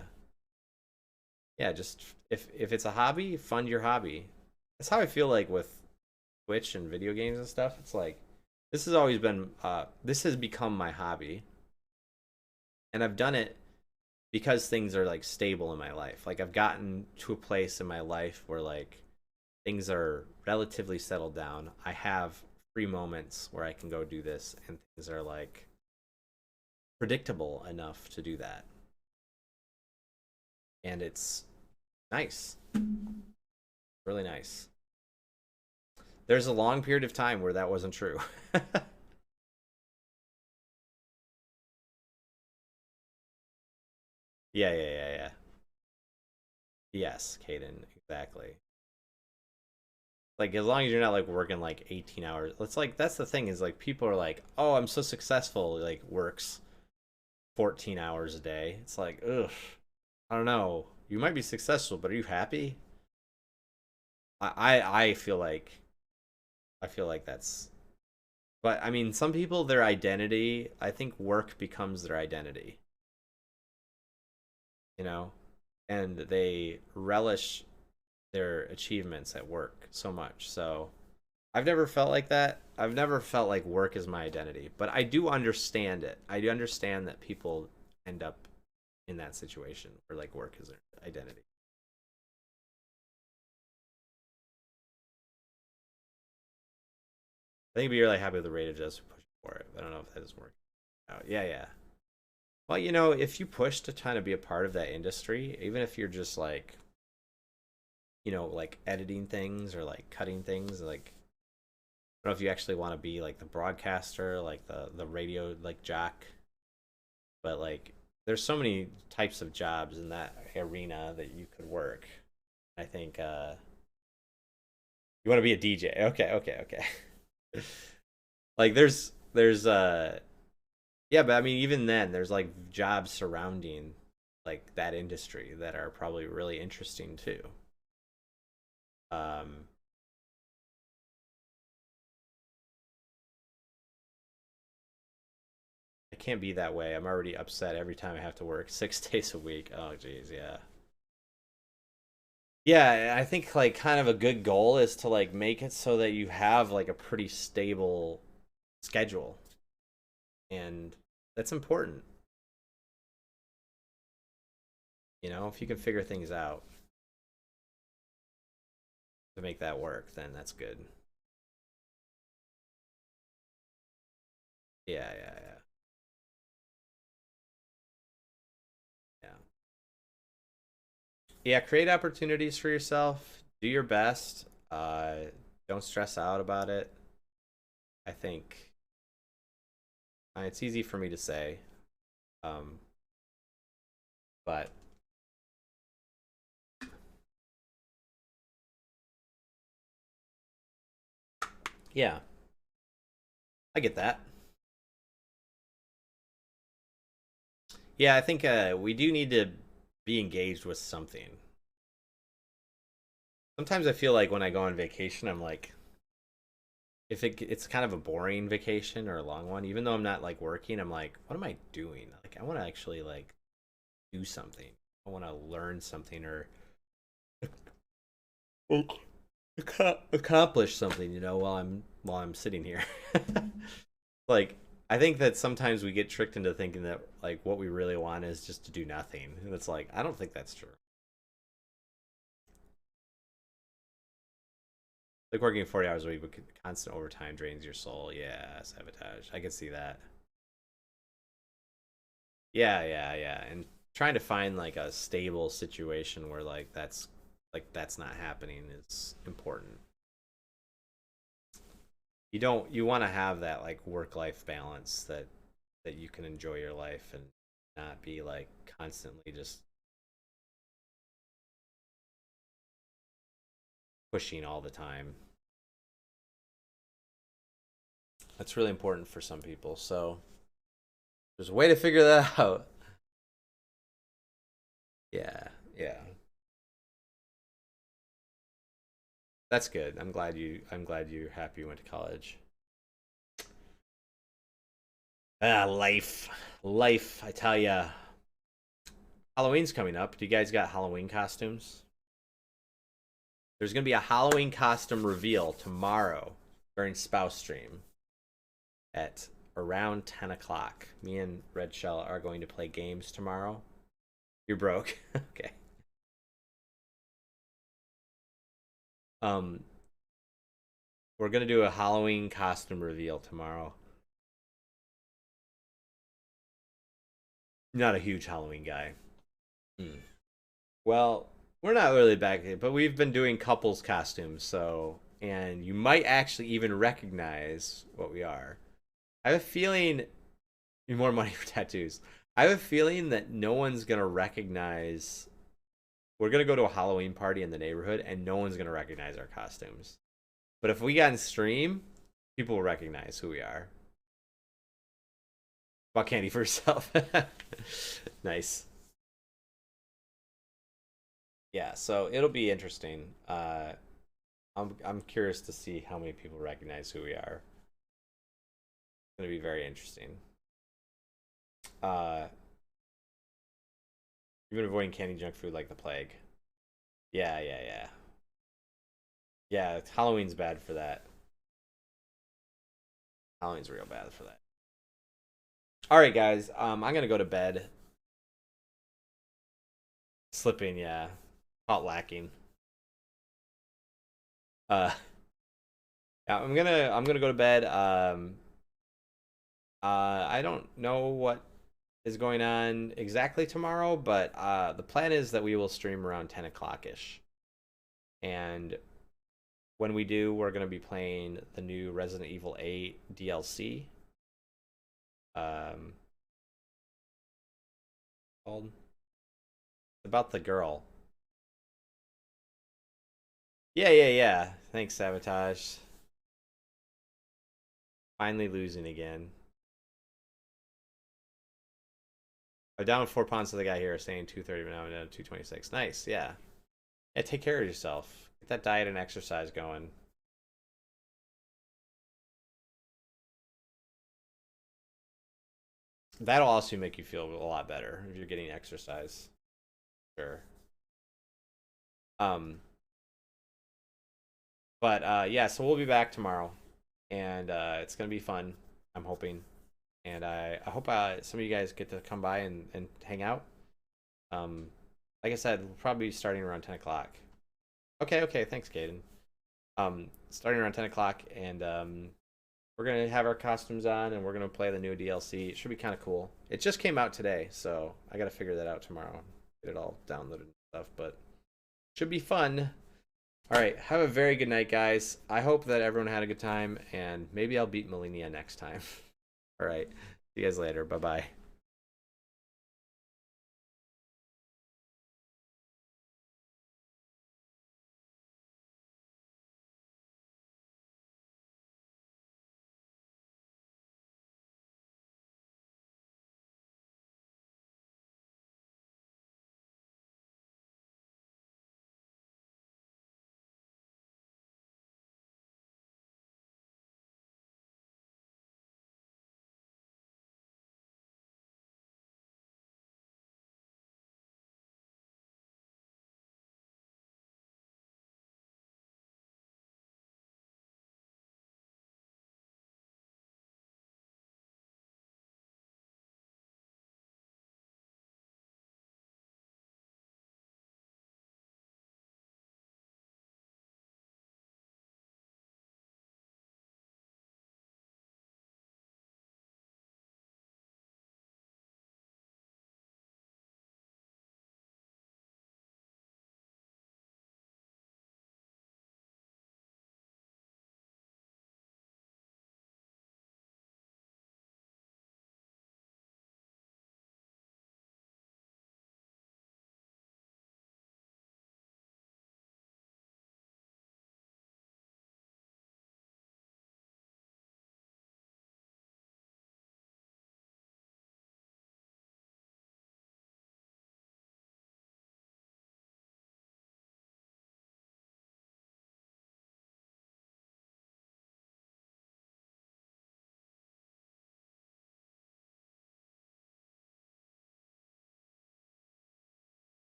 Yeah, just if it's a hobby, fund your hobby. That's how I feel like with Twitch and video games and stuff. It's like this has always been this has become my hobby and I've done it because things are like stable in my life. Like I've gotten to a place in my life where like things are relatively settled down. I have free moments where I can go do this and things are like predictable enough to do that. And it's nice. Really nice. There's a long period of time where that wasn't true. Yeah, yeah, yeah, yeah. Yes, Caden, exactly. Like as long as you're not like working like 18 hours. It's like that's the thing is like people are like, "Oh, I'm so successful." Like works 14 hours a day. It's like, "Ugh. I don't know. You might be successful, but are you happy?" I I feel like that's but I mean, some people their identity, I think work becomes their identity, you know? And they relish their achievements at work so much. So I've never felt like that. I've never felt like work is my identity, but I do understand it. I do understand that people end up in that situation where like work is their identity. I think if you're really happy with the rate of just pushing for it. I don't know if that is working out. Yeah, yeah. Well, you know, if you push to try to be a part of that industry, even if you're just like, you know, like editing things or like cutting things, like I don't know if you actually want to be like the broadcaster, like the radio like jock, but like there's so many types of jobs in that arena that you could work. I think you want to be a DJ. Okay, okay, okay. Like there's yeah, but I mean even then there's like jobs surrounding like that industry that are probably really interesting too. Um I can't be that way. I'm already upset every time I have to work 6 days a week. Oh, geez, yeah. Yeah, I think like kind of a good goal is to like make it so that you have like a pretty stable schedule, and that's important. You know, if you can figure things out to make that work, then that's good. Yeah, yeah, yeah, yeah. Yeah, create opportunities for yourself. Do your best. Don't stress out about it. I think it's easy for me to say, um, but yeah, I get that. Yeah, I think we do need to be engaged with something. Sometimes I feel like when I go on vacation, I'm like, if it's kind of a boring vacation or a long one, even though I'm not like working, I'm like, what am I doing? Like, I want to actually like do something. I want to learn something or accomplish something, you know, while I'm sitting here. Like, I think that sometimes we get tricked into thinking that like what we really want is just to do nothing, and it's like I don't think that's true. Like working 40 hours a week, but constant overtime drains your soul. Yeah, sabotage. I can see that. Yeah, yeah, yeah. And trying to find like a stable situation where like that's not happening is important. You want to have that like work life balance that you can enjoy your life and not be like constantly just pushing all the time. That's really important for some people. So there's a way to figure that out. Yeah, yeah. That's good. I'm glad you're happy you went to college. Ah, life. Life, I tell ya. Halloween's coming up. Do you guys got Halloween costumes? There's going to be a Halloween costume reveal tomorrow during Spouse Stream at around 10 o'clock. Me and Red Shell are going to play games tomorrow. You're broke. Okay. Um, we're going to do a Halloween costume reveal tomorrow. Not a huge Halloween guy. Hmm. Well, we're not really back, but we've been doing couples costumes, so and you might actually even recognize what we are. I have a feeling more money for tattoos. I have a feeling that no one's gonna recognize. We're gonna go to a Halloween party in the neighborhood, and no one's gonna recognize our costumes. But if we got in stream, people will recognize who we are. Bought candy for yourself. Nice. Yeah, so it'll be interesting. I'm curious to see how many people recognize who we are. It's gonna be very interesting. Uh, you've been avoiding candy junk food like the plague. Yeah, yeah, yeah. Yeah, Halloween's bad for that. Halloween's real bad for that. All right, guys. I'm gonna go to bed. Slipping, yeah. Caught lacking. Uh, yeah, I'm gonna go to bed. I don't know what is going on exactly tomorrow, but the plan is that we will stream around 10 o'clock ish. And when we do, we're going to be playing the new Resident Evil 8 DLC. Um, called about the girl. Yeah, yeah, yeah. Thanks, Sabotage. Finally losing again. I'm down 4 pounds to the guy here saying 230, but now I'm down 226. Nice, yeah. Yeah, take care of yourself. Get that diet and exercise going. That'll also make you feel a lot better if you're getting exercise. Sure. Um, but yeah, so we'll be back tomorrow, and it's gonna be fun. I'm hoping, and I hope some of you guys get to come by and hang out. Um, like I said, we'll probably be starting around 10 o'clock. Okay, okay, thanks, Caden. Starting around 10 o'clock, and we're gonna have our costumes on, and we're gonna play the new DLC. It should be kind of cool. It just came out today, so I gotta figure that out tomorrow. Get it all downloaded and stuff, but should be fun. All right, have a very good night, guys. I hope that everyone had a good time, and maybe I'll beat Malenia next time. All right, see you guys later. Bye bye.